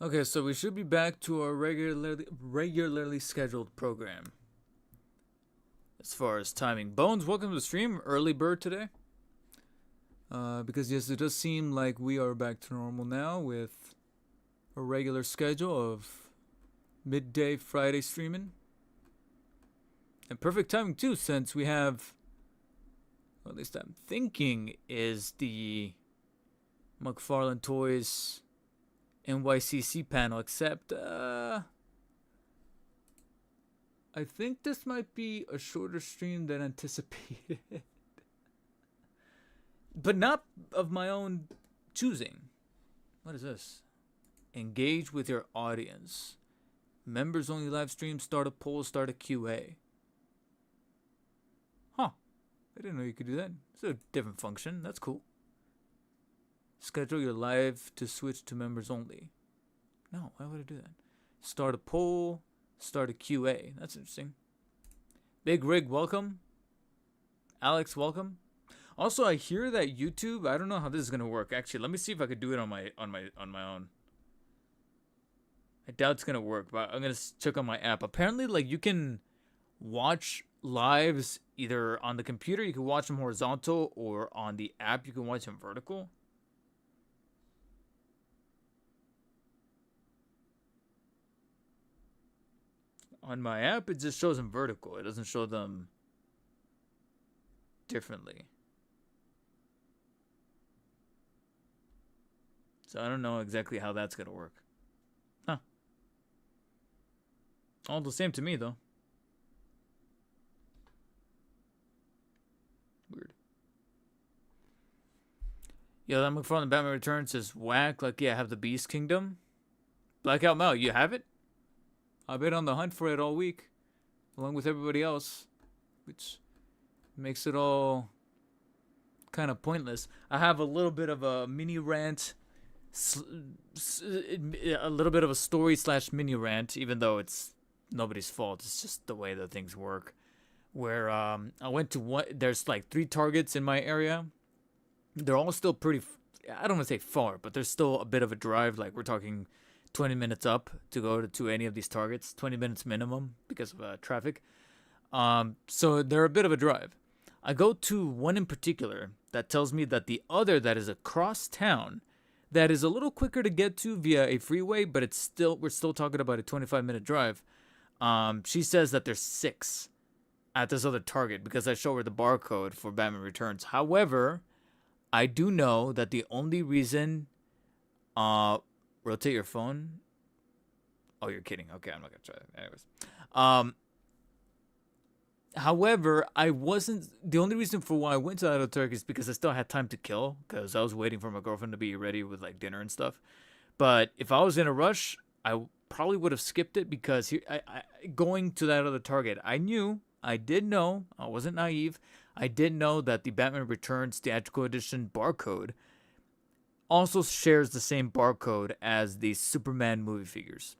Okay, so we should be back to our regularly scheduled program. As far as timing, Bones, welcome to the stream. Early bird today. Because yes, it does seem like we are back to normal now with a regular schedule of midday Friday streaming. And perfect timing too, since we have, or at least I'm thinking, is the McFarlane Toys NYCC panel. Except, I think this might be a shorter stream than anticipated. But not of my own choosing. What is this? Engage with your audience. Members only live stream, start a poll, start a QA. Huh. I didn't know you could do that. It's a different function. That's cool. Schedule your live to switch to members only. No, why would I do that? Start a poll, start a QA. That's interesting. Big Rig, welcome. Alex, welcome. Also, I hear that YouTube. I don't know how this is gonna work. Actually, let me see if I could do it on my own. I doubt it's gonna work, but I'm gonna check on my app. Apparently, like you can watch lives either on the computer, you can watch them horizontal, or on the app, you can watch them vertical. On my app, it just shows them vertical. It doesn't show them differently. So I don't know exactly how that's gonna work. Huh. All the same to me, though. Weird. Yeah, that McFarlane Batman Returns is whack. Like, yeah, I have the Beast Kingdom. Blackout Mao, you have it? I've been on the hunt for it all week, along with everybody else, which makes it all kind of pointless. I have a little bit of a mini rant, a little bit of a story slash mini rant, even though it's nobody's fault. It's just the way that things work. Where I went to one, there's like 3 targets in my area. They're all still pretty. I don't want to say far, but there's still a bit of a drive. Like we're talking 20 minutes up to go to any of these targets. 20 minutes minimum because of traffic. So they're a bit of a drive. I go to one in particular that tells me that the other that is across town, that is a little quicker to get to via a freeway, but we're still talking about a 25-minute drive. She says that there's 6 at this other target because I show her the barcode for Batman Returns. However, I do know that the only reason, rotate your phone. Oh, you're kidding. Okay, I'm not gonna try that. Anyways, however, I wasn't. The only reason for why I went to that other target is because I still had time to kill because I was waiting for my girlfriend to be ready with like dinner and stuff. But if I was in a rush, I probably would have skipped it because going to that other target, I did know, I wasn't naive. I did know that the Batman Returns Theatrical Edition barcode also shares the same barcode as the Superman movie figures.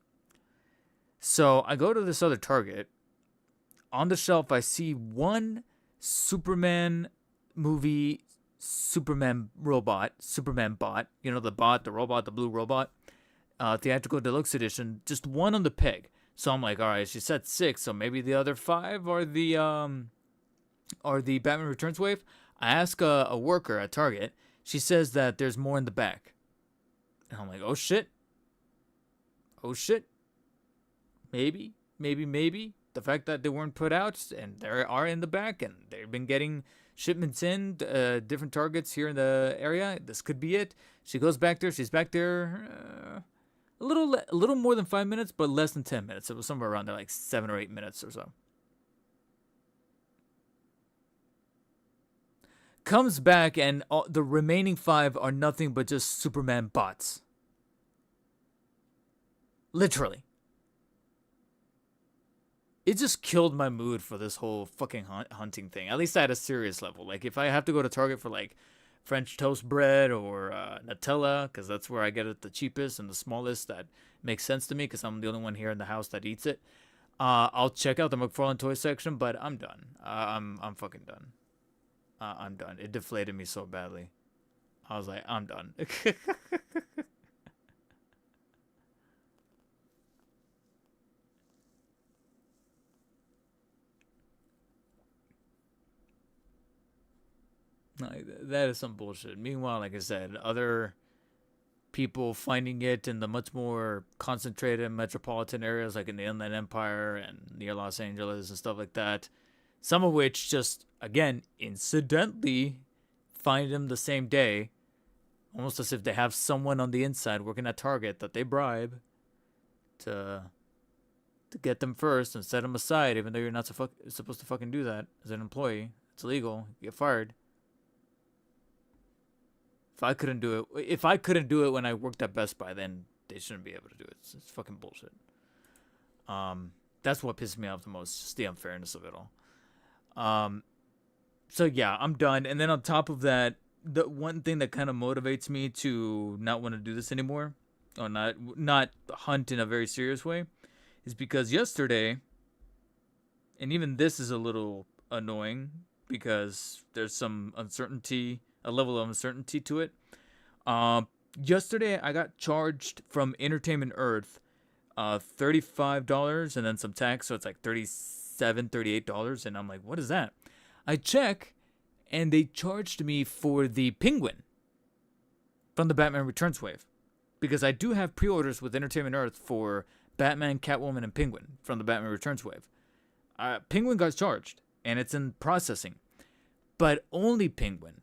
So I go to this other Target. On the shelf, I see one Superman movie, Superman robot, Superman bot. You know, the bot, the robot, the blue robot. Theatrical Deluxe Edition. Just one on the peg. So I'm like, all right, she said 6, so maybe the other 5 are the Batman Returns wave. I ask a worker at Target. She says that there's more in the back. And I'm like, oh shit. Oh shit. Maybe. The fact that they weren't put out and they are in the back and they've been getting shipments in different targets here in the area. This could be it. She goes back there. She's back there a little more than 5 minutes, but less than 10 minutes. It was somewhere around there, like 7 or 8 minutes or so. Comes back and the remaining 5 are nothing but just Superman bots. Literally. It just killed my mood for this whole fucking hunting thing. At least at a serious level. Like if I have to go to Target for like French toast bread or Nutella, because that's where I get it the cheapest and the smallest, that makes sense to me because I'm the only one here in the house that eats it. I'll check out the McFarlane toy section, but I'm done. I'm fucking done. I'm done. It deflated me so badly. I was like, I'm done. Like, that is some bullshit. Meanwhile, like I said, other people finding it in the much more concentrated metropolitan areas, like in the Inland Empire and near Los Angeles and stuff like that. Some of which just, again, incidentally find them the same day, almost as if they have someone on the inside working at Target that they bribe to get them first and set them aside, even though you're not supposed to fucking do that as an employee. It's illegal. You get fired. If I couldn't do it when I worked at Best Buy, then they shouldn't be able to do it. It's fucking bullshit. That's what pisses me off the most, just the unfairness of it all. So yeah, I'm done. And then on top of that, the one thing that kind of motivates me to not want to do this anymore, or not hunt in a very serious way, is because yesterday, and even this is a little annoying because there's some uncertainty, a level of uncertainty to it. Yesterday I got charged from Entertainment Earth, $35 and then some tax, so it's like $38, and I'm like, what is that? I check, and they charged me for the Penguin from the Batman Returns wave, because I do have pre-orders with Entertainment Earth for Batman, Catwoman, and Penguin from the Batman Returns wave. Penguin got charged, and it's in processing, but only Penguin.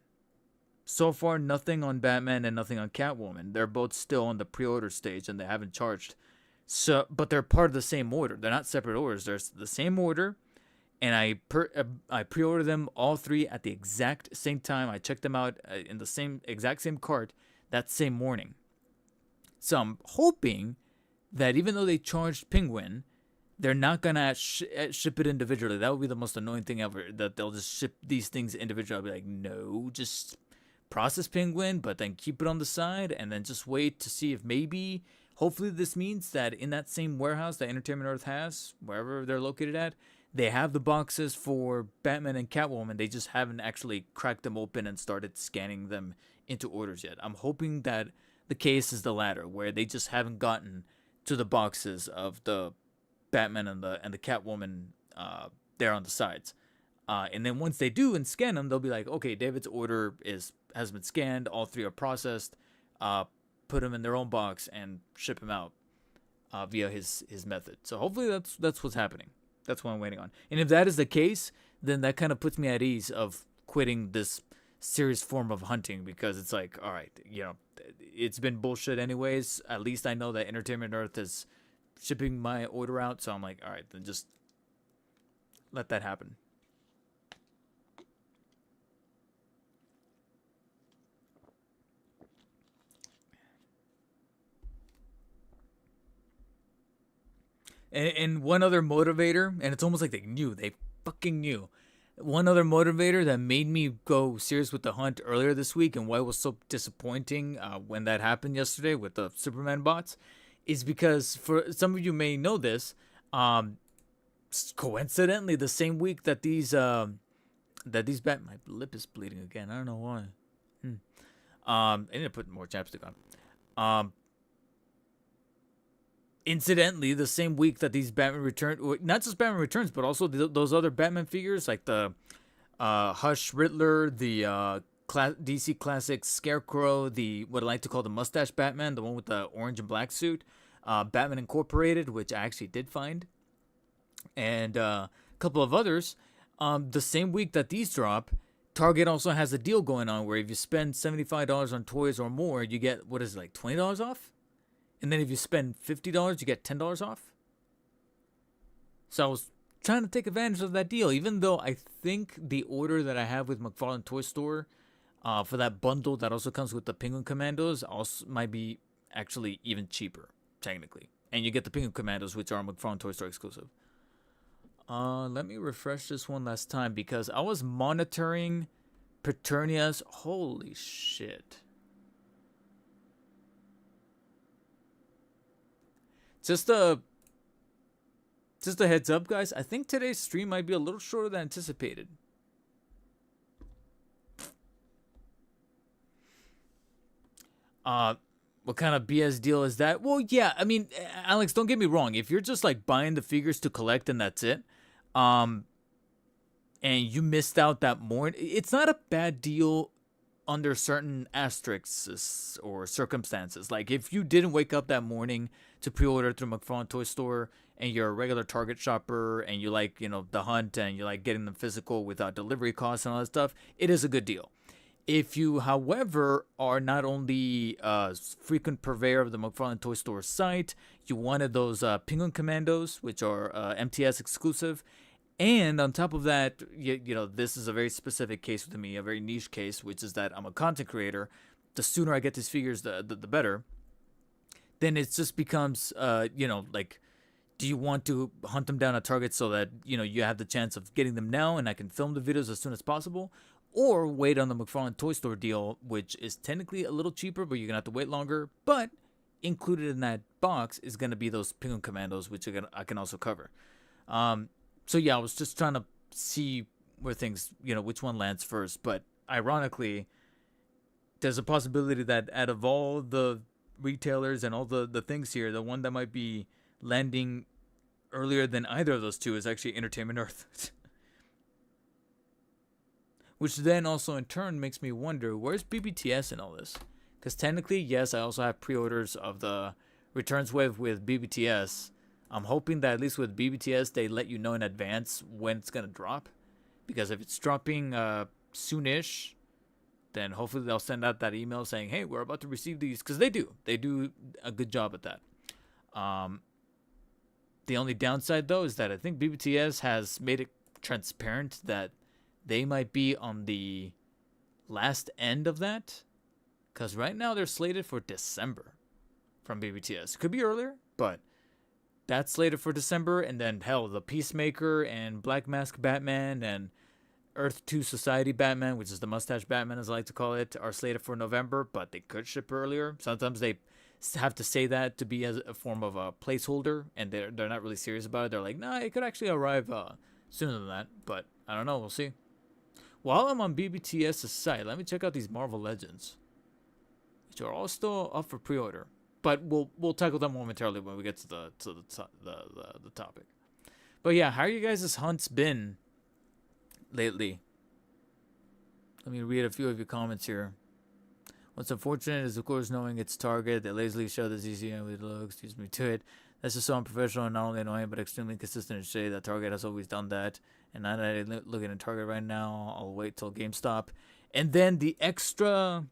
So far, nothing on Batman and nothing on Catwoman. They're both still on the pre-order stage, and they haven't charged. So, but they're part of the same order. They're not separate orders. They're the same order, and I pre-ordered them all three at the exact same time. I checked them out in the exact same cart that same morning. So I'm hoping that even though they charged Penguin, they're not gonna ship it individually. That would be the most annoying thing ever. That they'll just ship these things individually. I'll be like, no, just process Penguin, but then keep it on the side, and then just wait to see if maybe, hopefully this means that in that same warehouse that Entertainment Earth has, wherever they're located at, they have the boxes for Batman and Catwoman. They just haven't actually cracked them open and started scanning them into orders yet. I'm hoping that the case is the latter, where they just haven't gotten to the boxes of the Batman and the Catwoman there on the sides. And then once they do and scan them, they'll be like, okay, David's order has been scanned. All three are processed. Put them in their own box and ship them out via his method. So hopefully that's what's happening. That's what I'm waiting on. And if that is the case, then that kind of puts me at ease of quitting this serious form of hunting, because it's like, all right, it's been bullshit anyways. At least I know that Entertainment Earth is shipping my order out. So I'm like, all right, then just let that happen. And one other motivator, and it's almost like they fucking knew. One other motivator that made me go serious with the hunt earlier this week, and why it was so disappointing when that happened yesterday with the Superman bots, is because, for some of you may know this, coincidentally the same week that these my lip is bleeding again. I don't know why. I need to put more chapstick on. Incidentally, the same week that these Batman Returns, not just Batman Returns, but also those other Batman figures, like the Hush Riddler, the DC Classic Scarecrow, the what I like to call the Mustache Batman, the one with the orange and black suit, Batman Incorporated, which I actually did find, and a couple of others. The same week that these drop, Target also has a deal going on where if you spend $75 on toys or more, you get, what is it, like $20 off? And then if you spend $50, you get $10 off. So I was trying to take advantage of that deal, even though I think the order that I have with McFarlane Toy Store for that bundle that also comes with the Penguin Commandos also might be actually even cheaper, technically. And you get the Penguin Commandos, which are McFarlane Toy Store exclusive. Let me refresh this one last time, because I was monitoring Peternia's. Holy shit. Just a heads up, guys. I think today's stream might be a little shorter than anticipated. What kind of BS deal is that? Well, yeah, I mean, Alex, don't get me wrong. If you're just like buying the figures to collect and that's it, and and you missed out that morning, it's not a bad deal under certain asterisks or circumstances. Like if you didn't wake up that morning to pre-order through McFarlane Toy Store and you're a regular Target shopper and you like, the hunt and you like getting them physical without delivery costs and all that stuff, it is a good deal. If you, however, are not only a frequent purveyor of the McFarlane Toy Store site, you wanted those Penguin Commandos, which are MTS exclusive, and on top of that, this is a very specific case with me, a very niche case, which is that I'm a content creator. The sooner I get these figures, the better. Then it just becomes, like, do you want to hunt them down at Target so that, you have the chance of getting them now and I can film the videos as soon as possible? Or wait on the McFarlane Toy Store deal, which is technically a little cheaper, but you're going to have to wait longer. But included in that box is going to be those Penguin Commandos, which I can also cover. So yeah, I was just trying to see where things, which one lands first. But ironically, there's a possibility that out of all the retailers and all the things here, the one that might be landing earlier than either of those two is actually Entertainment Earth. Which then also in turn makes me wonder, where's BBTS in all this? Because technically, yes, I also have pre-orders of the Returns Wave with BBTS. I'm hoping that at least with BBTS, they let you know in advance when it's going to drop. Because if it's dropping soonish, then hopefully they'll send out that email saying, hey, we're about to receive these. Because they do. They do a good job at that. The only downside, though, is that I think BBTS has made it transparent that they might be on the last end of that. Because right now they're slated for December from BBTS. Could be earlier, but that's slated for December. And then, hell, the Peacemaker and Black Mask Batman and Earth 2 Society Batman, which is the mustache Batman as I like to call it, are slated for November, but they could ship earlier. Sometimes they have to say that to be as a form of a placeholder, and they're not really serious about it. They're like, nah, it could actually arrive sooner than that, but I don't know. We'll see. While I'm on BBTS's site, let me check out these Marvel Legends, which are all still up for pre-order. But we'll tackle them momentarily when we get to the topic. But yeah, how are you guys' hunts been lately? Let me read a few of your comments here. What's unfortunate is, of course, knowing it's Target. They lazily show the ZCM with to it. That's just so unprofessional and not only annoying, but extremely inconsistent and shady that Target has always done that. And now that I'm looking at Target right now, I'll wait till GameStop. And then the extra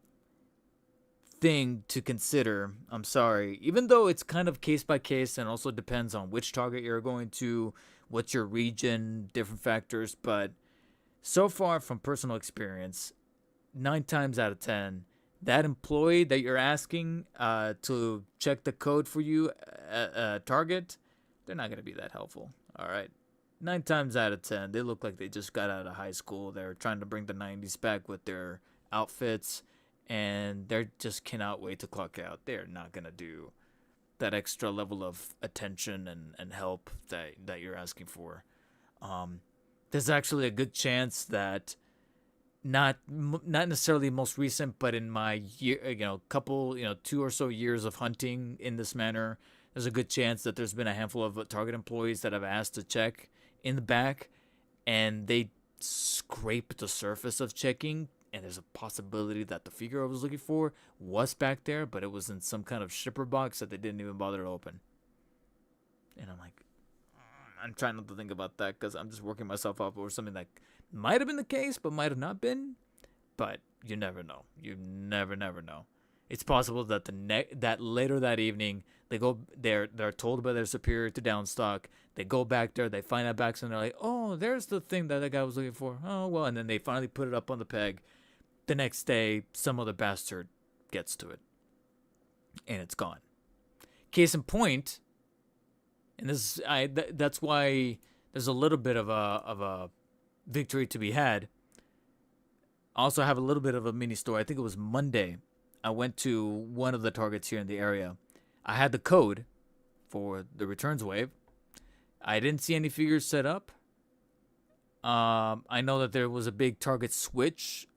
thing to consider, I'm sorry, even though it's kind of case by case and also depends on which Target you're going to, what's your region, different factors, but so far from personal experience, 9 times out of 10, that employee that you're asking to check the code for you at Target, they're not going to be that helpful. All right. 9 times out of 10, they look like they just got out of high school. They're trying to bring the 90s back with their outfits, and they just cannot wait to clock out. They're not going to do that extra level of attention and help that you're asking for. There's actually a good chance that not necessarily most recent, but in my year, couple, 2 or so years of hunting in this manner, there's a good chance that there's been a handful of Target employees that I've asked to check in the back, and they scrape the surface of checking, and there's a possibility that the figure I was looking for was back there, but it was in some kind of shipper box that they didn't even bother to open. And I'm like, I'm trying not to think about that because I'm just working myself up over something that might have been the case, but might have not been. But you never know. You never know. It's possible that that later that evening they're told by their superior to downstock. They go back there, they find that box, and they're like, oh, there's the thing that guy was looking for. Oh well, and then they finally put it up on the peg. The next day, some other bastard gets to it, and it's gone. Case in point. And that's why there's a little bit of a victory to be had. I also have a little bit of a mini story. I think it was Monday. I went to one of the Targets here in the area. I had the code for the returns wave. I didn't see any figures set up. I know that there was a big Target switch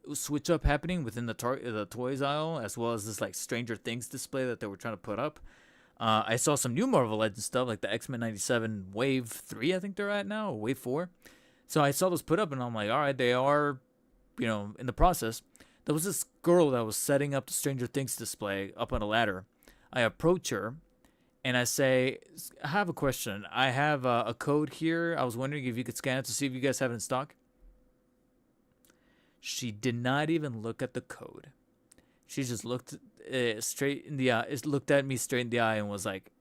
up happening within the toys aisle, as well as this like Stranger Things display that they were trying to put up. I saw some new Marvel Legends stuff, like the X-Men 97 Wave 3, I think they're at now, or Wave 4. So I saw those put up, and I'm like, all right, they are, in the process. There was this girl that was setting up the Stranger Things display up on a ladder. I approach her and I say, I have a question. I have a code here. I was wondering if you could scan it to see if you guys have it in stock. She did not even look at the code. She just looked straight in the eye. Looked at me straight in the eye and was like,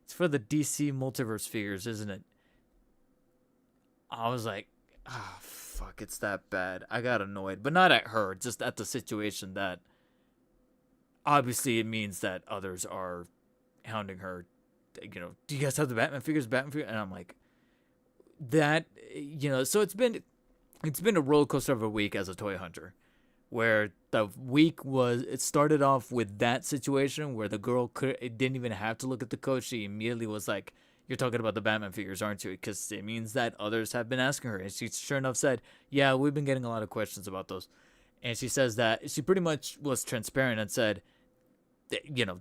"It's for the DC multiverse figures, isn't it?" I was like, "Ah, oh, fuck, it's that bad." I got annoyed, but not at her, just at the situation that obviously it means that others are hounding her. Do you guys have the Batman figures? Batman figures? And I'm like, that, so it's been a roller coaster of a week as a toy hunter, where the week it started off with that situation where the girl didn't even have to look at the code. She immediately was like, "You're talking about the Batman figures, aren't you?" Because it means that others have been asking her. And she sure enough said, "Yeah, we've been getting a lot of questions about those." And she says that she pretty much was transparent and said,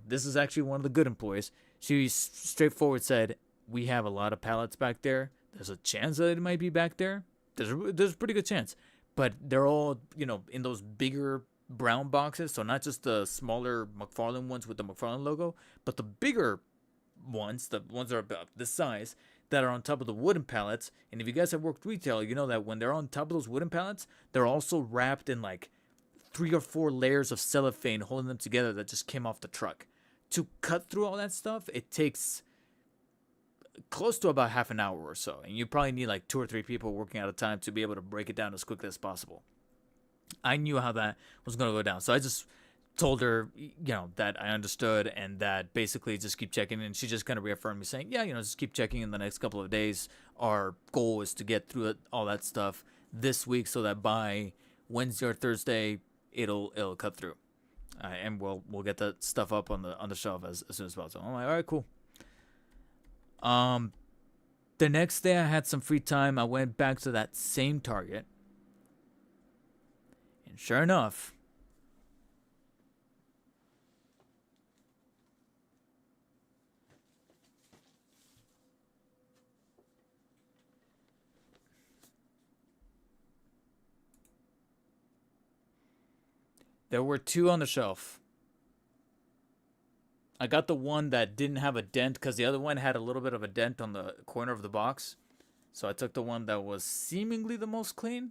this is actually one of the good employees. She straightforward said, "We have a lot of pallets back there. There's a chance that it might be back there. There's a pretty good chance. But they're all, in those bigger brown boxes. So not just the smaller McFarlane ones with the McFarlane logo, but the bigger ones, the ones that are about this size, that are on top of the wooden pallets. And if you guys have worked retail, you know that when they're on top of those wooden pallets, they're also wrapped in like 3 or 4 layers of cellophane holding them together that just came off the truck. To cut through all that stuff, it takes close to about half an hour or so, and you probably need like 2 or 3 people working at a time to be able to break it down as quickly as possible. I knew how that was going to go down, so I just told her, that I understood, and that basically just keep checking. And she just kind of reaffirmed me, saying, "Yeah, just keep checking in the next couple of days. Our goal is to get through all that stuff this week, so that by Wednesday or Thursday, it'll cut through, and we'll get that stuff up on the shelf as soon as possible." I'm like, all right, cool. The next day I had some free time. I went back to that same Target, and sure enough, there were 2 on the shelf. I got the one that didn't have a dent because the other one had a little bit of a dent on the corner of the box. So I took the one that was seemingly the most clean.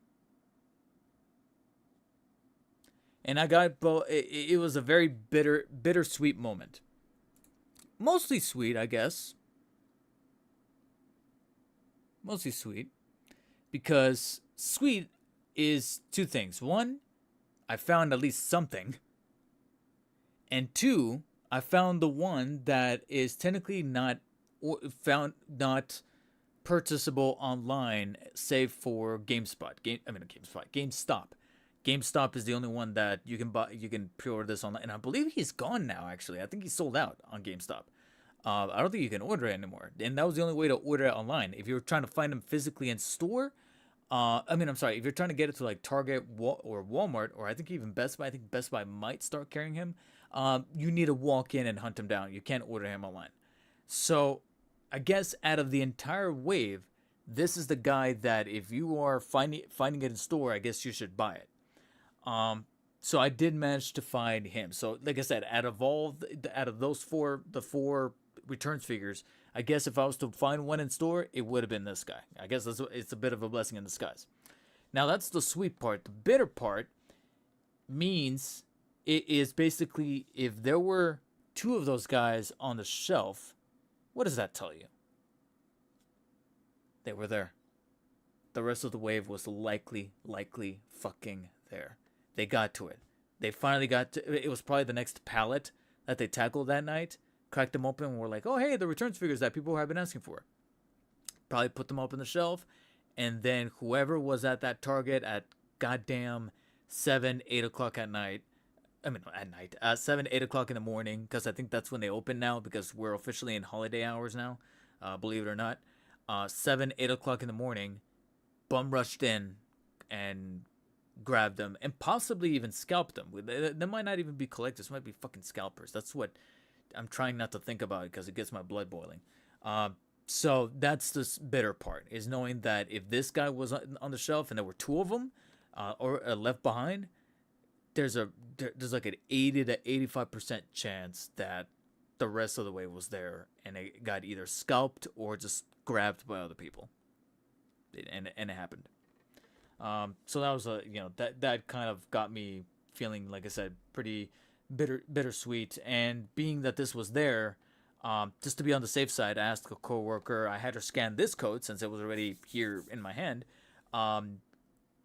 And I got both. It was a very bittersweet moment. Mostly sweet, I guess. Mostly sweet. Because sweet is 2 things. 1, I found at least something. And 2, I found the one that is technically not purchasable online, save for GameStop. GameStop is the only one that you can buy. You can pre-order this online, and I believe he's gone now. Actually, I think he's sold out on GameStop. I don't think you can order it anymore, and that was the only way to order it online. If you're trying to find them physically in store, I'm sorry, if you're trying to get it to like Target or Walmart, or I think even Best Buy, I think Best Buy might start carrying him. You need to walk in and hunt him down. You can't order him online. So, I guess out of the entire wave, this is the guy that if you are finding it in store, I guess you should buy it. So I did manage to find him. So, like I said, out of those 4 returns figures, I guess if I was to find one in store, it would have been this guy. I guess it's a bit of a blessing in disguise. Now that's the sweet part. The bitter part means it is basically if there were 2 of those guys on the shelf, what does that tell you? They were there. The rest of the wave was likely fucking there. They got to it. They finally got to it. Was probably the next pallet that they tackled that night. Cracked them open and were like, "Oh, hey, the returns figures that people have been asking for." Probably put them up on the shelf, and then whoever was at that Target at goddamn 7, 8 o'clock at night. 7, 8 o'clock in the morning, because I think that's when they open now, because we're officially in holiday hours now, believe it or not. 7, 8 o'clock in the morning, bum rushed in and grabbed them and possibly even scalped them. They might not even be collectors, might be fucking scalpers. That's what I'm trying not to think about because it gets my blood boiling. So that's the bitter part, is knowing that if this guy was on the shelf and there were two of them, or left behind, there's a there's like an 80 to 85% chance that the rest of the wave was there and it got either scalped or just grabbed by other people, and it happened. So that was a that kind of got me feeling, like I said, pretty bittersweet. And being that this was there, just to be on the safe side, I asked a coworker. I had her scan this code since it was already here in my hand, um,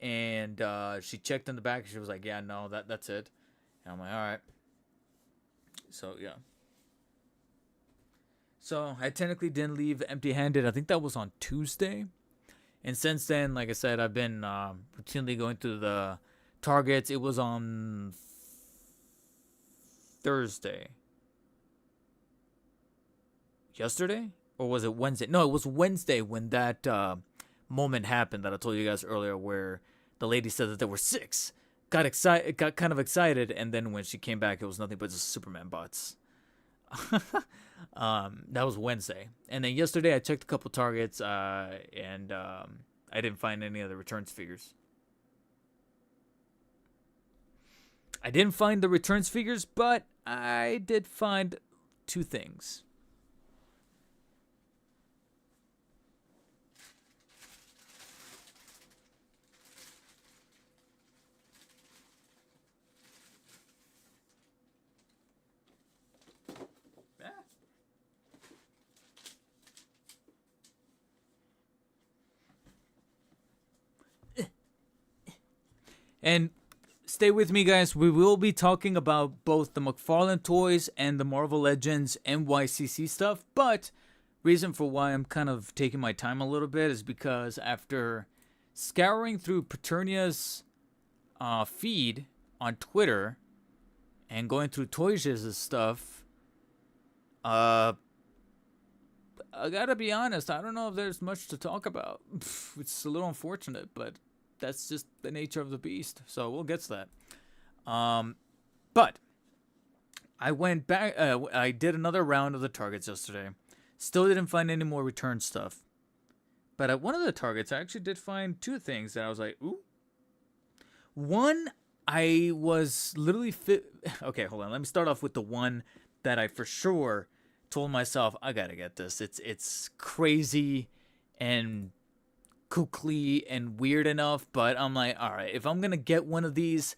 and she checked in the back. She was like, "Yeah, no, that's it." And I'm like, "All right." So yeah. So I technically didn't leave empty-handed. I think that was on Tuesday. And since then, like I said, I've been routinely going through the targets. It was on Thursday. Yesterday? Or was it Wednesday? No, it was Wednesday when that moment happened that I told you guys earlier, where the lady said that there were six. Got kind of excited, and then when she came back, it was nothing but just Superman bots. That was Wednesday, and then yesterday I checked a couple targets, and I didn't find any other returns figures. I didn't find the returns figures, but I did find two things. And stay with me, guys. We will be talking about both the McFarlane toys and the Marvel Legends NYCC stuff. But reason for why I'm kind of taking my time a little bit is because after scouring through Paternia's feed on Twitter and going through Toys' stuff, I gotta be honest. I don't know if there's much to talk about. It's a little unfortunate, but that's just the nature of the beast. So we'll get to that. But I went back. I did another round of the targets yesterday. Still didn't find any more return stuff. But at one of the targets, I actually did find two things that I was like, ooh. One, I was literally Okay, hold on. Let me start off with the one that I for sure told myself, I gotta get this. It's crazy and kooky and weird enough, but I'm like, all right, if I'm gonna get one of these,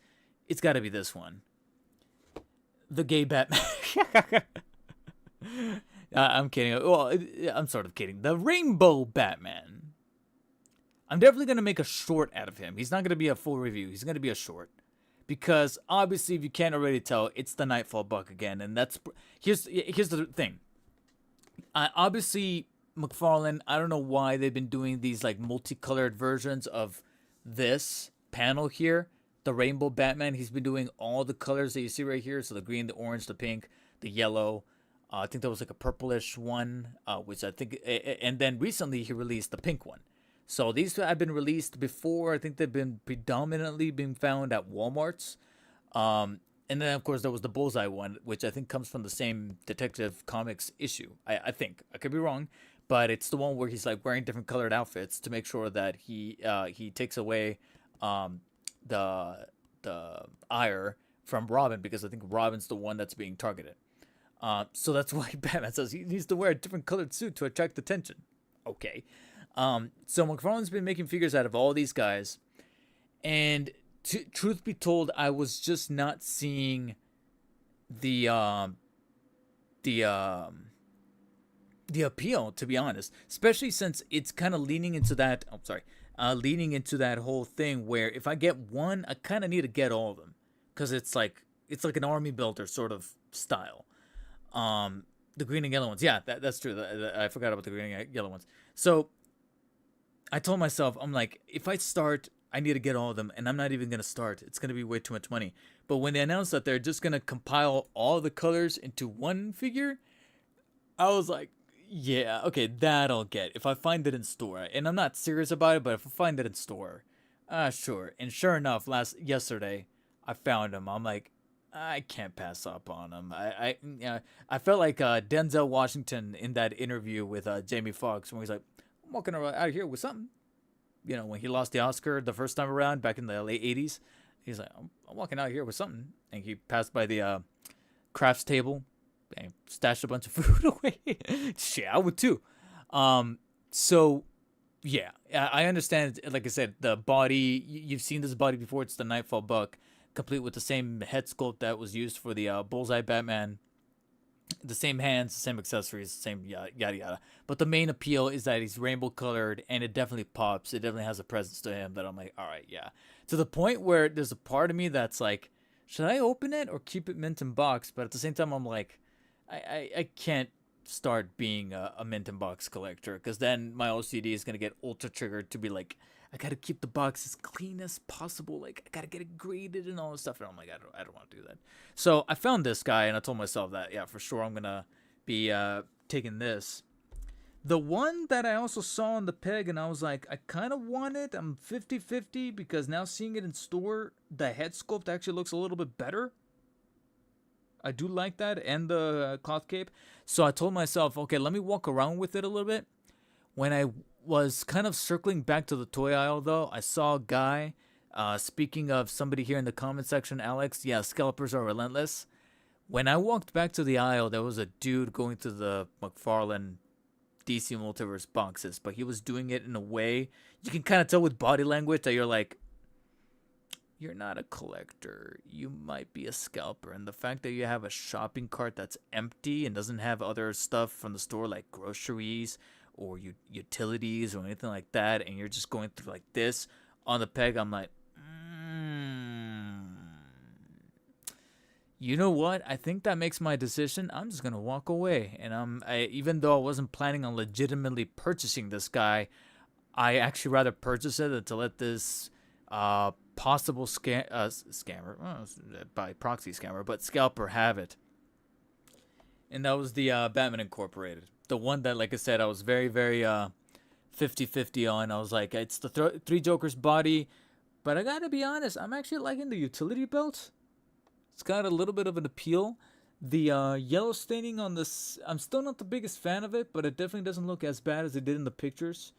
it's got to be this one, the gay Batman. I'm kidding. Well, I'm sort of kidding. The rainbow Batman. I'm definitely gonna make a short out of him. He's not gonna be a full review. He's gonna be a short, because obviously, if you can't already tell, it's the Nightfall Buck again, and here's the thing. Obviously, McFarlane, I don't know why they've been doing these like multicolored versions of this panel here. The rainbow Batman, he's been doing all the colors that you see right here. So the green, the orange, the pink, the yellow. I think there was like a purplish one, which I think, and then recently he released the pink one. So these have been released before. I think they've been predominantly being found at Walmarts. And then, of course, there was the Bullseye one, which I think comes from the same Detective Comics issue. I think. I could be wrong. But it's the one where he's like wearing different colored outfits to make sure that he takes away the ire from Robin, because I think Robin's the one that's being targeted. So that's why Batman says he needs to wear a different colored suit to attract attention. Okay. So McFarlane's been making figures out of all these guys, and truth be told, I was just not seeing the appeal, to be honest, especially since it's kind of leaning into that. Oh, sorry, leaning into that whole thing where if I get one, I kind of need to get all of them, because it's like an army builder sort of style. The green and yellow ones, yeah, that's true. I forgot about the green and yellow ones. So I told myself, I'm like, if I start, I need to get all of them, and I'm not even gonna start. It's gonna be way too much money. But when they announced that they're just gonna compile all the colors into one figure, I was like, yeah, okay, that I'll get if I find it in store. And I'm not serious about it, but if I find it in store, sure. And sure enough, yesterday, I found them. I'm like, I can't pass up on him. I felt like Denzel Washington in that interview with Jamie Foxx when he's like, "I'm walking around out here with something." You know, when he lost the Oscar the first time around back in the late '80s, he's like, I'm walking out here with something," and he passed by the crafts table and stashed a bunch of food away. Shit, I would too. So yeah, I understand. Like I said, the body, you've seen this body before. It's the Nightfall Buck, complete with the same head sculpt that was used for the Bullseye Batman. The same hands, the same accessories, same yada yada yada. But the main appeal is that he's rainbow colored, and it definitely pops. It definitely has a presence to him that I'm like, all right, yeah. To the point where there's a part of me that's like, should I open it or keep it mint in box? But at the same time, I'm like, I can't start being a mint in box collector, because then my OCD is gonna get ultra triggered to be like, I gotta keep the box as clean as possible. Like, I gotta get it graded and all this stuff. And I'm like, I don't want to do that. So I found this guy and I told myself that, yeah, for sure I'm gonna be taking this. The one that I also saw on the peg and I was like, I kind of want it. I'm 50-50 because now seeing it in store, the head sculpt actually looks a little bit better. I do like that, and the cloth cape. So I told myself, okay, let me walk around with it a little bit. When I was kind of circling back to the toy aisle, though, I saw a guy. Speaking of somebody here in the comment section, Alex, yeah, scalpers are relentless. When I walked back to the aisle, there was a dude going to the McFarlane DC Multiverse boxes, but he was doing it in a way you can kind of tell with body language that you're like, you're not a collector. You might be a scalper. And the fact that you have a shopping cart that's empty and doesn't have other stuff from the store like groceries or utilities or anything like that, and you're just going through like this on the peg, I'm like, you know what? I think that makes my decision. I'm just gonna walk away. And even though I wasn't planning on legitimately purchasing this guy, I actually rather purchase it than to let this possible scammer, by proxy scammer, but scalper have it. And that was the Batman Incorporated. The one that, like I said, I was very, very 50-50 on. I was like, it's the Three Jokers body, but I gotta be honest, I'm actually liking the utility belt. It's got a little bit of an appeal. The yellow staining on this, I'm still not the biggest fan of it, but it definitely doesn't look as bad as it did in the pictures.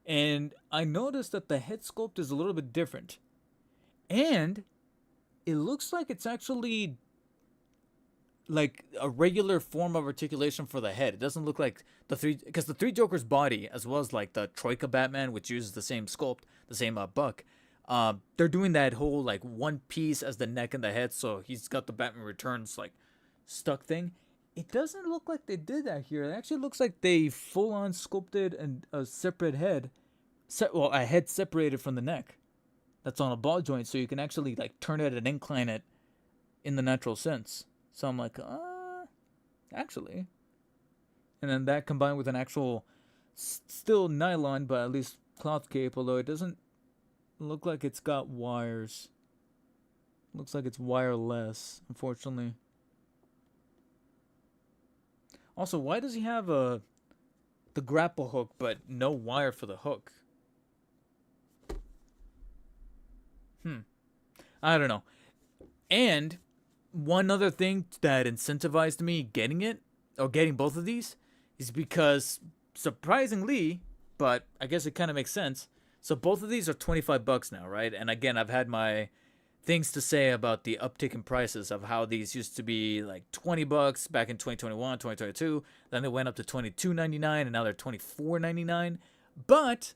And I noticed that the head sculpt is a little bit different. And it looks like it's actually like a regular form of articulation for the head. It doesn't look like because the Three Jokers body, as well as like the Troika Batman, which uses the same sculpt, the same buck, they're doing that whole like one piece as the neck and the head, so he's got the Batman Returns like stuck thing. It doesn't look like they did that here. It actually looks like they full on sculpted a separate head, a head separated from the neck. That's on a ball joint, so you can actually like turn it and incline it in the natural sense. So I'm like, actually. And then that combined with an actual, still nylon, but at least cloth cape, although it doesn't look like it's got wires. Looks like it's wireless, unfortunately. Also, why does he have the grapple hook, but no wire for the hook? I don't know. And one other thing that incentivized me getting it, or getting both of these, is because, surprisingly, but I guess it kind of makes sense. So both of these are $25 now, right? And again, I've had my things to say about the uptick in prices of how these used to be like $20 back in 2021, 2022. Then they went up to $22.99, and now they're $24.99. But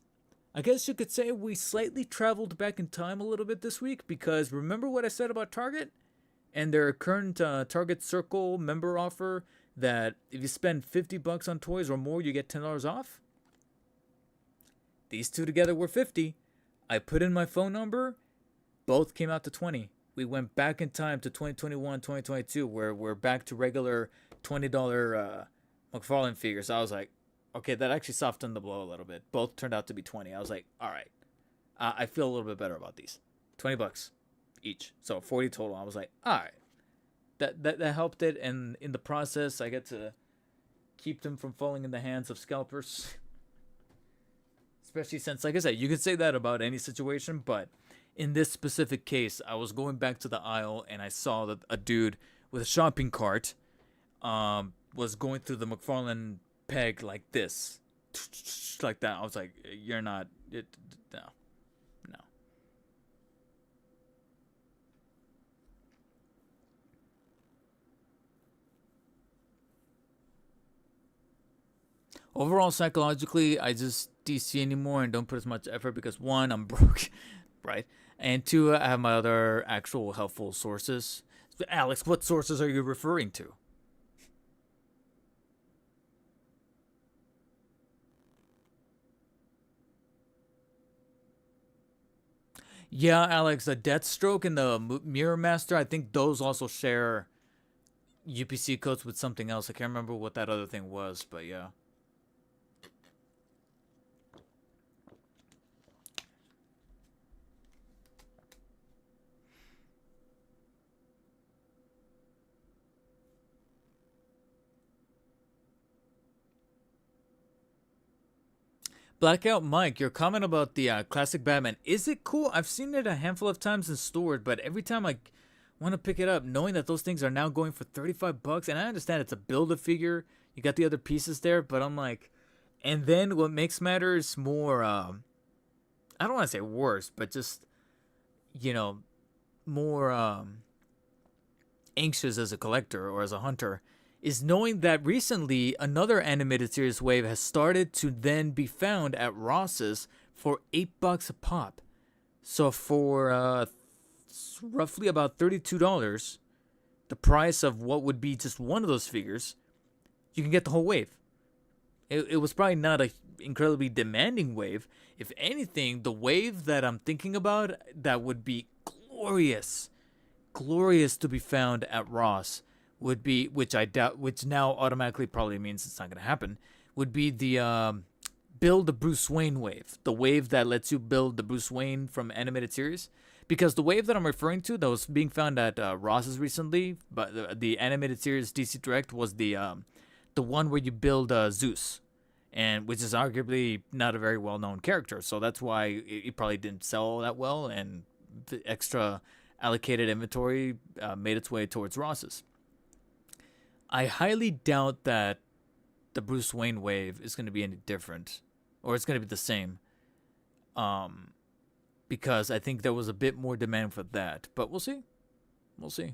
I guess you could say we slightly traveled back in time a little bit this week, because remember what I said about Target and their current Target Circle member offer that if you spend $50 on toys or more, you get $10 off? These two together were 50. I put in my phone number. Both came out to 20. We went back in time to 2021, 2022, where we're back to regular $20 McFarlane figures. I was like, okay, that actually softened the blow a little bit. Both turned out to be 20. I was like, all right, I feel a little bit better about these. $20 each, so 40 total. I was like, all right, that helped it, and in the process, I get to keep them from falling in the hands of scalpers. Especially since, like I said, you could say that about any situation, but in this specific case, I was going back to the aisle and I saw that a dude with a shopping cart was going through the McFarlane peg like this, like that. I was like, "You're not it, no, no." Overall, psychologically, I just DC anymore and don't put as much effort because one, I'm broke, right? And two, I have my other actual helpful sources. Alex, what sources are you referring to? Yeah, Alex, the Deathstroke and the Mirror Master, I think those also share UPC codes with something else. I can't remember what that other thing was, but yeah. Blackout Mike, your comment about the classic Batman, is it cool? I've seen it a handful of times in stores, but every time I want to pick it up, knowing that those things are now going for 35 bucks, and I understand it's a build a figure, you got the other pieces there, but I'm like, and then what makes matters more, I don't want to say worse, but just, you know, more anxious as a collector or as a hunter is knowing that recently another animated series wave has started to then be found at Ross's for $8 a pop. So for roughly about $32, the price of what would be just one of those figures, you can get the whole wave. It was probably not a incredibly demanding wave. If anything, the wave that I'm thinking about that would be glorious to be found at Ross would be, which I doubt, which now automatically probably means it's not going to happen, would be the build the Bruce Wayne wave, the wave that lets you build the Bruce Wayne from animated series. Because the wave that I'm referring to that was being found at Ross's recently, but the animated series DC Direct was the one where you build Zeus, and which is arguably not a very well known character, so that's why it probably didn't sell that well, and the extra allocated inventory made its way towards Ross's. I highly doubt that the Bruce Wayne wave is going to be any different, or it's going to be the same, because I think there was a bit more demand for that. But we'll see. We'll see.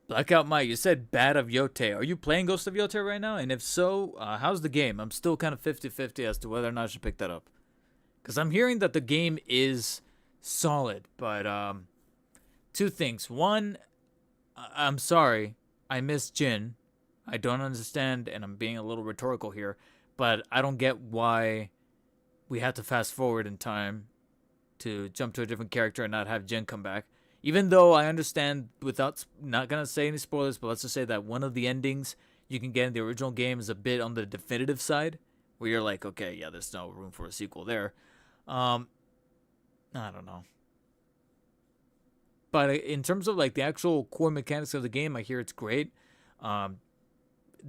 Blackout Mike, you said Bad of Yote. Are you playing Ghost of Yote right now? And if so, how's the game? I'm still kind of 50-50 as to whether or not I should pick that up. Because I'm hearing that the game is solid, but two things. One, I'm sorry, I miss Jin. I don't understand, and I'm being a little rhetorical here, but I don't get why we had to fast forward in time to jump to a different character and not have Jin come back. Even though I understand, without not gonna say any spoilers, but let's just say that one of the endings you can get in the original game is a bit on the definitive side, where you're like, okay, yeah, there's no room for a sequel there. Um, I don't know. But in terms of like the actual core mechanics of the game, I hear it's great. Um,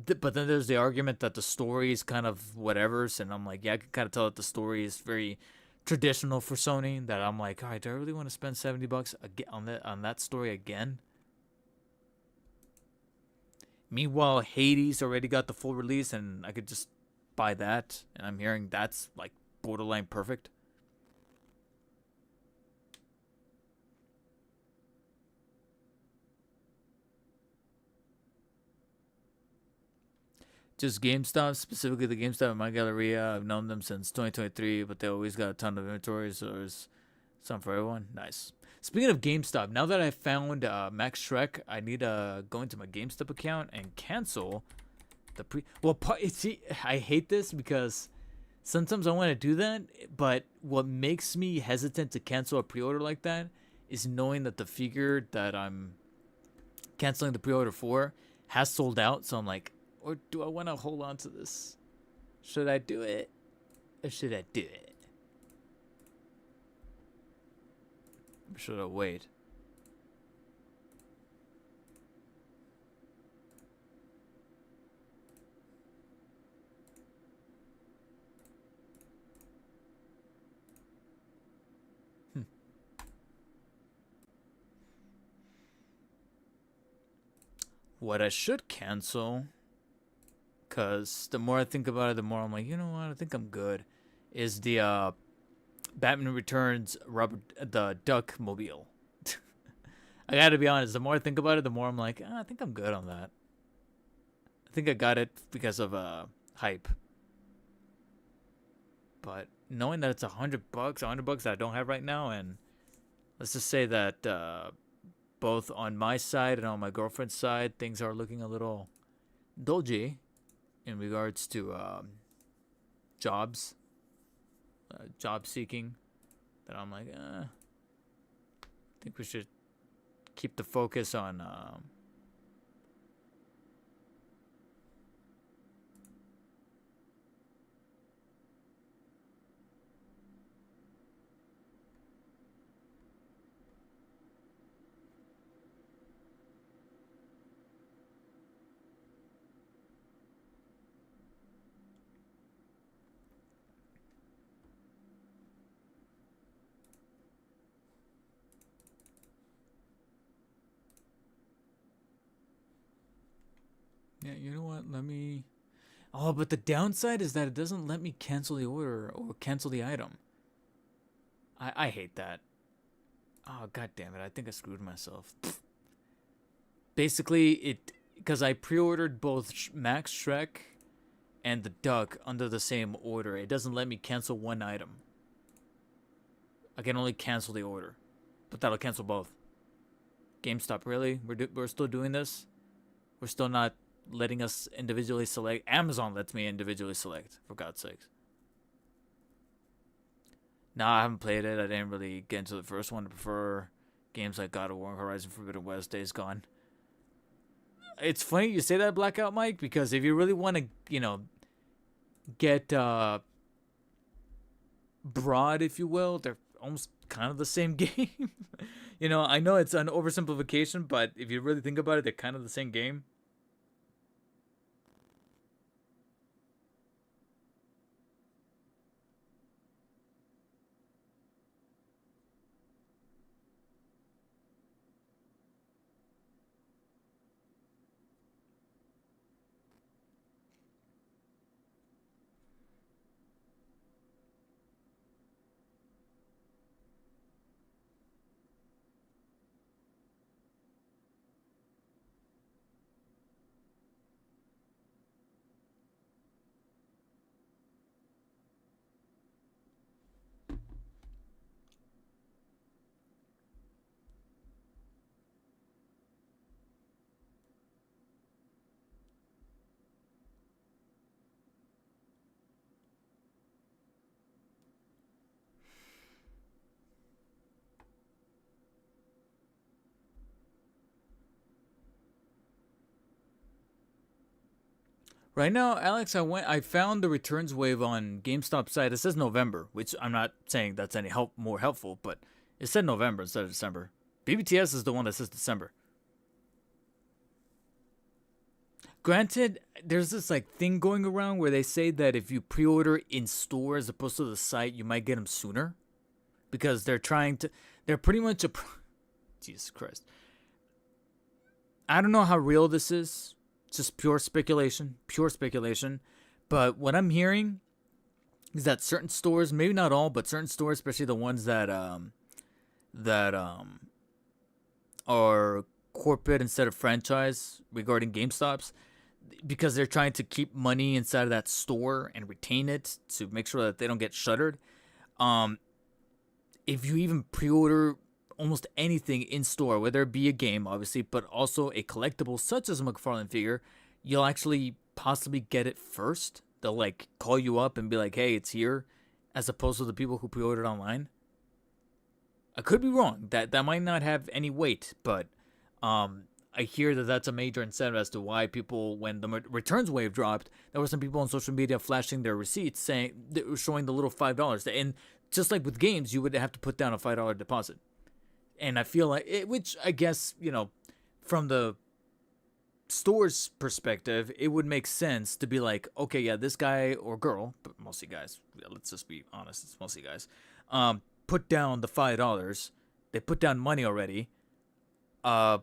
but then there's the argument that the story is kind of whatever's, and I'm like, yeah, I can kind of tell that the story is very traditional for Sony. That I'm like, all right, do I really want to spend $70 again on that story again? Meanwhile, Hades already got the full release, and I could just buy that, and I'm hearing that's like borderline perfect. Just GameStop, specifically the GameStop in my Galleria. I've known them since 2023, but they always got a ton of inventory, so there's some for everyone. Nice. Speaking of GameStop, now that I found Max Shrek, I need to go into my GameStop account and cancel the pre. Well, see, I hate this because sometimes I want to do that, but what makes me hesitant to cancel a pre-order like that is knowing that the figure that I'm canceling the pre-order for has sold out. So I'm like, or do I want to hold on to this? Should I do it? Or should I do it? Should I wait? Hmm. What I should cancel, because the more I think about it, the more I'm like, you know what? I think I'm good. Is the Batman Returns Robert the Duck Mobile? I gotta be honest. The more I think about it, the more I'm like, I think I'm good on that. I think I got it because of hype. But knowing that it's $100 that I don't have right now, and let's just say that both on my side and on my girlfriend's side, things are looking a little dodgy in regards to jobs, job seeking. That I'm like, I think we should keep the focus on. Yeah, you know what? Let me. Oh, but the downside is that it doesn't let me cancel the order or cancel the item. I hate that. Oh, god damn it. I think I screwed myself. Basically, it because I pre-ordered both Max Shrek and the Duck under the same order. It doesn't let me cancel one item. I can only cancel the order, but that'll cancel both. GameStop, really? We're still doing this? We're still not letting us individually select. Amazon lets me individually select, for God's sakes. Nah, I haven't played it. I didn't really get into the first one. I prefer games like God of War, Horizon Forbidden West, Days Gone. It's funny you say that, Blackout Mike, because if you really want to, get broad, if you will, they're almost kind of the same game. I know it's an oversimplification, but if you really think about it, they're kind of the same game. Right now, Alex, I found the returns wave on GameStop site. It says November, which I'm not saying that's any more helpful, but it said November instead of December. BBTS is the one that says December. Granted, there's this like thing going around where they say that if you pre-order in store as opposed to the site, you might get them sooner because they're pretty much Jesus Christ. I don't know how real this is. It's just pure speculation, pure speculation. But what I'm hearing is that certain stores, maybe not all, but certain stores, especially the ones that are corporate instead of franchise regarding GameStops, because they're trying to keep money inside of that store and retain it to make sure that they don't get shuttered. If you even pre-order almost anything in store, whether it be a game, obviously, but also a collectible such as a McFarlane figure, you'll actually possibly get it first. They'll like call you up and be like, "Hey, it's here," as opposed to the people who pre-ordered online. I could be wrong. That might not have any weight, but I hear that that's a major incentive as to why people, when the returns wave dropped, there were some people on social media flashing their receipts saying, showing the little $5. And just like with games, you would have to put down a $5 deposit. And I feel like it, which I guess, from the store's perspective, it would make sense to be like, okay, yeah, this guy or girl, but mostly guys, yeah, let's just be honest, it's mostly guys, put down the $5. They put down money already. Uh,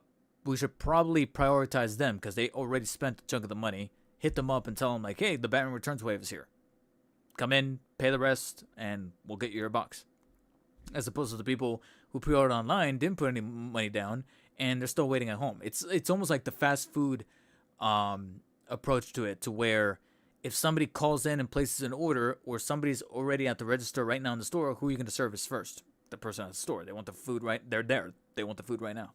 we should probably prioritize them because they already spent a chunk of the money. Hit them up and tell them like, hey, the Batman Returns wave is here. Come in, pay the rest, and we'll get you your box. As opposed to the people who pre-ordered online, didn't put any money down, and they're still waiting at home. It's almost like the fast food approach to it, to where if somebody calls in and places an order, or somebody's already at the register right now in the store, who are you going to service first? The person at the store. They want the food right. They're there. They want the food right now.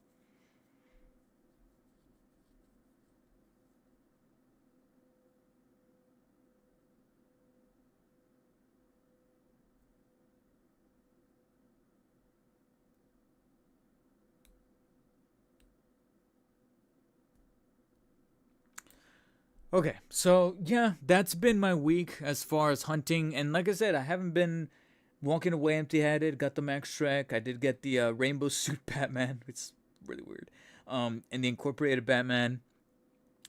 Okay, so yeah, that's been my week as far as hunting, and like I said, I haven't been walking away empty-handed. Got the Max Shrek. I did get the rainbow suit Batman. It's really weird. And the incorporated Batman.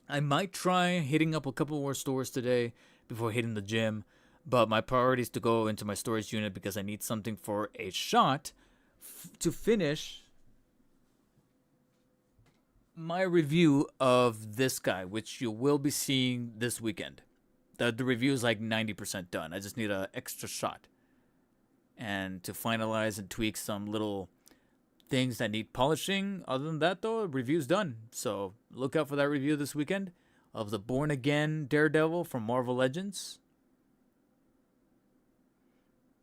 I might try hitting up a couple more stores today before hitting the gym, but my priority is to go into my storage unit because I need something for a shot to finish my review of this guy, which you will be seeing this weekend. The review is like 90% done. I just need an extra shot. And to finalize and tweak some little things that need polishing. Other than that, though, the review's done. So look out for that review this weekend of the Born Again Daredevil from Marvel Legends.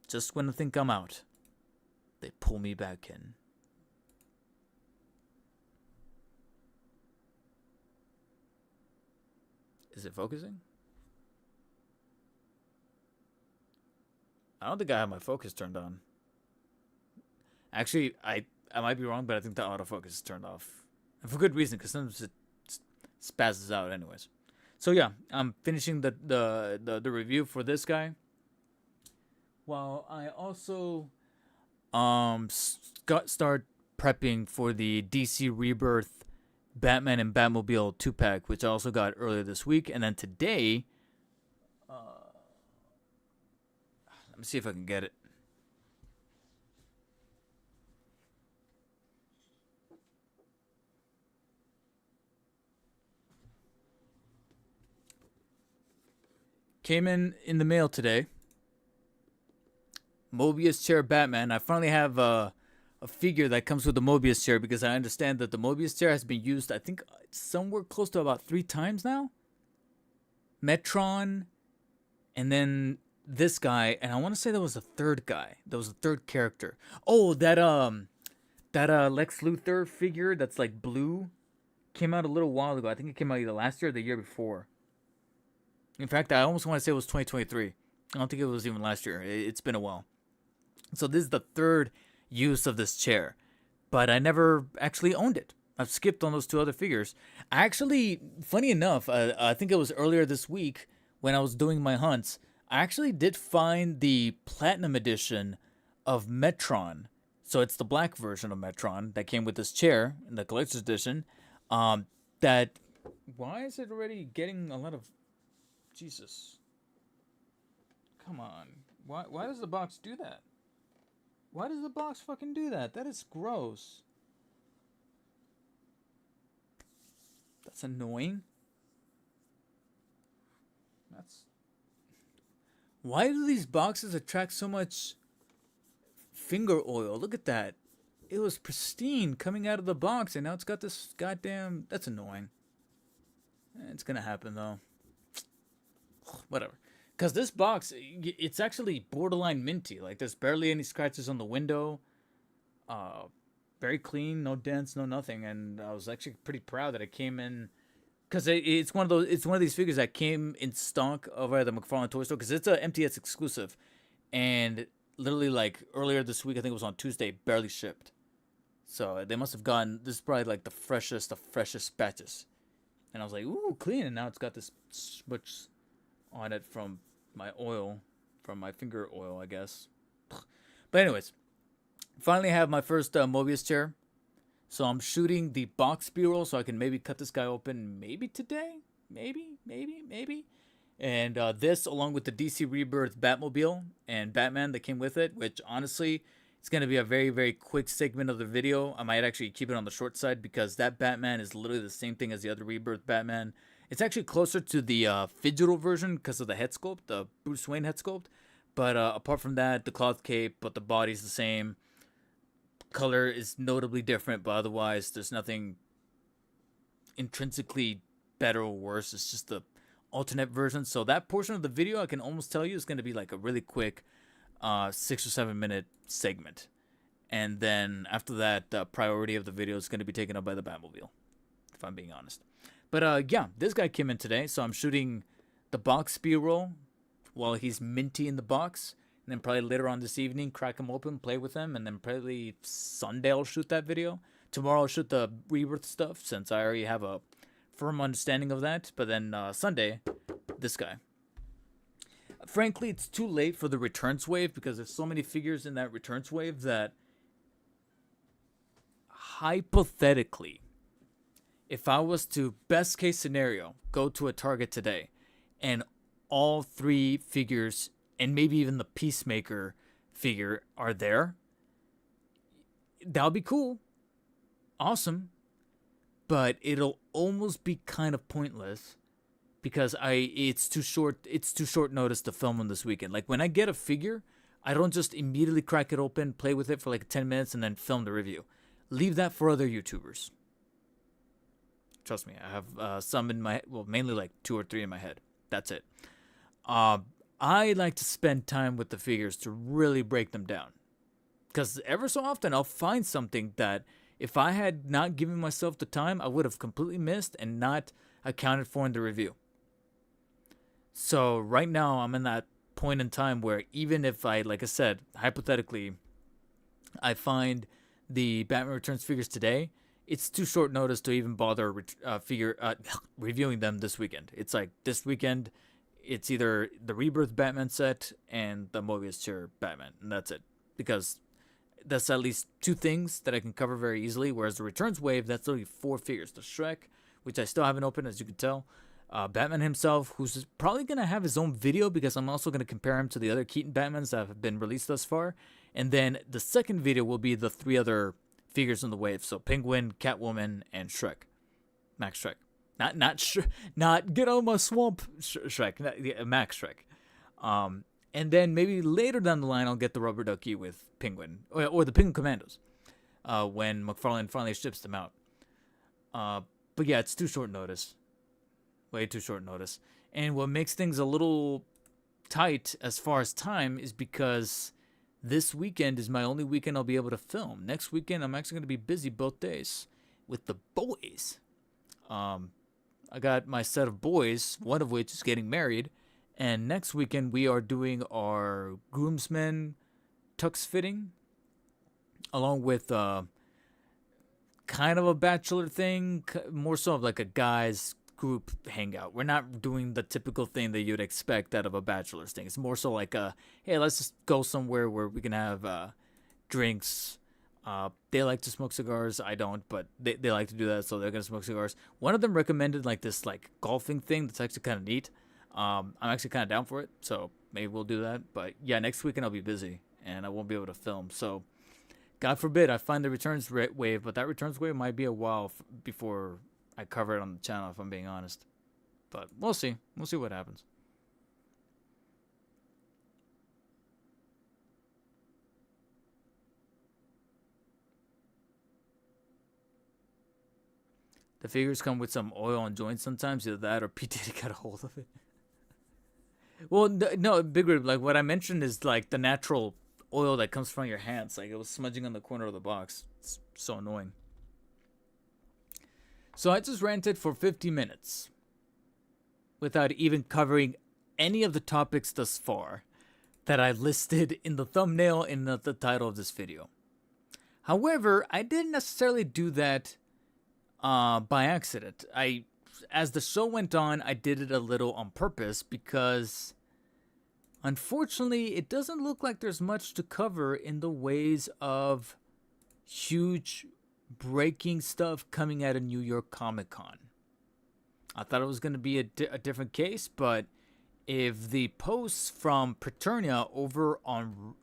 Just when I think I'm out, they pull me back in. Is it focusing? I don't think I have my focus turned on. Actually, I might be wrong, but I think the autofocus is turned off. And for good reason, because sometimes it spazzes out anyways. So yeah, I'm finishing the review for this guy. While I also start prepping for the DC Rebirth Batman and Batmobile 2-pack, which I also got earlier this week. And then today, let me see if I can get it. Came in the mail today. Mobius chair Batman. I finally have a figure that comes with the Mobius chair because I understand that the Mobius chair has been used, I think, somewhere close to about 3 times now. Metron, and then this guy, and I want to say there was a third guy. There was a third character. Oh, that Lex Luthor figure that's like blue came out a little while ago. I think it came out either last year or the year before. In fact, I almost want to say it was 2023. I don't think it was even last year. It's been a while. So this is the third use of this chair, but I never actually owned it. I've skipped on those 2 other figures. I actually, funny enough, I think it was earlier this week when I was doing my hunts, I actually did find the Platinum Edition of Metron. So it's the black version of Metron that came with this chair in the Collector's Edition. That, why is it already getting a lot of, Jesus. Come on. Why does the box do that? Why does the box fucking do that? That is gross. That's annoying. That's... Why do these boxes attract so much finger oil? Look at that. It was pristine coming out of the box, and now it's got this goddamn... That's annoying. It's gonna happen, though. Whatever. Because this box, it's actually borderline minty. Like, there's barely any scratches on the window. Very clean, no dents, no nothing. And I was actually pretty proud that it came in. Because it's one of these figures that came in stock over at the McFarlane toy store. Because it's a MTS exclusive. And literally, like, earlier this week, I think it was on Tuesday, barely shipped. So they must have gotten, this is probably like the freshest batches. And I was like, ooh, clean. And now it's got this smudge on it from my oil, from my finger oil, I guess. But anyways, finally have my first Mobius chair. So I'm shooting the box B-roll so I can maybe cut this guy open maybe today. Maybe. And this, along with the DC Rebirth Batmobile and Batman that came with it, which honestly, it's going to be a very, very quick segment of the video. I might actually keep it on the short side because that Batman is literally the same thing as the other Rebirth Batman. It's actually closer to the digital version because of the head sculpt, the Bruce Wayne head sculpt. But apart from that, the cloth cape, but the body's the same. Color is notably different, but otherwise, there's nothing intrinsically better or worse. It's just the alternate version. So that portion of the video, I can almost tell you, is going to be like a really quick 6 or 7 minute segment. And then after that, the priority of the video is going to be taken up by the Batmobile, if I'm being honest. But yeah, this guy came in today, so I'm shooting the box B-roll while he's minty in the box. And then probably later on this evening, crack him open, play with him, and then probably Sunday I'll shoot that video. Tomorrow I'll shoot the Rebirth stuff, since I already have a firm understanding of that. But then Sunday, this guy. Frankly, it's too late for the Returns wave because there's so many figures in that Returns wave that hypothetically, if I was to, best case scenario, go to a Target today and all 3 figures and maybe even the Peacemaker figure are there, that'll be cool. Awesome. But it'll almost be kind of pointless because it's too short notice to film on this weekend. Like when I get a figure, I don't just immediately crack it open, play with it for like 10 minutes and then film the review. Leave that for other YouTubers. Trust me, I have some in my, well, mainly like 2 or 3 in my head. That's it. I like to spend time with the figures to really break them down. Because ever so often I'll find something that if I had not given myself the time, I would have completely missed and not accounted for in the review. So right now I'm in that point in time where even if I, like I said, hypothetically, I find the Batman Returns figures today, it's too short notice to even bother reviewing them this weekend. It's like this weekend, it's either the Rebirth Batman set and the Mobius chair Batman, and that's it. Because that's at least 2 things that I can cover very easily, whereas the Returns wave, that's only 4 figures. The Shrek, which I still haven't opened, as you can tell. Batman himself, who's probably going to have his own video because I'm also going to compare him to the other Keaton Batmans that have been released thus far. And then the second video will be the 3 other figures in the wave. So Penguin, Catwoman, and Shrek. Max Shrek. Not get out of my swamp Shrek. Max Shrek. And then maybe later down the line, I'll get the rubber ducky with Penguin. Or the Penguin Commandos. When McFarlane finally ships them out. But yeah, it's too short notice. Way too short notice. And what makes things a little tight as far as time is because this weekend is my only weekend I'll be able to film. Next weekend, I'm actually going to be busy both days with the boys. I got my set of boys, one of which is getting married. And next weekend, we are doing our groomsmen tux fitting, along with kind of a bachelor thing, more so of like a guy's group hangout. We're not doing the typical thing that you'd expect out of a bachelor's thing. It's more so like hey, let's just go somewhere where we can have drinks. They like to smoke cigars. I don't, but they like to do that, so they're gonna smoke cigars. One of them recommended like this like golfing thing that's actually kind of neat. I'm actually kind of down for it, so maybe we'll do that. But yeah, next weekend I'll be busy and I won't be able to film. So God forbid I find the Returns wave, but that Returns wave might be a while before I cover it on the channel, if I'm being honest. But we'll see. We'll see what happens. The figures come with some oil and joints sometimes. Either that or P. Diddy got a hold of it. Well, no, Big Rib, like what I mentioned is like the natural oil that comes from your hands. Like it was smudging on the corner of the box. It's so annoying. So I just ranted for 50 minutes without even covering any of the topics thus far that I listed in the thumbnail and the title of this video. However, I didn't necessarily do that by accident. As the show went on, I did it a little on purpose because unfortunately, it doesn't look like there's much to cover in the ways of huge breaking stuff coming out of New York Comic Con. I thought it was going to be a different case, but if the posts from Preternia over on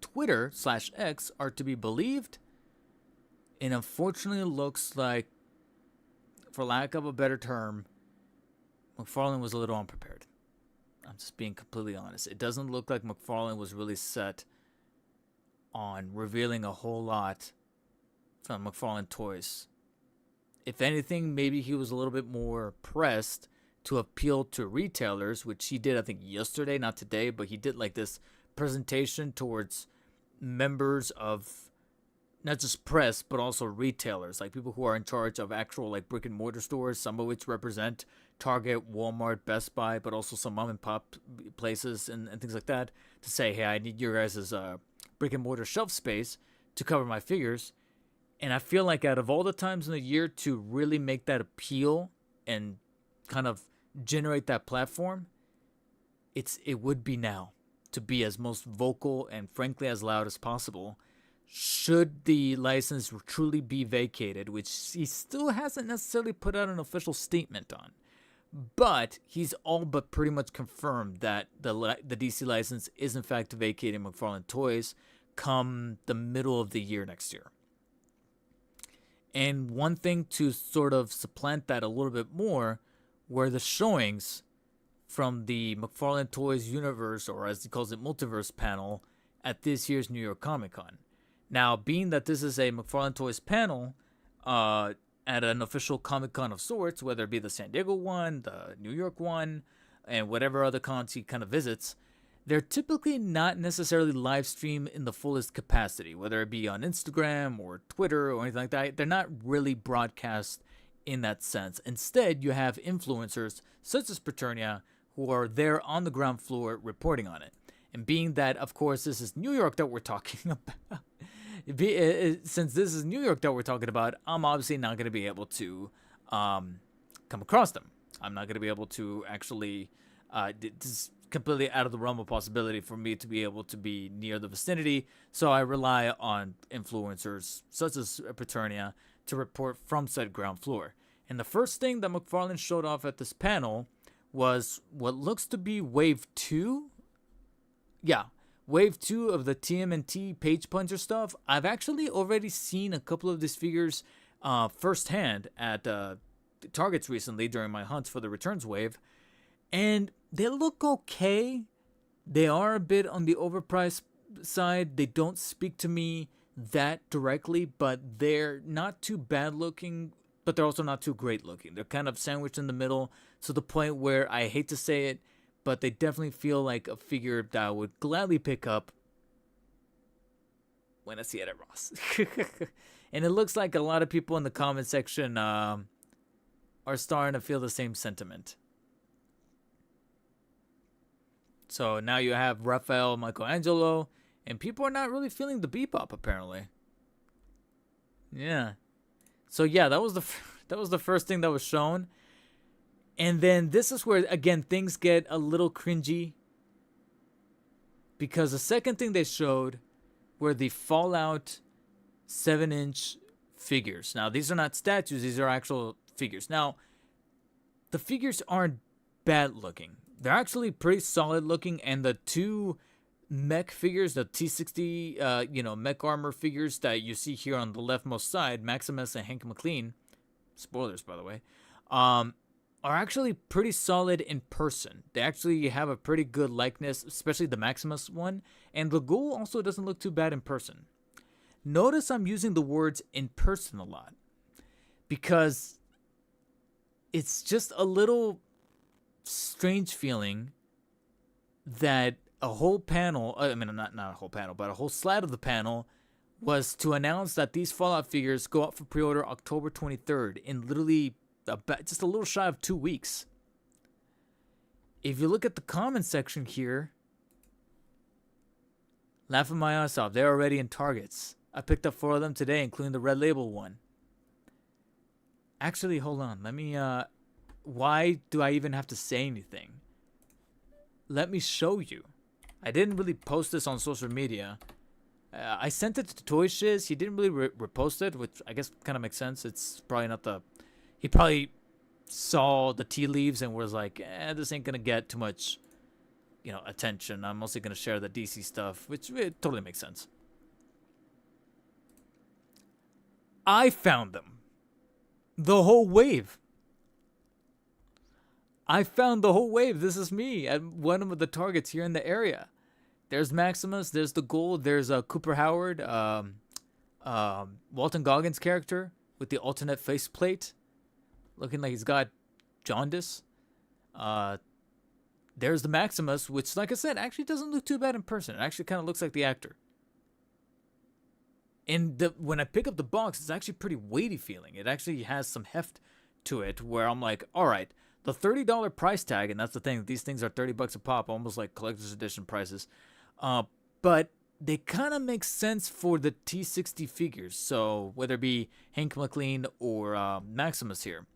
Twitter/X are to be believed, it unfortunately looks like, for lack of a better term, McFarlane was a little unprepared. I'm just being completely honest. It doesn't look like McFarlane was really set on revealing a whole lot from McFarlane Toys. If anything, maybe he was a little bit more pressed to appeal to retailers, which he did, I think, yesterday, not today, but he did like this presentation towards members of not just press, but also retailers, like people who are in charge of actual like brick and mortar stores, some of which represent Target, Walmart, Best Buy, but also some mom and pop places and things like that, to say, hey, I need your guys' brick and mortar shelf space to cover my figures. And I feel like out of all the times in the year to really make that appeal and kind of generate that platform, it would be now to be as most vocal and frankly as loud as possible. Should the license truly be vacated, which he still hasn't necessarily put out an official statement on, but he's all but pretty much confirmed that the DC license is in fact vacating McFarlane Toys come the middle of the year next year. And one thing to sort of supplant that a little bit more were the showings from the McFarlane Toys universe, or as he calls it, multiverse panel at this year's New York Comic Con. Now, being that this is a McFarlane Toys panel at an official Comic Con of sorts, whether it be the San Diego one, the New York one, and whatever other cons he kind of visits, they're typically not necessarily live streamed in the fullest capacity, whether it be on Instagram or Twitter or anything like that. They're not really broadcast in that sense. Instead, you have influencers such as Preternia who are there on the ground floor reporting on it. And being that, of course, this is New York that we're talking about, since this is New York that we're talking about, I'm obviously not going to be able to come across them. I'm not going to be able to actually, this is completely out of the realm of possibility for me to be able to be near the vicinity. So I rely on influencers such as Preternia to report from said ground floor. And the first thing that McFarlane showed off at this panel was what looks to be Wave 2. Yeah, Wave 2 of the TMNT Page Puncher stuff. I've actually already seen a couple of these figures firsthand at Targets recently during my hunts for the Returns Wave. And they look okay. They are a bit on the overpriced side. They don't speak to me that directly, but they're not too bad looking, but they're also not too great looking. They're kind of sandwiched in the middle to the point where I hate to say it, but they definitely feel like a figure that I would gladly pick up when I see it at Ross. And it looks like a lot of people in the comment section are starting to feel the same sentiment. So now you have Raphael, Michelangelo, and people are not really feeling the bebop apparently. Yeah. So yeah, that was the first thing that was shown. And then this is where again things get a little cringy, because the second thing they showed were the Fallout 7-inch figures. Now these are not statues, these are actual figures. Now the figures aren't bad looking. They're actually pretty solid looking, and the two mech figures, the T-60, mech armor figures that you see here on the leftmost side, Maximus and Hank McLean, spoilers by the way, are actually pretty solid in person. They actually have a pretty good likeness, especially the Maximus one, and the Ghoul also doesn't look too bad in person. Notice I'm using the words in person a lot, because it's just a little strange feeling that a whole panel, not a whole panel, but a whole slide of the panel was to announce that these Fallout figures go out for pre-order October 23rd in literally just a little shy of 2 weeks. If you look at the comment section here, laughing my ass off, they're already in Targets. I picked up 4 of them today, including the red label one. Actually, hold on. Let me, why do I even have to say anything? Let me show you. I didn't really post this on social media, I sent it to Toy Shiz. He didn't really repost it, which I guess kind of makes sense. It's probably not the. He probably saw the tea leaves and was like, this ain't gonna get too much, attention. I'm mostly gonna share the DC stuff, which it totally makes sense. I found them. The whole wave. I found the whole wave. This is me at one of the targets here in the area. There's Maximus. There's the Gold. There's Cooper Howard. Walton Goggins' character with the alternate faceplate, looking like he's got jaundice. There's the Maximus, which, like I said, actually doesn't look too bad in person. It actually kind of looks like the actor. And when I pick up the box, it's actually pretty weighty feeling. It actually has some heft to it, where I'm like, all right, the $30 price tag, and that's the thing. These things are $30 a pop, almost like collector's edition prices. But they kind of make sense for the T60 figures. So whether it be Hank McLean or Maximus here,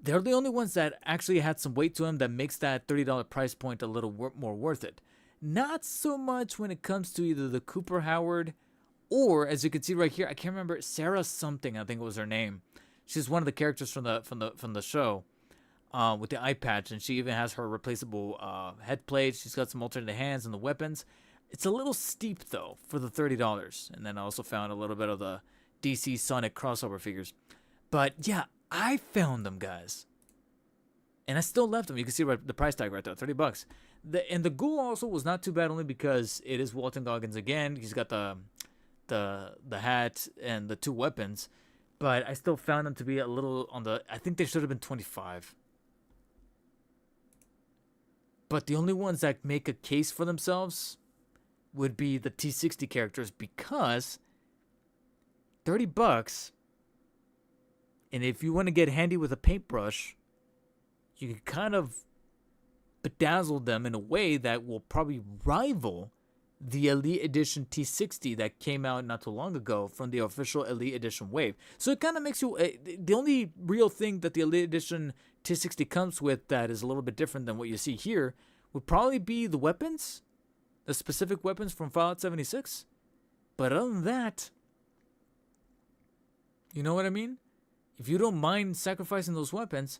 they're the only ones that actually had some weight to them that makes that $30 price point a little more worth it. Not so much when it comes to either the Cooper Howard or, as you can see right here, I can't remember, Sarah something, I think it was her name. She's one of the characters from the show with the eye patch, and she even has her replaceable head plate. She's got some alternate hands and the weapons. It's a little steep though for the $30. And then I also found a little bit of the DC Sonic crossover figures. But yeah, I found them, guys, and I still left them. You can see the price tag right there, $30. And the Ghoul also was not too bad, only because it is Walton Goggins again. He's got the hat and the two weapons, but I still found them to be a little on the. I think they should have been 25. But the only ones that make a case for themselves would be the T60 characters, because $30, and if you want to get handy with a paintbrush, you can kind of bedazzle them in a way that will probably rival the Elite Edition T60 that came out not too long ago from the official Elite Edition wave. So it kind of makes you... the only real thing that the Elite Edition T60 comes with that is a little bit different than what you see here would probably be the weapons, the specific weapons from Fallout 76. But other than that, you know what I mean? If you don't mind sacrificing those weapons,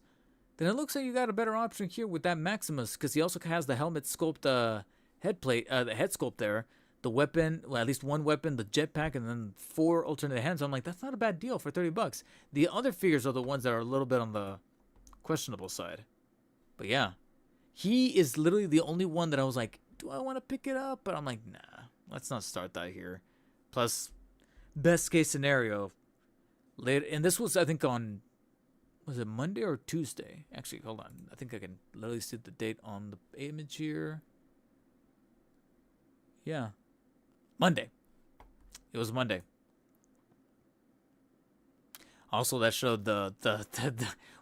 then it looks like you got a better option here with that Maximus, because he also has the helmet sculpt, head plate, the head sculpt there, the weapon, well, at least one weapon, the jetpack, and then 4 alternate hands. I'm like, that's not a bad deal for $30. The other figures are the ones that are a little bit on the questionable side. But yeah, he is literally the only one that I was like, do I want to pick it up? But I'm like, nah, let's not start that here. Plus, best case scenario, later, and this was, I think, on, was it Monday or Tuesday? Actually, hold on. I think I can literally see the date on the image here. Yeah. Monday. It was Monday. Also, that showed the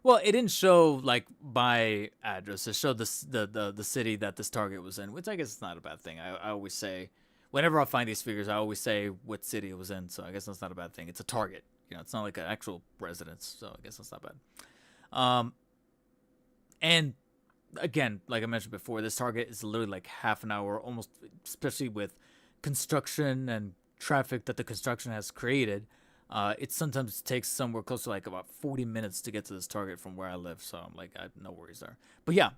well, it didn't show like by address. It showed the city that this Target was in, which I guess is not a bad thing. I always say, whenever I find these figures, I always say what city it was in. So I guess that's not a bad thing. It's a Target. It's not like an actual residence. So I guess that's not bad. And again, like I mentioned before, this Target is literally like half an hour, almost, especially with construction and traffic that the construction has created. It sometimes takes somewhere close to like about 40 minutes to get to this Target from where I live. So I'm like, I have no worries there. But yeah,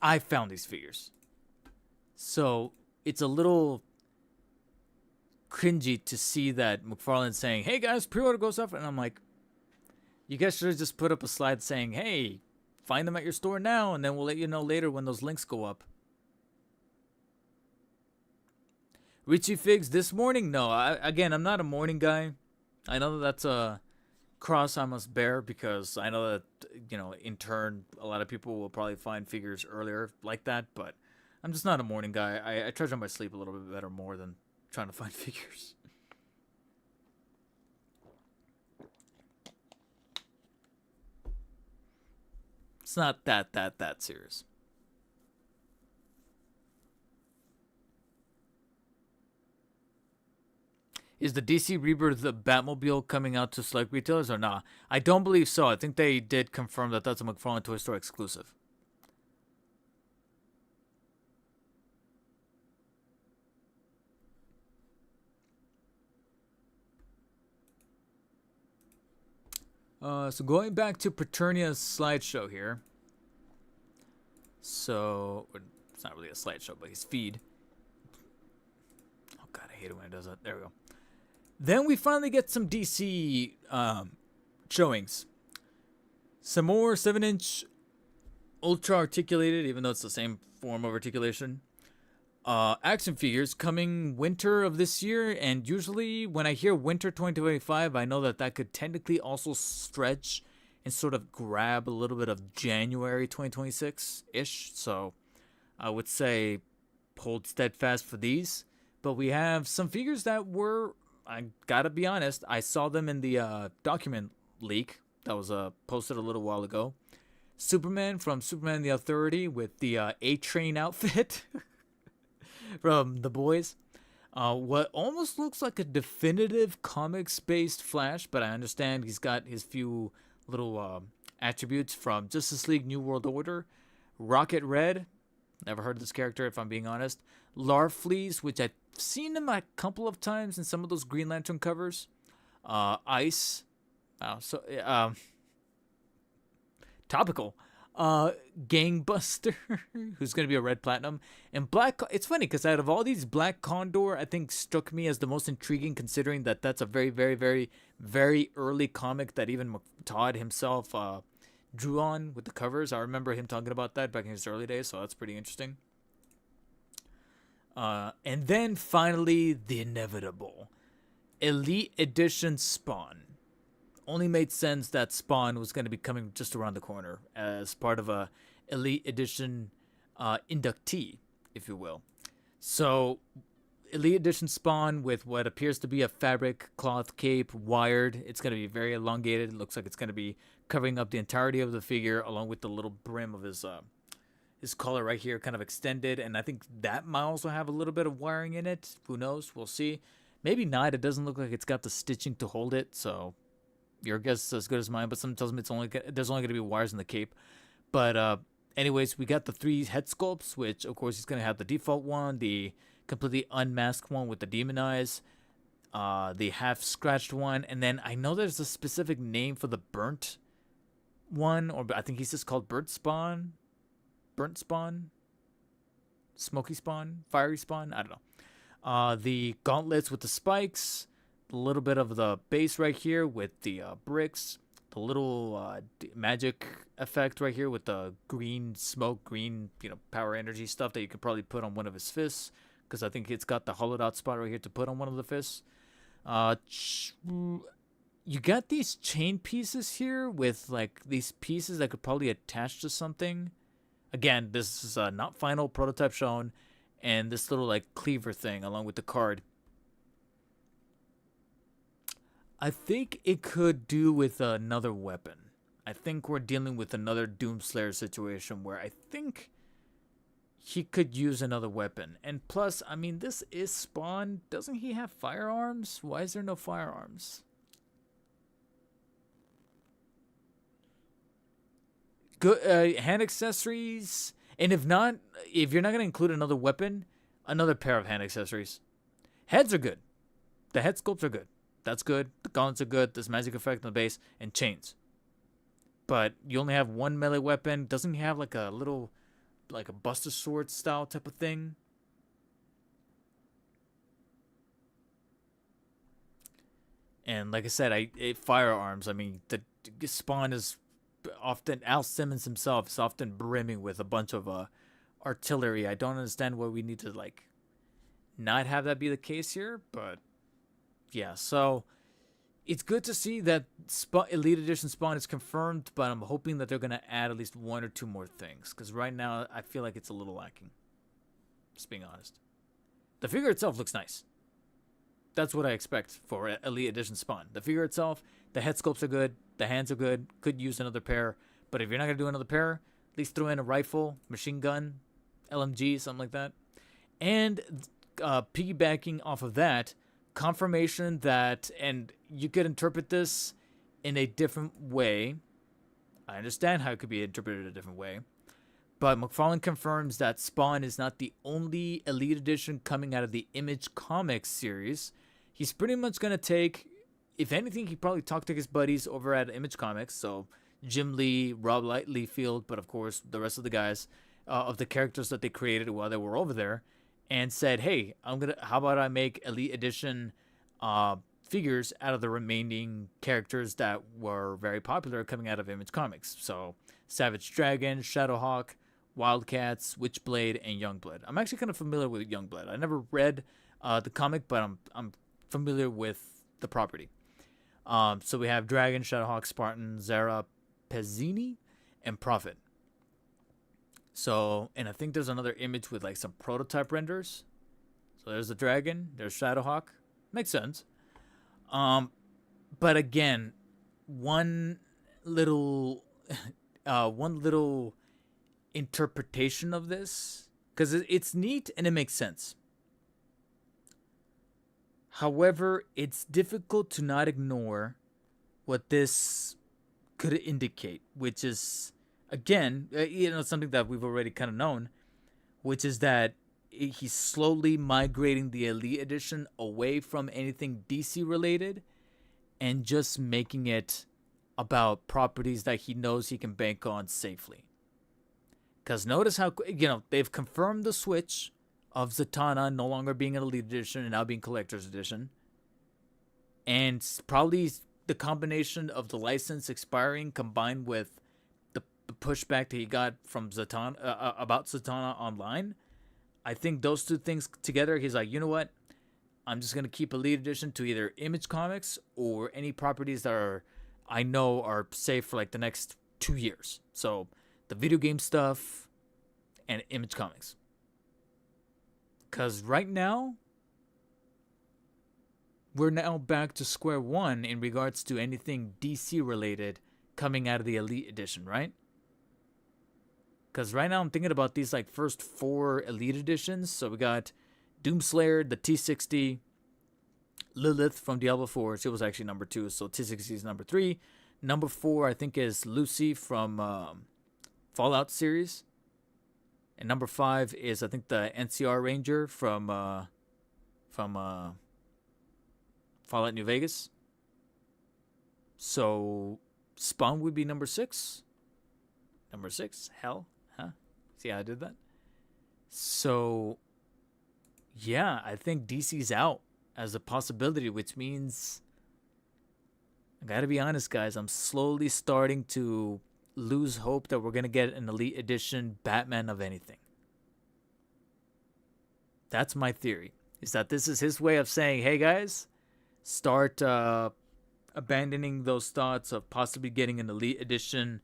I found these figures. So it's a little cringy to see that McFarlane saying, hey guys, pre-order goes up. And I'm like, you guys should have just put up a slide saying, hey, find them at your store now, and then we'll let you know later when those links go up. Richie Figs this morning? No, I'm not a morning guy. I know that's a cross I must bear, because I know that, in turn, a lot of people will probably find figures earlier like that, but I'm just not a morning guy. I treasure my sleep a little bit better more than trying to find figures. It's not that serious. Is the DC Rebirth the Batmobile coming out to select retailers or not? I don't believe so. I think they did confirm that that's a McFarlane Toy Store exclusive. So going back to Paternia's slideshow here. So it's not really a slideshow, but his feed. Oh god, I hate it when it does that. There we go. Then we finally get some DC showings. Some more 7-inch ultra articulated, even though it's the same form of articulation. Action figures coming winter of this year, and usually when I hear winter 2025, I know that could technically also stretch and sort of grab a little bit of January 2026-ish. So I would say hold steadfast for these. But we have some figures that were, I gotta be honest, I saw them in the document leak that was posted a little while ago. Superman from Superman and the Authority with the A-Train outfit from The Boys. What almost looks like a definitive comics-based Flash, but I understand he's got his few little attributes from Justice League New World Order. Rocket Red, never heard of this character if I'm being honest. Larfleeze, which I've seen him a couple of times in some of those Green Lantern covers. Ice. Topical. Gangbuster, who's going to be a Red Platinum. And Black, it's funny because out of all these, Black Condor, I think, struck me as the most intriguing, considering that that's a very, very, very, very early comic that even Todd himself drew on with the covers. I remember him talking about that back in his early days, so that's pretty interesting. And then finally, the inevitable Elite Edition Spawn. Only made sense that Spawn was going to be coming just around the corner as part of a Elite Edition inductee, if you will. So, Elite Edition Spawn with what appears to be a fabric cloth cape, wired. It's going to be very elongated. It looks like it's going to be covering up the entirety of the figure, along with the little brim of his collar right here, kind of extended. And I think that might also have a little bit of wiring in it. Who knows? We'll see. Maybe not. It doesn't look like it's got the stitching to hold it, so your guess is as good as mine, but someone tells me there's only going to be wires in the cape. But anyways, we got the 3 head sculpts, which of course he's going to have the default one, the completely unmasked one with the demon eyes, the half scratched one, and then I know there's a specific name for the burnt one, or I think he's just called burnt spawn, smoky spawn, fiery spawn. I don't know. The gauntlets with the spikes. A little bit of the base right here with the bricks, the little magic effect right here with the green smoke, green power energy stuff that you could probably put on one of his fists, because I think it's got the hollowed out spot right here to put on one of the fists. You got these chain pieces here with like these pieces that could probably attach to something. Again, this is not final, prototype shown, and this little like cleaver thing along with the card. I think it could do with another weapon. I think we're dealing with another Doomslayer situation where I think he could use another weapon. And plus, I mean, this is Spawn. Doesn't he have firearms? Why is there no firearms? Good hand accessories. And if you're not going to include another weapon, another pair of hand accessories. Heads are good. The head sculpts are good. That's good. The gauntlets are good. There's magic effect on the base and chains. But you only have one melee weapon. Doesn't he have like a little, like a Buster Sword style type of thing? And like I said, firearms. I mean, the Spawn is often, Al Simmons himself is often brimming with a bunch of artillery. I don't understand why we need to like not have that be the case here, but yeah, so it's good to see that Elite Edition Spawn is confirmed, but I'm hoping that they're going to add at least 1 or 2 more things, because right now I feel like it's a little lacking, just being honest. The figure itself looks nice. That's what I expect for Elite Edition Spawn. The figure itself, the head sculpts are good, the hands are good, could use another pair, but if you're not going to do another pair, at least throw in a rifle, machine gun, LMG, something like that. And piggybacking off of that, confirmation that, and you could interpret this in a different way. I understand how it could be interpreted a different way, but McFarlane confirms that Spawn is not the only Elite Edition coming out of the Image Comics series. He's pretty much going to take if anything, he probably talked to his buddies over at Image Comics. So Jim Lee, Rob Liefeld, but of course the rest of the guys of the characters that they created while they were over there, and said, "Hey, I'm gonna. How about I make Elite Edition uh, figures out of the remaining characters that were very popular coming out of Image Comics? So Savage Dragon, Shadowhawk, Wildcats, Witchblade, and Youngblood. I'm actually kind of familiar with Youngblood. I never read the comic, but I'm familiar with the property. So we have Dragon, Shadowhawk, Spartan, Zera, Pezzini, and Prophet. So, and I think there's another image with like some prototype renders. So there's the Dragon, there's Shadowhawk. Makes sense. But again, one little, one little interpretation of this, because it's neat and it makes sense. However, it's difficult to not ignore what this could indicate, which is, again, something that we've already kind of known, which is that he's slowly migrating the Elite Edition away from anything DC related and just making it about properties that he knows he can bank on safely. Because notice how, they've confirmed the switch of Zatanna no longer being an Elite Edition and now being Collector's Edition. And probably the combination of the license expiring combined with the pushback that he got from Zatanna about Zatanna online, I think those two things together, he's like, you know what? I'm just going to keep Elite Edition to either Image Comics or any properties that I know are safe for like the next 2 years. So the video game stuff and Image Comics. Because right now, we're now back to square one in regards to anything DC related coming out of the Elite Edition, right? Because right now I'm thinking about these like first 4 Elite Editions. So we got Doomslayer, the T60, Lilith from Diablo 4. She was actually number 2, so T60 is number 3. Number 4, I think, is Lucy from Fallout series. And number 5 is, I think, the NCR Ranger from Fallout New Vegas. So Spawn would be number 6. Number 6, hell, huh? See how I did that? So, yeah, I think DC's out as a possibility, which means, I gotta be honest, guys, I'm slowly starting to lose hope that we're gonna get an Elite Edition Batman of anything. That's my theory, is that this is his way of saying, hey guys, start abandoning those thoughts of possibly getting an Elite Edition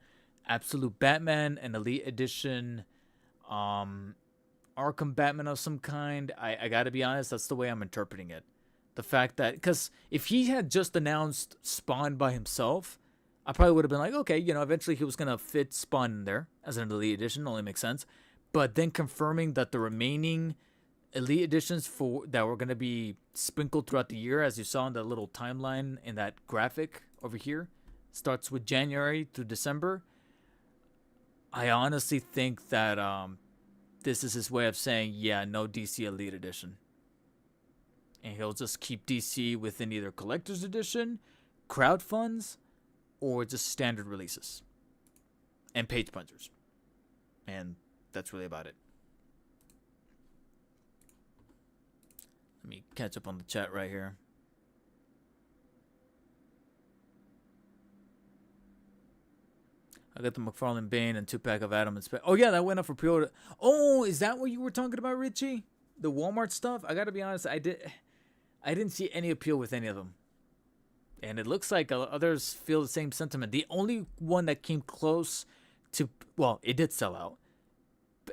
Absolute Batman, an Elite Edition Arkham Batman of some kind. I gotta be honest, that's the way I'm interpreting it. The fact that, because if he had just announced Spawn by himself, I probably would have been like, okay, eventually he was going to fit Spawn in there as an Elite Edition, only makes sense. But then confirming that the remaining Elite Editions that were going to be sprinkled throughout the year, as you saw in the little timeline in that graphic over here, starts with January through December. I honestly think that this is his way of saying, yeah, no DC Elite Edition. And he'll just keep DC within either Collector's Edition, crowd funds, or just standard releases and page punchers. And that's really about it. Let me catch up on the chat right here. I got the McFarlane Bane and 2-pack of Adam and Space. Oh, yeah, that went up for pre-order. Oh, is that what you were talking about, Richie? The Walmart stuff? I got to be honest, I didn't see any appeal with any of them. And it looks like others feel the same sentiment. The only one that came close to, well, it did sell out,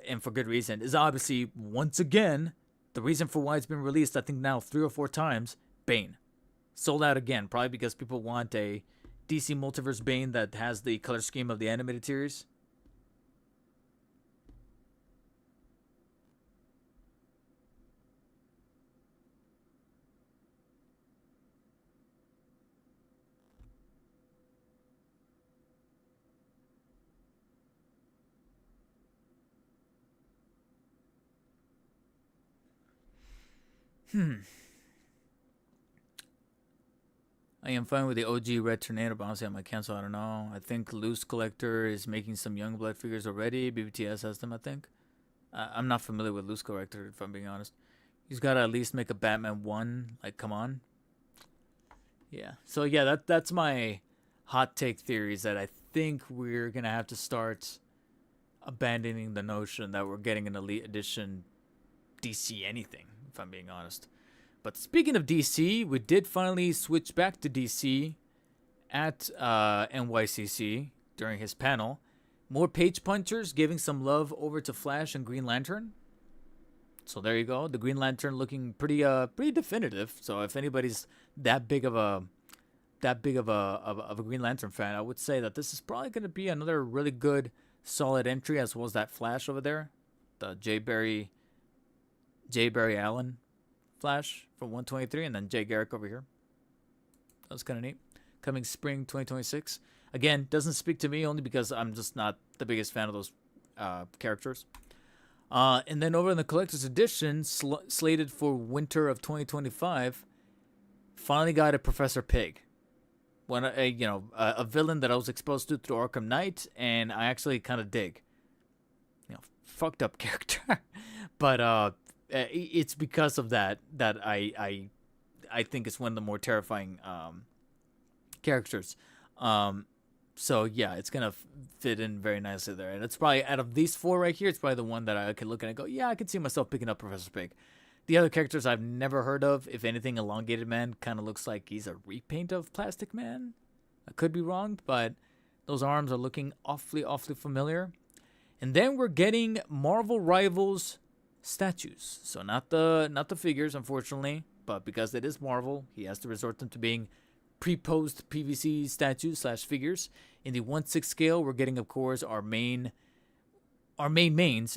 and for good reason, is obviously, once again, the reason for why it's been released, I think now 3 or 4 times, Bane. Sold out again, probably because people want a DC Multiverse Bane that has the color scheme of the animated series. I am fine with the OG Red Tornado, but honestly, I might cancel. I don't know. I think Loose Collector is making some Youngblood figures already. BBTS has them, I think. I'm not familiar with Loose Collector, if I'm being honest. He's got to at least make a Batman 1. Like, come on. Yeah. So, yeah, that's my hot take theories that I think we're going to have to start abandoning the notion that we're getting an Elite Edition DC anything, if I'm being honest. But speaking of DC, we did finally switch back to DC at NYCC during his panel. More page punchers giving some love over to Flash and Green Lantern. So there you go. The Green Lantern looking pretty definitive. So if anybody's that big of a Green Lantern fan, I would say that this is probably going to be another really good, solid entry, as well as that Flash over there, the J. Barry Allen Flash from 123, and then Jay Garrick over here. That was kind of neat. Coming spring 2026. Again, doesn't speak to me only because I'm just not the biggest fan of those characters. And then over in the collector's edition, slated for winter of 2025, finally got a Professor Pig. A villain that I was exposed to through Arkham Knight, and I actually kind of dig. Fucked up character, but it's because of that I think it's one of the more terrifying characters. So yeah, it's gonna fit in very nicely there, and it's probably out of these four right here, it's probably the one that I could look at and go, yeah, I could see myself picking up Professor Pig. The other characters I've never heard of. If anything, Elongated Man kind of looks like he's a repaint of Plastic Man. I could be wrong, but those arms are looking awfully familiar. And then we're getting Marvel Rivals statues. So not the figures, unfortunately, but because it is Marvel, he has to resort them to being pre-posed PVC statues / figures. In the 1/6 scale, we're getting, of course, our mains,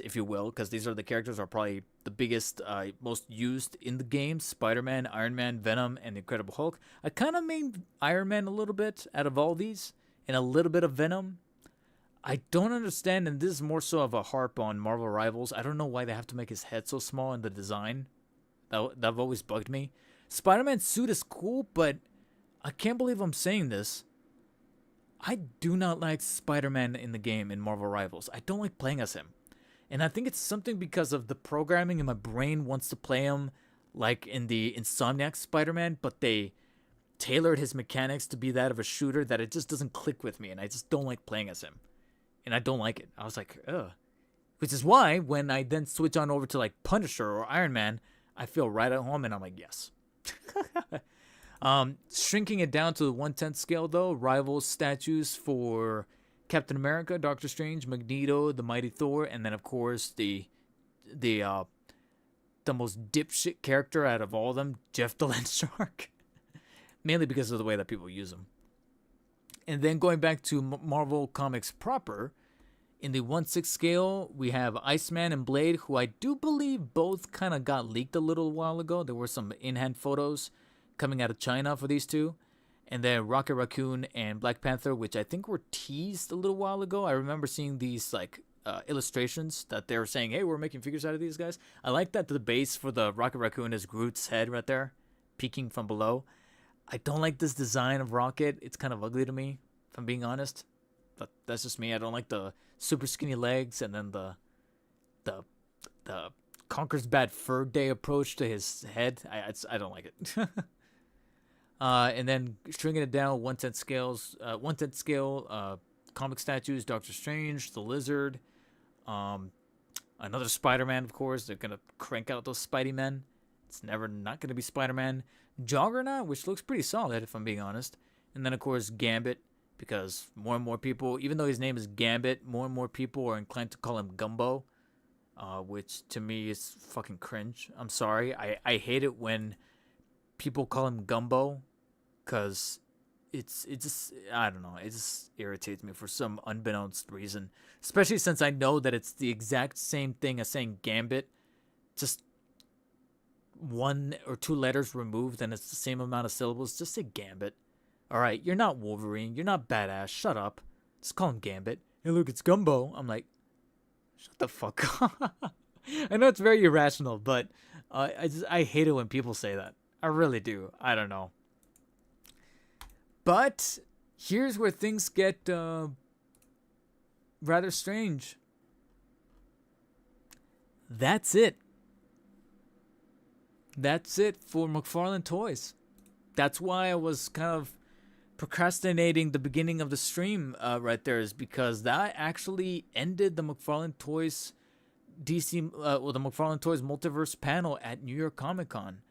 if you will, because these are the characters are probably the biggest, most used in the game. Spider-Man, Iron Man, Venom, and the Incredible Hulk. I kind of made Iron Man a little bit out of all these, and a little bit of Venom. I don't understand, and this is more so of a harp on Marvel Rivals. I don't know why they have to make his head so small in the design. That always bugged me. Spider-Man's suit is cool, but I can't believe I'm saying this. I do not like Spider-Man in the game in Marvel Rivals. I don't like playing as him. And I think it's something because of the programming, and my brain wants to play him like in the Insomniac Spider-Man, but they tailored his mechanics to be that of a shooter that it just doesn't click with me, and I just don't like playing as him. And I don't like it. I was like, ugh. Which is why when I then switch on over to like Punisher or Iron Man, I feel right at home, and I'm like, yes. Shrinking it down to the 1/10 scale, though, Rivals statues for Captain America, Doctor Strange, Magneto, the Mighty Thor, and then of course the most dipshit character out of all of them, Jeff the Landshark. Mainly because of the way that people use him. And then going back to Marvel Comics proper, in the 1/6 scale, we have Iceman and Blade, who I do believe both kind of got leaked a little while ago. There were some in-hand photos coming out of China for these two. And then Rocket Raccoon and Black Panther, which I think were teased a little while ago. I remember seeing these like illustrations that they were saying, hey, we're making figures out of these guys. I like that the base for the Rocket Raccoon is Groot's head right there, peeking from below. I don't like this design of Rocket. It's kind of ugly to me, if I'm being honest. But that's just me. I don't like the super skinny legs and then the Conquer's Bad Fur Day approach to his head. I don't like it. And then stringing it down 1/10 scale, comic statues, Doctor Strange, the Lizard, another Spider-Man, of course. They're gonna crank out those Spidey men. It's never not gonna be Spider-Man. Juggernaut, which looks pretty solid, if I'm being honest. And then, of course, Gambit, because more and more people, even though his name is Gambit, more and more people are inclined to call him Gumbo, which to me is fucking cringe. I'm sorry. I hate it when people call him Gumbo, because it just, I don't know, it just irritates me for some unbeknownst reason. Especially since I know that it's the exact same thing as saying Gambit, just 1 or 2 letters removed, and it's the same amount of syllables. Just say Gambit. Alright, you're not Wolverine, you're not badass, shut up. Just call him Gambit. Hey look, it's Gumbo. I'm like, shut the fuck up. I know it's very irrational, but I hate it when people say that. I really do. I don't know. But here's where things get rather strange. That's it. That's it for McFarlane Toys. That's why I was kind of procrastinating the beginning of the stream right there, is because that actually ended the McFarlane Toys the McFarlane Toys Multiverse panel at New York Comic Con.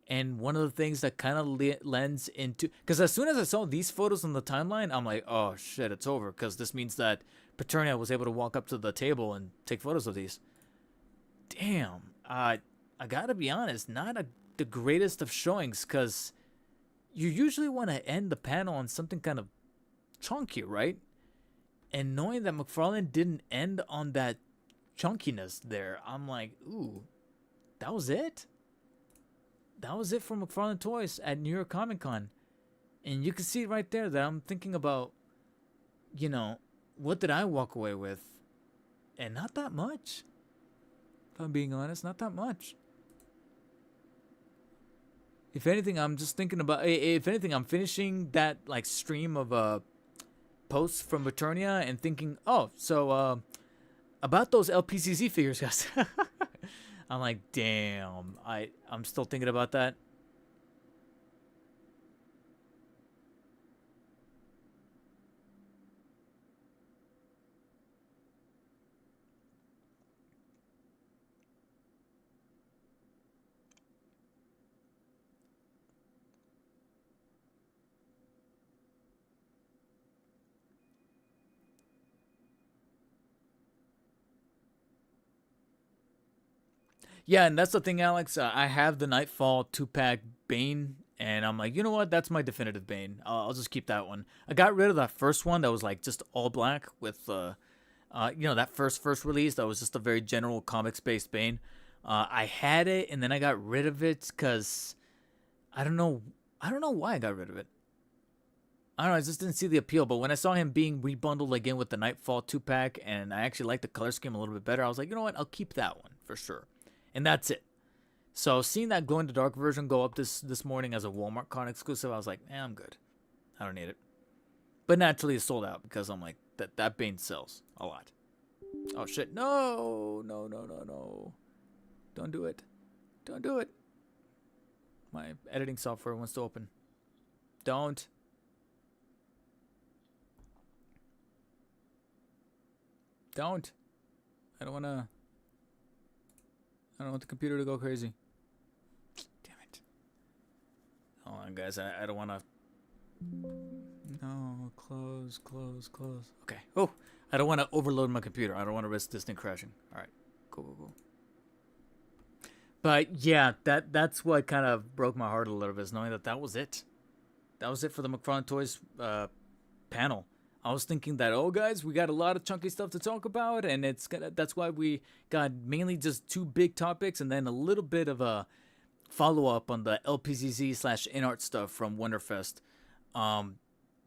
And one of the things that kind of lends into, because as soon as I saw these photos on the timeline, I'm like, oh shit, it's over, because this means that Paternia was able to walk up to the table and take photos of these. Damn, I gotta be honest, not the greatest of showings, because you usually want to end the panel on something kind of chunky, right? And knowing that McFarlane didn't end on that chunkiness there, I'm like, ooh, that was it? That was it for McFarlane Toys at New York Comic Con. And you can see right there that I'm thinking about, what did I walk away with? And not that much. If I'm being honest, not that much. If anything, I'm just thinking about, if anything, I'm finishing that like stream of posts from Eternia and thinking, oh, so about those LPCC figures, guys. I'm like, damn, I'm still thinking about that. Yeah, and that's the thing, Alex. I have the Nightfall 2-pack Bane, and I'm like, you know what? That's my definitive Bane. I'll just keep that one. I got rid of that first one that was like just all black with, that first release that was just a very general comics-based Bane. I had it, and then I got rid of it because I don't know why I got rid of it. I don't know, I just didn't see the appeal. But when I saw him being rebundled again with the Nightfall 2-pack, and I actually liked the color scheme a little bit better, I was like, you know what? I'll keep that one for sure. And that's it. So seeing that glow in the dark version go up this morning as a Walmart con exclusive, I was like, I'm good. I don't need it. But naturally it's sold out because I'm like, that Bane sells a lot. Oh shit. No. Don't do it. Don't do it. My editing software wants to open. Don't. I don't want the computer to go crazy. Damn it. Hold on, guys. I don't want to... No, close. Okay. Oh, I don't want to overload my computer. I don't want to risk this thing crashing. All right. Cool. But yeah, that's what kind of broke my heart a little bit, is knowing that was it. That was it for the McFarlane Toys panel. I was thinking that, oh guys, we got a lot of chunky stuff to talk about, and that's why we got mainly just two big topics and then a little bit of a follow-up on the LPCC/Inart stuff from Wonderfest.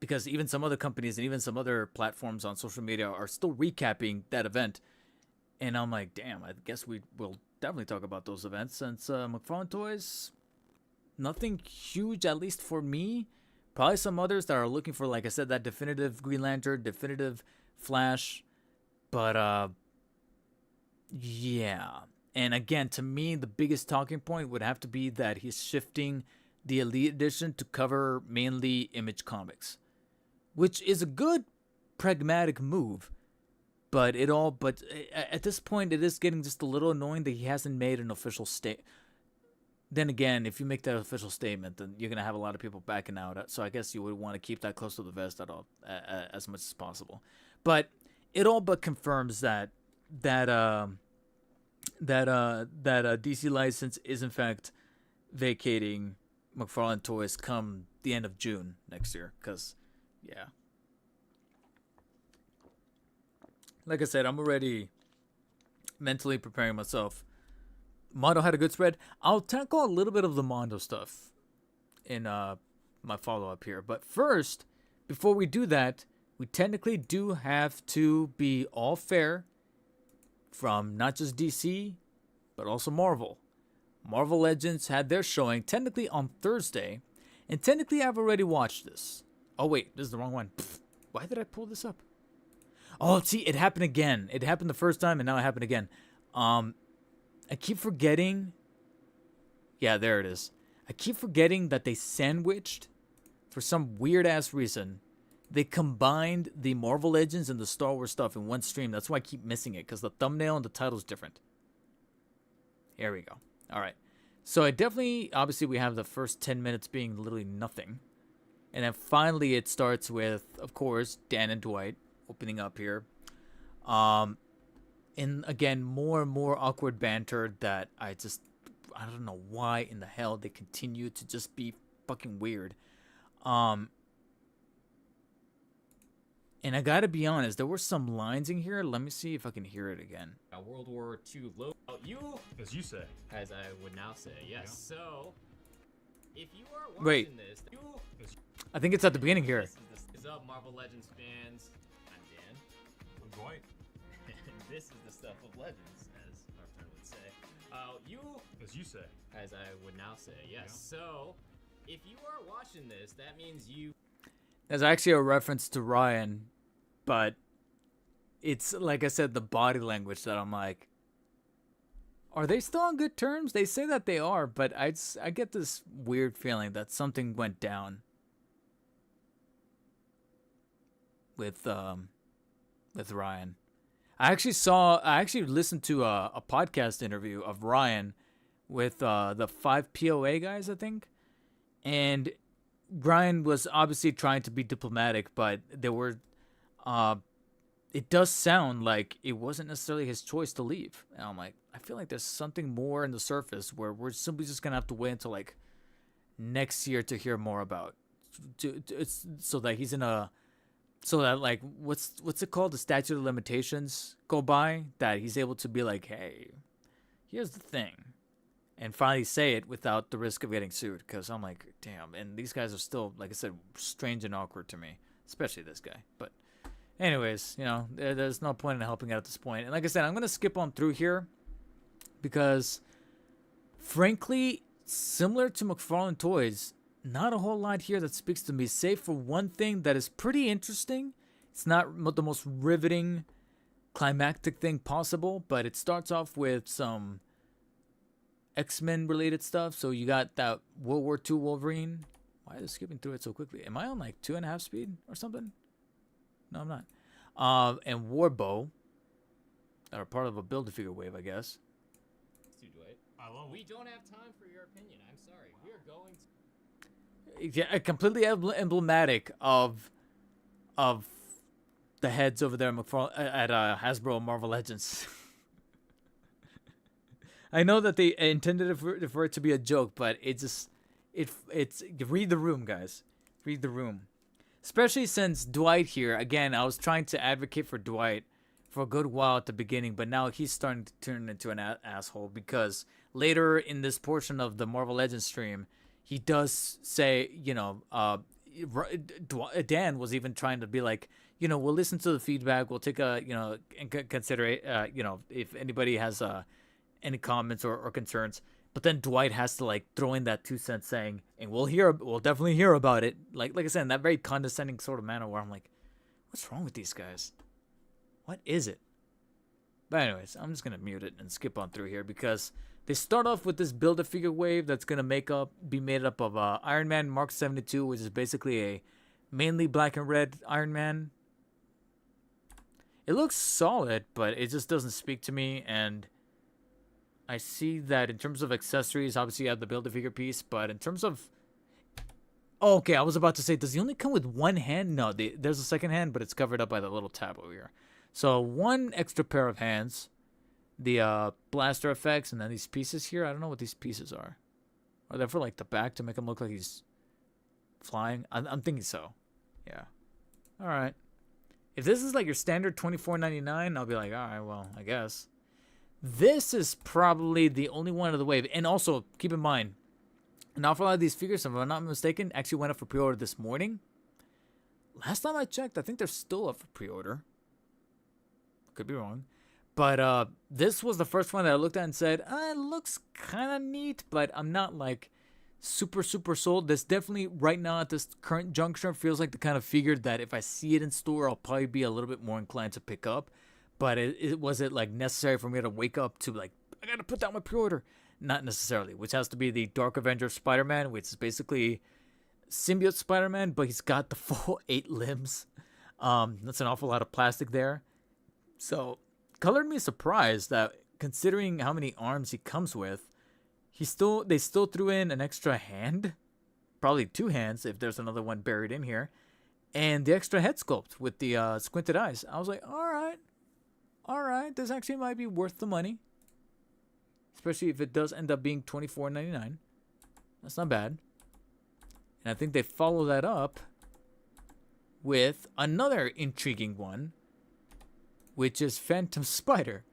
Because even some other companies and even some other platforms on social media are still recapping that event. And I'm like, damn, I guess we will definitely talk about those events, since McFarlane Toys, nothing huge, at least for me. Probably some others that are looking for, like I said, that definitive Green Lantern, definitive Flash. But, yeah. And again, to me, the biggest talking point would have to be that he's shifting the Elite Edition to cover mainly Image Comics, which is a good pragmatic move. But at this point, it is getting just a little annoying that he hasn't made an official statement. Then again, if you make that official statement, then you're going to have a lot of people backing out. So I guess you would want to keep that close to the vest as much as possible. But it all but confirms that DC license is in fact vacating McFarlane Toys come the end of June next year. Because, yeah. Like I said, I'm already mentally preparing myself. Mondo had a good spread. I'll tackle a little bit of the Mondo stuff in my follow-up here. But first, before we do that, we technically do have to be all fair from not just DC, but also Marvel. Marvel Legends had their showing technically on Thursday, and technically I've already watched this. Oh, wait. This is the wrong one. Pfft, why did I pull this up? Oh, see, it happened again. It happened the first time, and now it happened again. I keep forgetting. Yeah, there it is. I keep forgetting that they sandwiched, for some weird-ass reason, they combined the Marvel Legends and the Star Wars stuff in one stream. That's why I keep missing it, because the thumbnail and the title is different. Here we go. All right. So I definitely, obviously, we have the first 10 minutes being literally nothing. And then finally it starts with, of course, Dan and Dwight opening up here. And again, more and more awkward banter that I don't know why in the hell they continue to just be fucking weird. And I gotta be honest, there were some lines in here. Let me see if I can hear it again. World War II low. You, as you say, as I would now say, yes. Yeah. So, if you are watching Wait. this, I think it's at the beginning here. This is up, Marvel Legends fans. I'm Dan. I'm Dwight. And this is the stuff of Legends, as our friend would say. You, as you say, as I would now say, yes. Yeah. So, if you are watching this, that means you. There's actually a reference to Ryan, but it's, like I said, the body language that I'm like, are they still on good terms? They say that they are, but I get this weird feeling that something went down with Ryan. I actually listened to a podcast interview of Ryan with the 5POA guys, I think, and Ryan was obviously trying to be diplomatic, but there were, it does sound like it wasn't necessarily his choice to leave. And I'm like, I feel like there's something more in the surface where we're simply just gonna have to wait until like next year to hear more about, so that he's in a, so that like what's it called, the statute of limitations go by, that he's able to be like, hey, here's the thing. And finally say it without the risk of getting sued. Because I'm like, damn. And these guys are still, like I said, strange and awkward to me. Especially this guy. But anyways, you know, there's no point in helping out at this point. And like I said, I'm going to skip on through here. Because, frankly, similar to McFarlane Toys, not a whole lot here that speaks to me. Save for one thing that is pretty interesting. It's not the most riveting, climactic thing possible. But it starts off with some X-Men related stuff. So you got that World War II Wolverine. Why is it skipping through it so quickly? Am I on like 2.5 speed or something? No, I'm not. And Warbow that are part of a Build-A-Figure wave, I guess. We don't have time for your opinion. I'm sorry. We are going to. Yeah, completely emblematic of the heads over there at Hasbro Marvel Legends. I know that they intended it for it to be a joke, but it's read the room, guys. Read the room. Especially since Dwight here, again, I was trying to advocate for Dwight for a good while at the beginning, but now he's starting to turn into an asshole, because later in this portion of the Marvel Legends stream, he does say, you know, Dan was even trying to be like, you know, we'll listen to the feedback, we'll take a, you know, and consider, you know, if anybody has any comments or concerns. But then Dwight has to like throw in that 2 cents saying, and we'll definitely hear about it. Like I said, in that very condescending sort of manner where I'm like, what's wrong with these guys? What is it? But anyways, I'm just gonna mute it and skip on through here, because they start off with this Build-A-Figure wave that's gonna be made up of Iron Man Mark 72, which is basically a mainly black and red Iron Man. It looks solid, but it just doesn't speak to me. And I see that in terms of accessories, obviously you have the Build-A-Figure piece, but in terms of... Oh, okay, I was about to say, does he only come with one hand? No, there's a second hand, but it's covered up by the little tab over here. So one extra pair of hands, the blaster effects, and then these pieces here. I don't know what these pieces are. Are they for like the back to make him look like he's flying? I'm thinking so. Yeah. All right. If this is like your standard $24.99, I'll be like, all right, well, I guess. This is probably the only one of the wave. And also, keep in mind, an awful lot of these figures, if I'm not mistaken, actually went up for pre-order this morning. Last time I checked, I think they're still up for pre-order. Could be wrong. But this was the first one that I looked at and said, it looks kind of neat, but I'm not like super, super sold. This definitely, right now at this current juncture, feels like the kind of figure that if I see it in store, I'll probably be a little bit more inclined to pick up. But it wasn't like necessary for me to wake up to like, I gotta put down my pre-order. Not necessarily, which has to be the Dark Avenger Spider-Man, which is basically symbiote Spider-Man, but he's got the full 8 limbs. That's an awful lot of plastic there. So, colored me surprised that considering how many arms he comes with, they still threw in an extra hand, probably 2 hands if there's another one buried in here, and the extra head sculpt with the squinted eyes. I was like, all right, this actually might be worth the money, especially if it does end up being $24.99. That's not bad. And I think they follow that up with another intriguing one, which is Phantom Spider.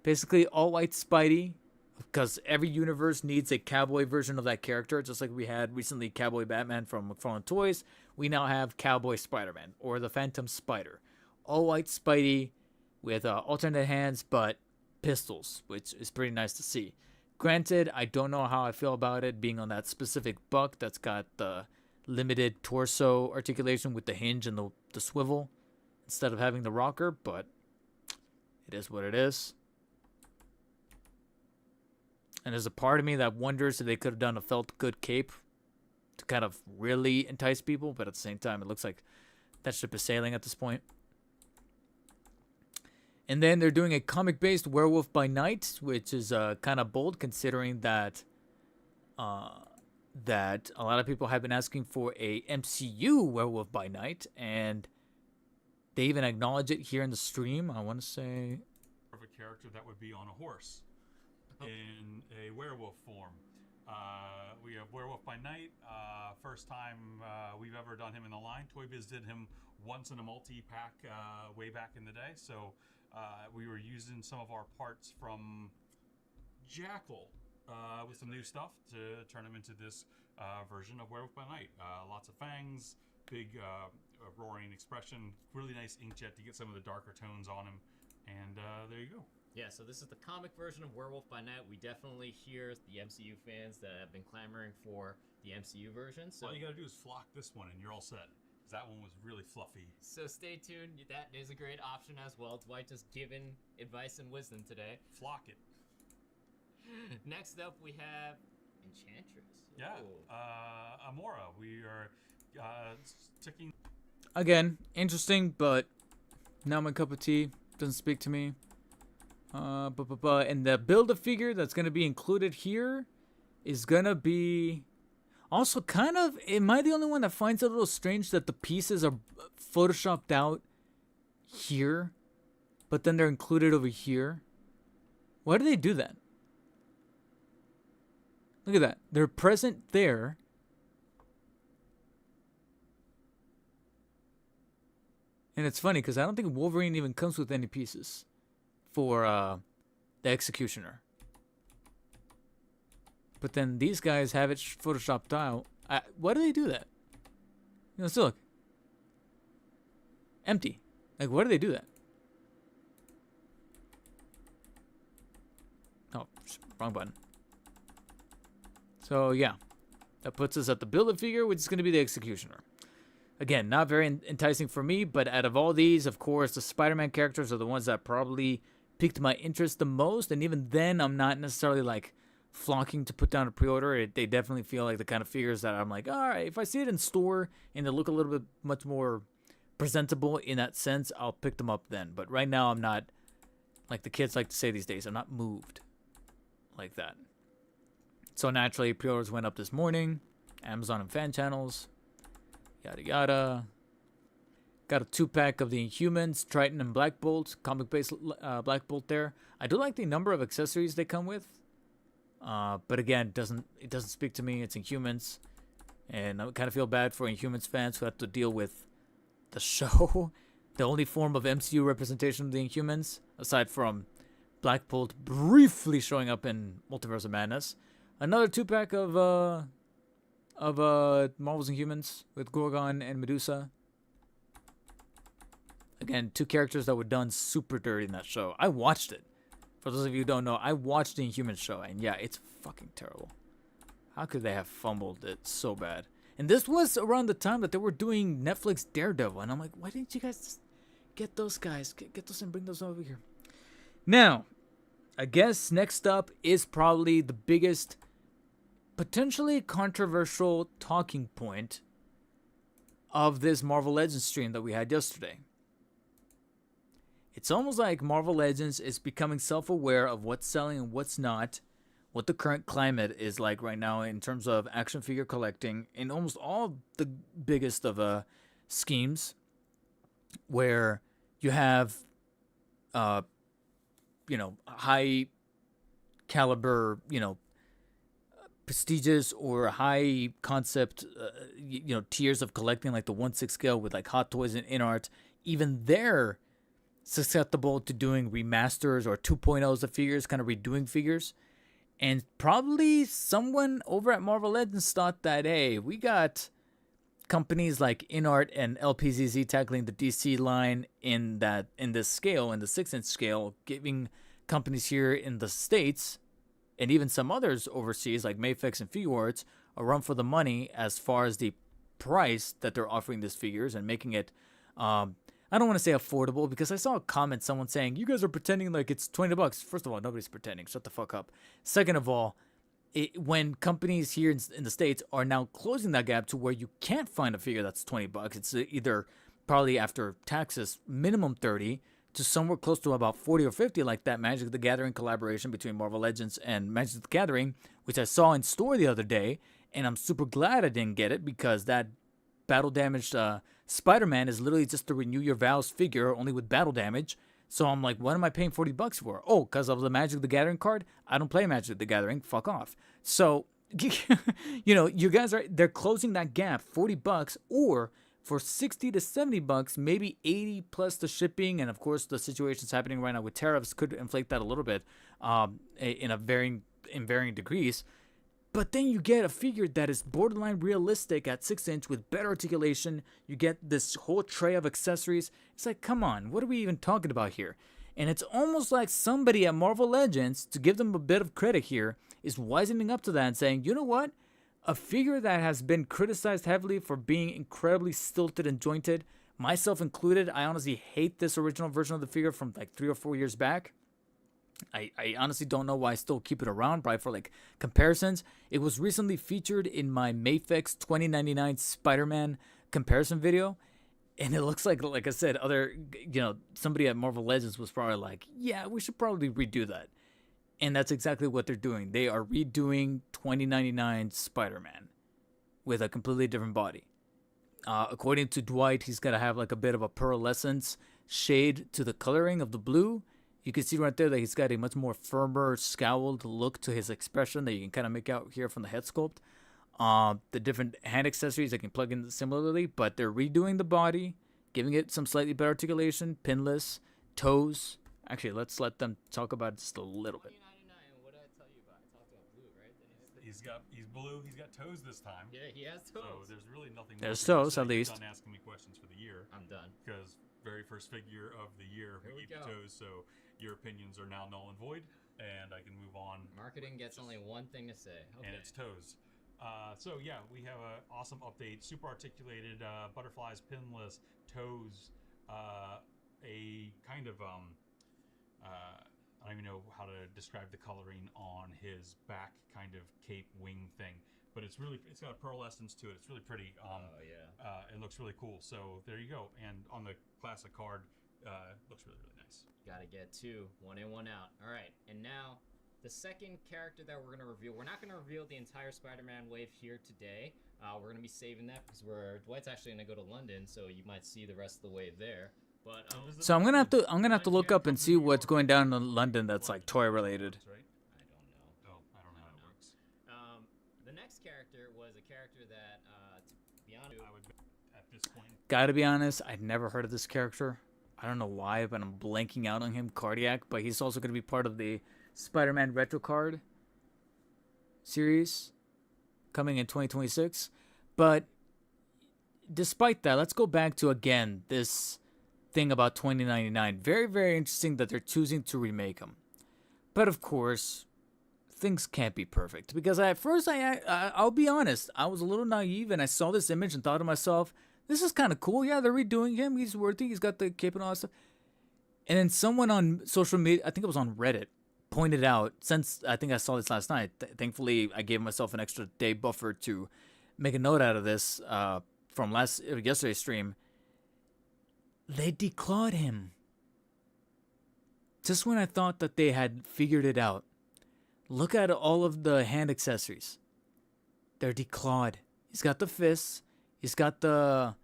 Basically, all white Spidey, because every universe needs a cowboy version of that character. Just like we had recently Cowboy Batman from McFarlane Toys, we now have Cowboy Spider-Man, or the Phantom Spider. All white Spidey with alternate hands, but pistols, which is pretty nice to see. Granted, I don't know how I feel about it being on that specific buck that's got the limited torso articulation with the hinge and the swivel instead of having the rocker, but it is what it is. And there's a part of me that wonders if they could have done a felt good cape to kind of really entice people, but at the same time, it looks like that ship is sailing at this point. And then they're doing a comic-based Werewolf by Night, which is kind of bold considering that that a lot of people have been asking for a MCU Werewolf by Night, and they even acknowledge it here in the stream. I want to say Of a character that would be on a horse in a werewolf form. We have Werewolf by Night. First time we've ever done him in the line. Toy Biz did him once in a multi-pack way back in the day. So we were using some of our parts from Jackal with some new stuff to turn him into this version of Werewolf by Night. Lots of fangs, big roaring expression, really nice inkjet to get some of the darker tones on him. And there you go. Yeah, so this is the comic version of Werewolf by Night. We definitely hear the MCU fans that have been clamoring for the MCU version. So all you gotta do is flock this one and you're all set. Because that one was really fluffy. So stay tuned. That is a great option as well. Dwight just giving advice and wisdom today. Flock it. Next up, we have Enchantress. Yeah, Ooh. Amora. We are sticking. again, interesting, but not my cup of tea. Doesn't speak to me. And the Build-A-Figure that's going to be included here is going to be also kind of, am I the only one that finds it a little strange that the pieces are photoshopped out here, but then they're included over here? Why do they do that? Look at that. They're present there. And it's funny because I don't think Wolverine even comes with any pieces for the Executioner. But then these guys have it photoshopped out. Why do they do that? You know, still look. Empty. Like, why do they do that? Oh, wrong button. So, yeah. That puts us at the Build-A-Figure, which is going to be the Executioner. Again, not very enticing for me, but out of all these, of course, the Spider-Man characters are the ones that probably piqued my interest the most. And even then, I'm not necessarily, like, flocking to put down a pre-order. They definitely feel like the kind of figures that I'm like, all right, if I see it in store and they look a little bit much more presentable in that sense, I'll pick them up then. But right now, I'm not, like the kids like to say these days, I'm not moved like that. So naturally, pre-orders went up this morning. Amazon and fan channels. Yada yada. Got a 2-pack of the Inhumans, Triton and Black Bolt, comic-based Black Bolt there. I do like the number of accessories they come with. But again, it doesn't speak to me. It's Inhumans. And I kind of feel bad for Inhumans fans who have to deal with the show. The only form of MCU representation of the Inhumans, aside from Black Bolt briefly showing up in Multiverse of Madness. Another 2-pack of Marvel's Inhumans with Gorgon and Medusa. Again, 2 characters that were done super dirty in that show. I watched it. For those of you who don't know, I watched the Inhumans show, and yeah, it's fucking terrible. How could they have fumbled it so bad? And this was around the time that they were doing Netflix Daredevil, and I'm like, why didn't you guys just get those guys, get those and bring those over here? Now, I guess next up is probably the biggest, potentially controversial talking point of this Marvel Legends stream that we had yesterday. It's almost like Marvel Legends is becoming self-aware of what's selling and what's not, what the current climate is like right now in terms of action figure collecting in almost all the biggest of schemes, where you have high caliber, prestigious or high concept tiers of collecting, like the 1/6 scale with like Hot Toys and Inart. Even they're susceptible to doing remasters or 2.0s of figures, kind of redoing figures. And probably someone over at Marvel Legends thought that, hey, we got companies like Inart and LPZZ tackling the DC line in this scale, in the 6-inch scale, giving companies here in the States and even some others overseas like Mayfix and Figuarts a run for the money as far as the price that they're offering these figures, and making it I don't want to say affordable, because I saw a comment, someone saying, you guys are pretending like it's $20. First of all, nobody's pretending. Shut the fuck up. Second of all, when companies here in the States are now closing that gap to where you can't find a figure that's $20, it's either probably after taxes, minimum 30 to somewhere close to about 40 or 50, like that Magic the Gathering collaboration between Marvel Legends and Magic the Gathering, which I saw in store the other day, and I'm super glad I didn't get it, because that battle damaged Spider-Man is literally just the Renew Your Vows figure, only with battle damage. So I'm like, what am I paying $40 for? Oh, because of the Magic the Gathering card? I don't play Magic the Gathering. Fuck off. So, you guys they're closing that gap, $40, or for $60 to $70, maybe 80 plus the shipping. And of course, the situations happening right now with tariffs could inflate that a little bit in varying degrees. But then you get a figure that is borderline realistic at 6-inch with better articulation. You get this whole tray of accessories. It's like, come on, what are we even talking about here? And it's almost like somebody at Marvel Legends, to give them a bit of credit here, is wisening up to that and saying, you know what? A figure that has been criticized heavily for being incredibly stilted and jointed, myself included, I honestly hate this original version of the figure from like 3 or 4 years back. I honestly don't know why I still keep it around, probably for like comparisons. It was recently featured in my Mayfix 2099 Spider-Man comparison video, and it looks like I said, somebody at Marvel Legends was probably like, yeah, we should probably redo that. And that's exactly what they're doing. They are redoing 2099 Spider-Man with a completely different body. According to Dwight, he's got to have like a bit of a pearlescence shade to the coloring of the blue. You can see right there that he's got a much more firmer, scowled look to his expression that you can kind of make out here from the head sculpt. The different hand accessories they can plug in similarly, but they're redoing the body, giving it some slightly better articulation, pinless, toes. Actually, let's let them talk about it just a little bit. What did I tell you about? I talked about blue, right? He's blue. He's got toes this time. Yeah, he has toes. So there's really nothing. There's toes, at He's least. done asking me questions for the year. I'm done. Because very first figure of the year, Here we keep go. the toes. So your opinions are now null and void, and I can move on. Marketing gets only one thing to say. Okay. And it's toes. So yeah, we have an awesome update. Super articulated butterflies, pinless toes. A kind of I don't even know how to describe the coloring on his back, kind of cape wing thing, but it's got a pearlescence to it. It's really pretty. It looks really cool. So there you go. And on the classic card, looks really nice. Gotta get 2, 1 in, 1 out. All right, and now the second character that we're gonna reveal. We're not gonna reveal the entire Spider-Man wave here today. We're gonna be saving that because Dwight's actually gonna go to London, so you might see the rest of the wave there. But So I'm gonna have to look up and see what's going down in London that's like toy related. Right? I don't know. Oh, I don't know how it works. The next character was a character that, to be honest, I would at this point. Gotta be honest, I'd never heard of this character. I don't know why, but I'm blanking out on him. Cardiac, but he's also gonna be part of the Spider-Man Retro Card series coming in 2026. But despite that, let's go back to again this thing about 2099. Very, very interesting that they're choosing to remake him. But of course, things can't be perfect because at first I'll be honest, I was a little naive and I saw this image and thought to myself, this is kind of cool. Yeah, they're redoing him. He's worthy. He's got the cape and all that stuff. And then someone on social media, I think it was on Reddit, pointed out, since I think I saw this last night, thankfully I gave myself an extra day buffer to make a note out of this from yesterday's stream. They declawed him. Just when I thought that they had figured it out. Look at all of the hand accessories. They're declawed. He's got the fists. He's got the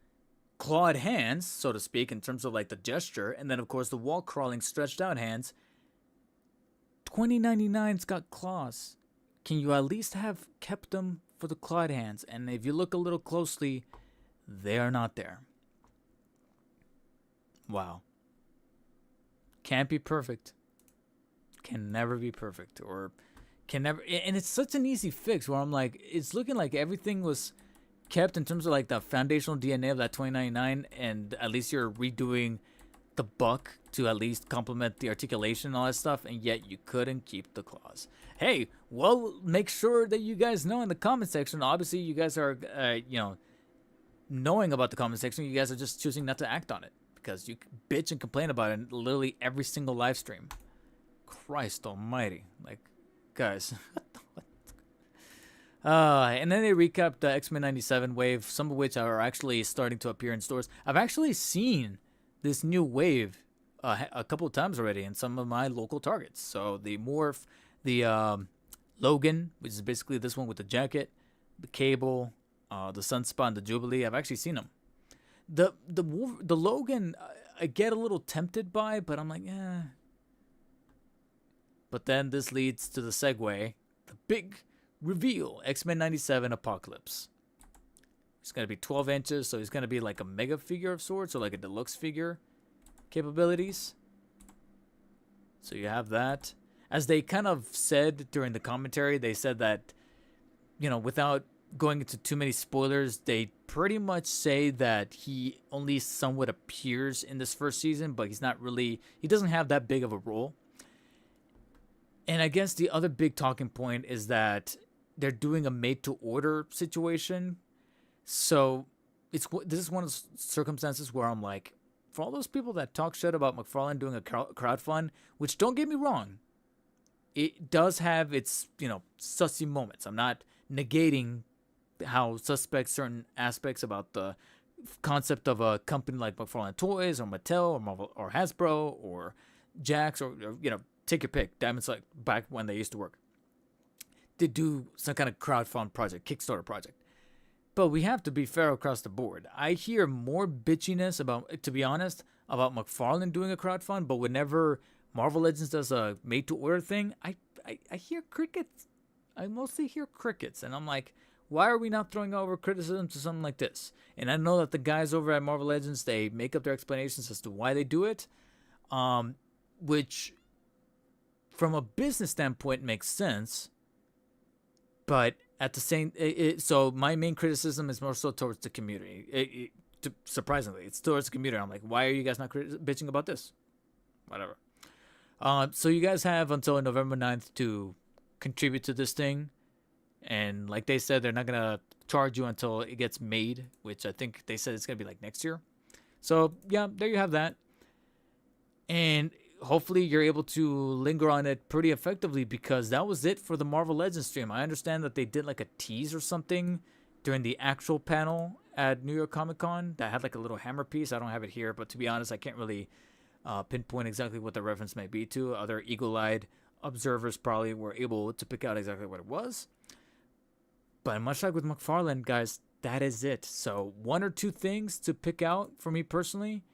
clawed hands, so to speak, in terms of like the gesture. And then, of course, the wall crawling, stretched out hands. 2099's got claws. Can you at least have kept them for the clawed hands? And if you look a little closely, they are not there. Wow. Can't be perfect. Can never be perfect. Or can never. And it's such an easy fix where I'm like, it's looking like everything was kept in terms of like the foundational DNA of that 2099, and at least you're redoing the buck to at least complement the articulation and all that stuff, and yet you couldn't keep the claws. Hey, well, make sure that you guys know in the comment section. Obviously, you guys are, knowing about the comment section, you guys are just choosing not to act on it because you bitch and complain about it in literally every single live stream. Christ almighty. Like, guys. And then they recapped the X-Men 97 wave, some of which are actually starting to appear in stores. I've actually seen this new wave a couple of times already in some of my local Targets. So the Morph, the Logan, which is basically this one with the jacket, the Cable, the Sunspot, and the Jubilee. I've actually seen them. The Logan, I get a little tempted by, but I'm like, eh. But then this leads to the segue, the big reveal, X-Men 97 Apocalypse. It's going to be 12 inches, so he's going to be like a mega figure of sorts, or like a deluxe figure capabilities. So you have that. As they kind of said during the commentary, they said that, without going into too many spoilers, they pretty much say that he only somewhat appears in this first season, but he doesn't have that big of a role. And I guess the other big talking point is that they're doing a made-to-order situation. So this is one of the circumstances where I'm like, for all those people that talk shit about McFarlane doing a crowdfund, which don't get me wrong, it does have its, sussy moments. I'm not negating how suspect certain aspects about the concept of a company like McFarlane Toys or Mattel or Marvel or Hasbro or Jax or take your pick, Diamond Select, back when they used to work. They do some kind of crowdfund project, Kickstarter project. But we have to be fair across the board. I hear more bitchiness to be honest, about McFarlane doing a crowdfund, but whenever Marvel Legends does a made-to-order thing, I hear crickets. I mostly hear crickets, and I'm like, why are we not throwing over criticism to something like this? And I know that the guys over at Marvel Legends, they make up their explanations as to why they do it, which, from a business standpoint, makes sense. But at the same, so my main criticism is more so towards the community. Surprisingly, it's towards the community. I'm like, why are you guys not bitching about this? Whatever. So you guys have until November 9th to contribute to this thing. And like they said, they're not going to charge you until it gets made, which I think they said it's going to be like next year. So yeah, there you have that. And hopefully you're able to linger on it pretty effectively, because that was it for the Marvel Legends stream. I understand that they did like a tease or something during the actual panel at New York Comic Con that had like a little hammer piece. I don't have it here, but to be honest, I can't really pinpoint exactly what the reference may be to. Other eagle-eyed observers probably were able to pick out exactly what it was. But much like with McFarlane, guys, that is it. So one or two things to pick out for me personally.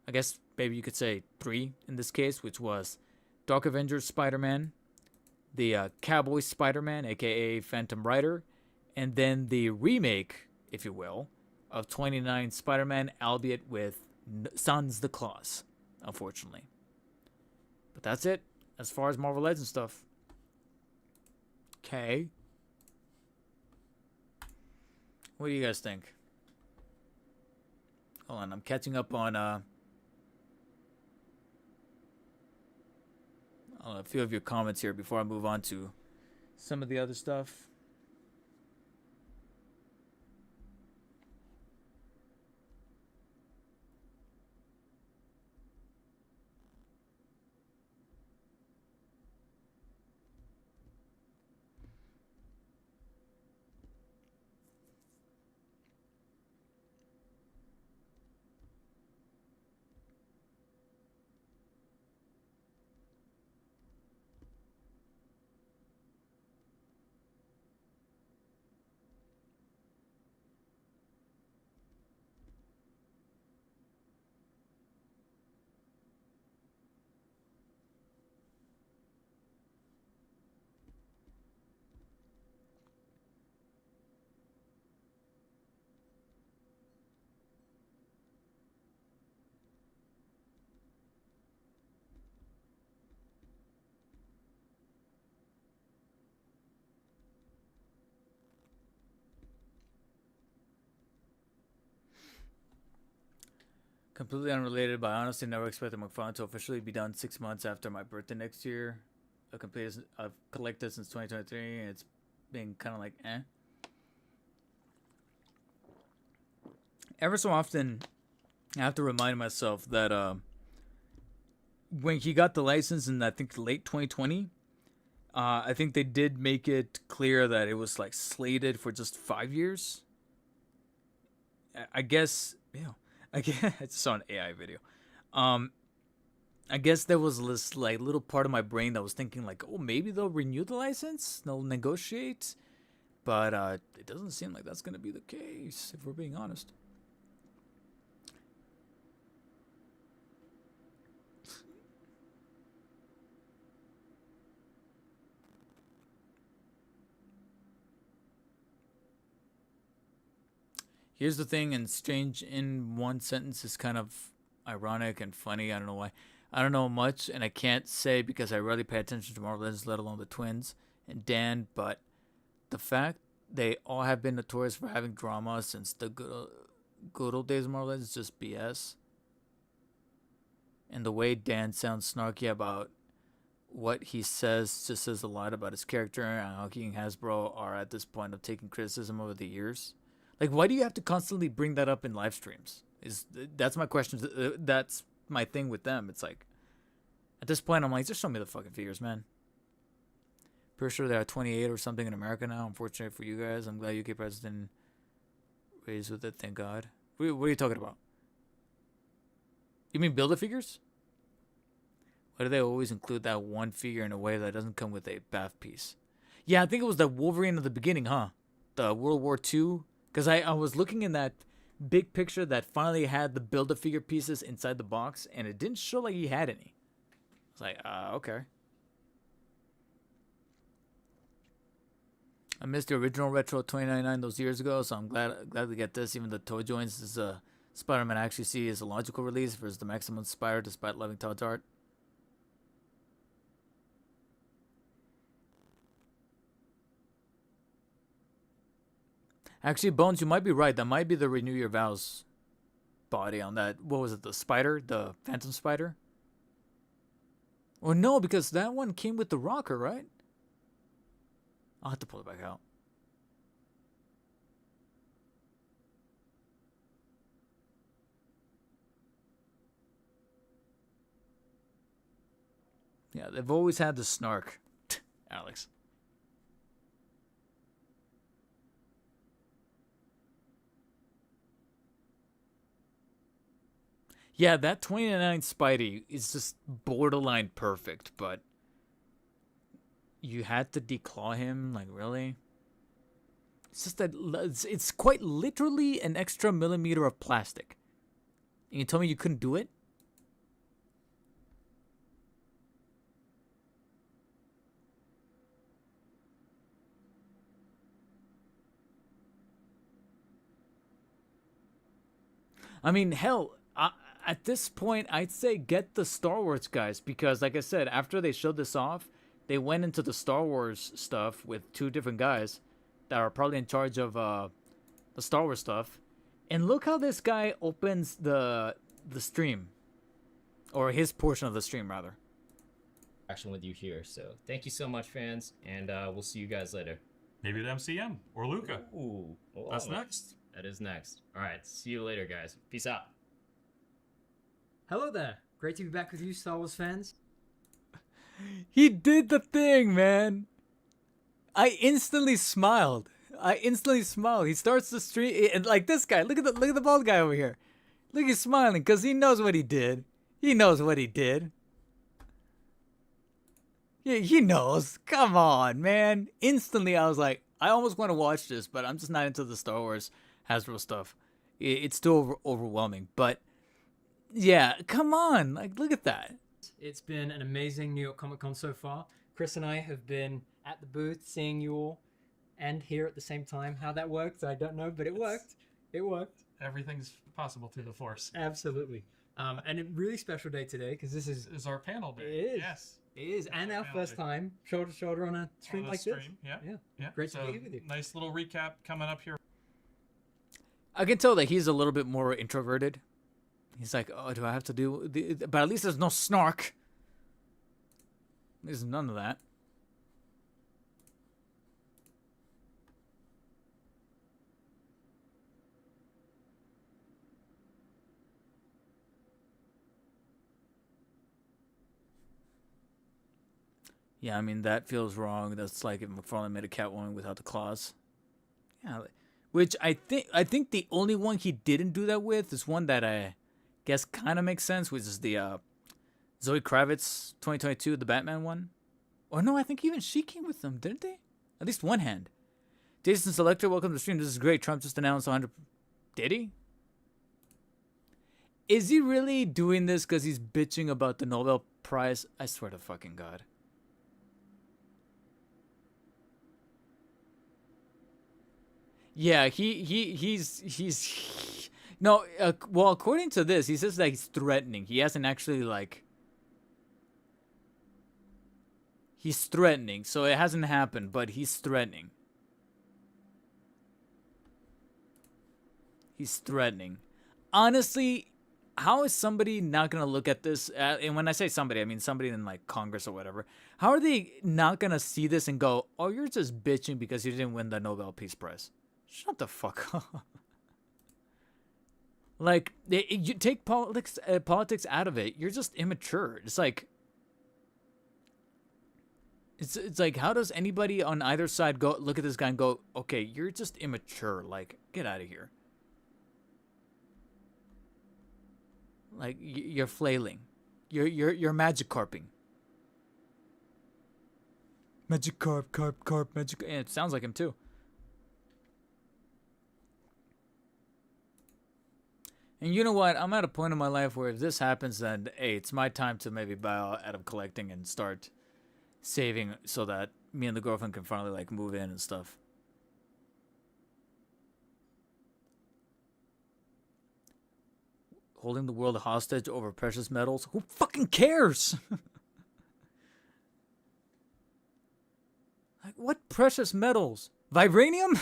I guess maybe you could say 3 in this case, which was Dark Avengers Spider-Man, the Cowboy Spider-Man, aka Phantom Rider, and then the remake, if you will, of 29 Spider-Man, albeit with Sans the Claws, unfortunately. But that's it as far as Marvel Legends stuff. Okay. What do you guys think? Hold on, I'm catching up on a few of your comments here before I move on to some of the other stuff. Completely unrelated, but I honestly never expected McFarlane to officially be done 6 months after my birthday next year. I've collected since 2023, and it's been kind of like eh. Ever so often, I have to remind myself that when he got the license in I think late 2020, I think they did make it clear that it was like slated for just 5 years. I guess I guess I just saw an AI video. I guess there was this like little part of my brain that was thinking like, oh, maybe they'll renew the license, they'll negotiate, but it doesn't seem like that's gonna be the case if we're being honest. Here's the thing, and strange in one sentence is kind of ironic and funny. I don't know why. I don't know much, and I can't say because I rarely pay attention to Marvel Legends, let alone the twins and Dan. But the fact they all have been notorious for having drama since the good old days of Marvel Legends is just BS. And the way Dan sounds snarky about what he says just says a lot about his character and how he and Hasbro are at this point of taking criticism over the years. Like, why do you have to constantly bring that up in live streams? That's my question. That's my thing with them. It's like, at this point, I'm like, just show me the fucking figures, man. Pretty sure there are 28 or something in America now. Unfortunate for you guys. I'm glad UK president raised with it. Thank God. What are you talking about? You mean Build-A-Figures? Why do they always include that one figure in a way that doesn't come with a bath piece? Yeah, I think it was that Wolverine at the beginning, huh? The World War II. Because I was looking in that big picture that finally had the Build-A-Figure pieces inside the box, and it didn't show like he had any. It's like, okay. I missed the original Retro 2099 those years ago, so I'm glad to get this. Even the toy joints is a Spider-Man I actually see as a logical release versus the Maximum Spider, despite loving Todd's art. Actually, Bones, you might be right. That might be the Renew Your Vows body on that. What was it? The spider? The Phantom Spider? Or no, because that one came with the rocker, right? I'll have to pull it back out. Yeah, they've always had the snark, Alex. Yeah, that 29 Spidey is just borderline perfect, but you had to declaw him? Like, really? It's just that it's quite literally an extra millimeter of plastic. And you tell me you couldn't do it? I mean, hell, at this point, I'd say get the Star Wars guys because, like I said, after they showed this off, they went into the Star Wars stuff with two different guys that are probably in charge of the Star Wars stuff. And look how this guy opens the stream, or his portion of the stream rather. action with you here. So thank you so much, fans, and we'll see you guys later. Maybe at MCM or Luca. Ooh, That's next. That is next. All right, see you later, guys. Peace out. Hello there. Great to be back with you, Star Wars fans. He did the thing, man. I instantly smiled. He starts the stream and like this guy. Look at the bald guy over here. Look, he's smiling because he knows what he did. He knows what he did. Yeah, he knows. Come on, man. Instantly, I was like, I almost want to watch this, but I'm just not into the Star Wars Hasbro stuff. It's still overwhelming. But yeah, come on. Like, look at that. It's been an amazing New York Comic Con so far. Chris and I have been at the booth seeing you all and here at the same time. How that worked, I don't know, but it worked. It worked. Everything's possible through the Force. Absolutely. And a really special day today because this is our panel day. It is. Yes. It is, and our first time shoulder to shoulder on a stream like this. Yeah. Great so, to be here with you. Nice little recap coming up here. I can tell that he's a little bit more introverted. He's like, oh, do I have to do... But at least there's no snark. There's none of that. Yeah, I mean, that feels wrong. That's like if McFarlane made a Catwoman without the claws. Yeah, which I think the only one he didn't do that with is one that I guess kind of makes sense, which is the Zoe Kravitz 2022, the Batman one. Or no, I think even she came with them, didn't they? At least one hand. Jason Selector, welcome to the stream. This is great. Trump just announced 100... Did he? Is he really doing this because he's bitching about the Nobel Prize? I swear to fucking God. Yeah, he's no. Well, according to this, he says that he's threatening. He hasn't actually like. He's threatening, so it hasn't happened, but he's threatening. He's threatening. Honestly, how is somebody not gonna look at this? And when I say somebody, I mean somebody in like Congress or whatever. How are they not gonna see this and go, "Oh, you're just bitching because you didn't win the Nobel Peace Prize"? Shut the fuck up. Like, you take politics out of it. You're just immature. It's like, it's like, how does anybody on either side go look at this guy and go, okay, you're just immature. Like, get out of here. Like, you're flailing. You're magic carping. Magic carp, magic. And it sounds like him too. And you know what? I'm at a point in my life where if this happens, then, hey, it's my time to maybe bow out of collecting and start saving so that me and the girlfriend can finally, like, move in and stuff. Holding the world hostage over precious metals? Who fucking cares? Like, what precious metals? Vibranium?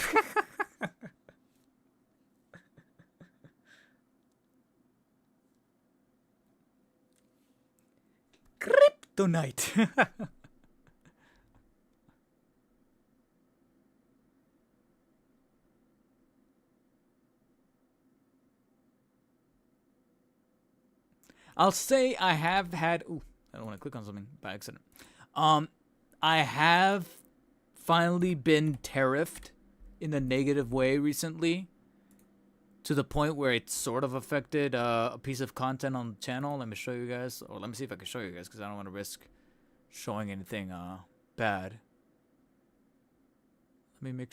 Kryptonite. I'll say I have had... Ooh, I don't want to click on something by accident. I have finally been tariffed in a negative way recently, to the point where it sort of affected a piece of content on the channel. Let me show you guys, or let me see if I can show you guys, because I don't want to risk showing anything bad. Let me make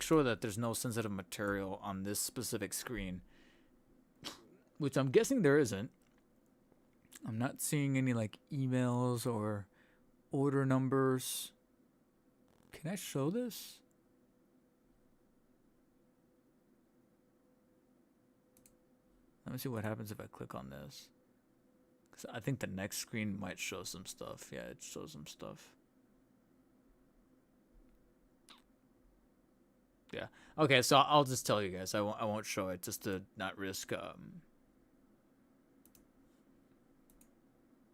sure that there's no sensitive material on this specific screen, which I'm guessing there isn't. I'm not seeing any like emails or order numbers. Can I show this? Let me see what happens if I click on this. Because I think the next screen might show some stuff. Yeah, it shows some stuff. Yeah. Okay, so I'll just tell you guys. I won't show it just to not risk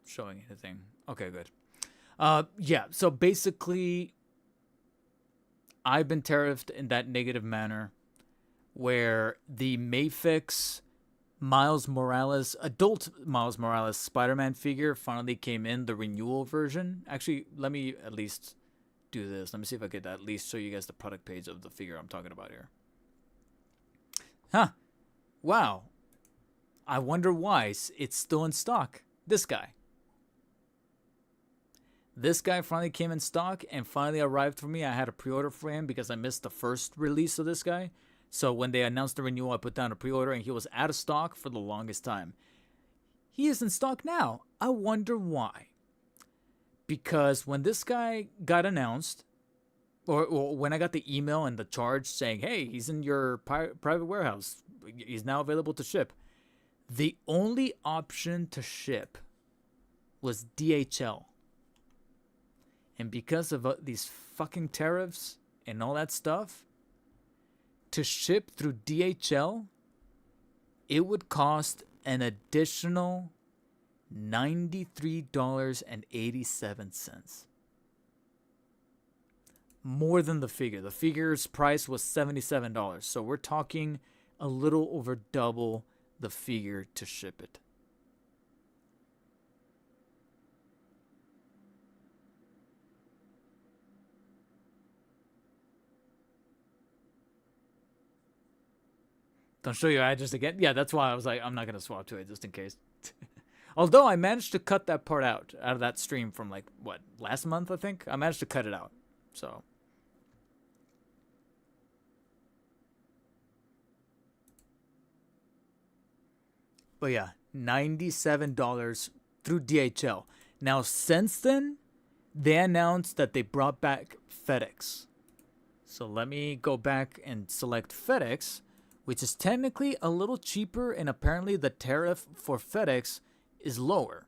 showing anything. Okay, good. Yeah. So basically, I've been tariffed in that negative manner, where the Mayfix Miles Morales, adult Miles Morales Spider-Man figure finally came in, the renewal version. Actually, let me at least do this. Let me see if I could at least show you guys the product page of the figure I'm talking about here. Huh. Wow. I wonder why it's still in stock. This guy. This guy finally came in stock and finally arrived for me. I had a pre-order for him because I missed the first release of this guy. So when they announced the renewal, I put down a pre-order and he was out of stock for the longest time. He is in stock now. I wonder why. Because when this guy got announced, or when I got the email and the charge saying, hey, he's in your private warehouse, he's now available to ship, the only option to ship was DHL. And because of these fucking tariffs and all that stuff, to ship through DHL, it would cost an additional $93.87. More than the figure. The figure's price was $77. So we're talking a little over double the figure to ship it. Don't show your address again. Yeah, that's why I was like, I'm not going to swap to it just in case. Although I managed to cut that part out of that stream from like, what, last month, I think? I managed to cut it out. So. But yeah, $97 through DHL. Now, since then, they announced that they brought back FedEx. So let me go back and select FedEx, which is technically a little cheaper, and apparently the tariff for FedEx is lower.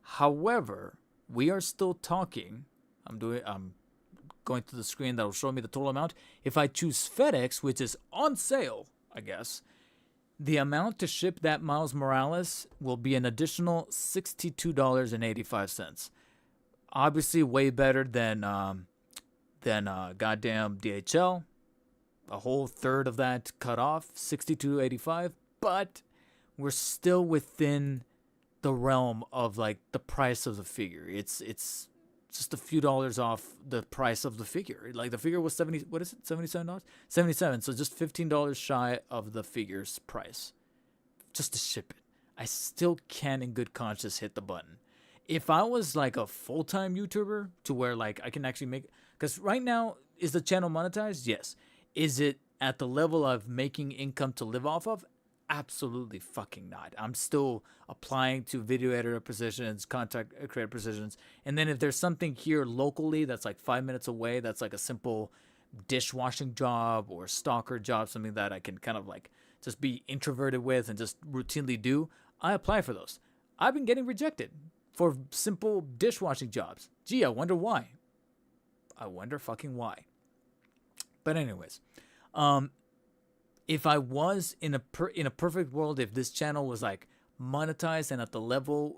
However, we are still talking. I'm going to the screen that will show me the total amount. If I choose FedEx, which is on sale, I guess, the amount to ship that Miles Morales will be an additional $62.85. Obviously, way better than goddamn DHL. A whole third of that cut off, $62.85, but we're still within the realm of like the price of the figure. It's just a few dollars off the price of the figure. Like the figure was $77? 77. So just $15 shy of the figure's price just to ship it. I still can in good conscience hit the button. If I was like a full-time YouTuber to where like I can actually make, because right now, is the channel monetized? Yes. Is it at the level of making income to live off of? Absolutely fucking not. I'm still applying to video editor positions, content creator positions. And then if there's something here locally that's like 5 minutes away, that's like a simple dishwashing job or stalker job, something that I can kind of like just be introverted with and just routinely do, I apply for those. I've been getting rejected for simple dishwashing jobs. Gee, I wonder why. I wonder fucking why. But anyways, if I was in a perfect world, if this channel was like monetized and at the level,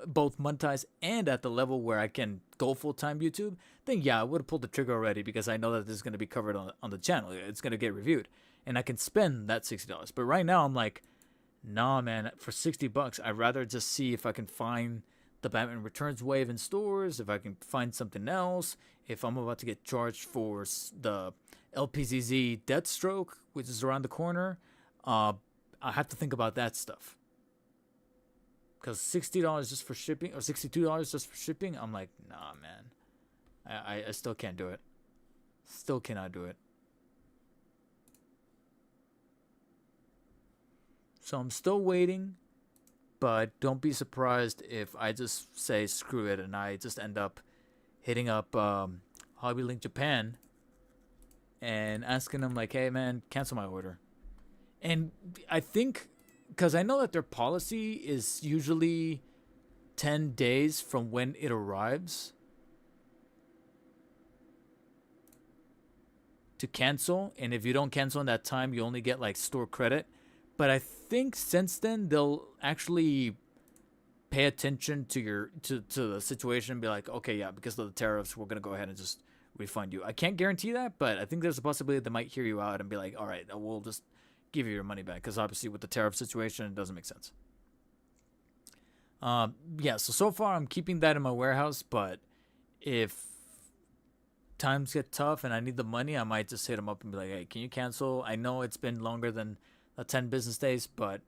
both monetized and at the level where I can go full-time YouTube, then yeah, I would have pulled the trigger already because I know that this is going to be covered on the channel. It's going to get reviewed and I can spend that $60. But right now I'm like, nah, man, for $60, I'd rather just see if I can find the Batman Returns wave in stores, if I can find something else, if I'm about to get charged for the LPZZ Deathstroke, which is around the corner, I have to think about that stuff. Because $60 just for shipping, or $62 just for shipping, I'm like, nah, man. I still can't do it. Still cannot do it. So I'm still waiting, but don't be surprised if I just say screw it and I just end up hitting up Hobby Link Japan and asking them like, hey man, cancel my order. And I think, because I know that their policy is usually 10 days from when it arrives to cancel, and if you don't cancel in that time, you only get like store credit. But I think since then they'll actually pay attention to to the situation and be like, okay, yeah, because of the tariffs, we're gonna go ahead and just refund you. I can't guarantee that, but I think there's a possibility they might hear you out and be like, all right, we'll just give you your money back, because obviously with the tariff situation, it doesn't make sense. Yeah, so far I'm keeping that in my warehouse, but if times get tough and I need the money, I might just hit them up and be like, hey, can you cancel? I know it's been longer than 10 business days, but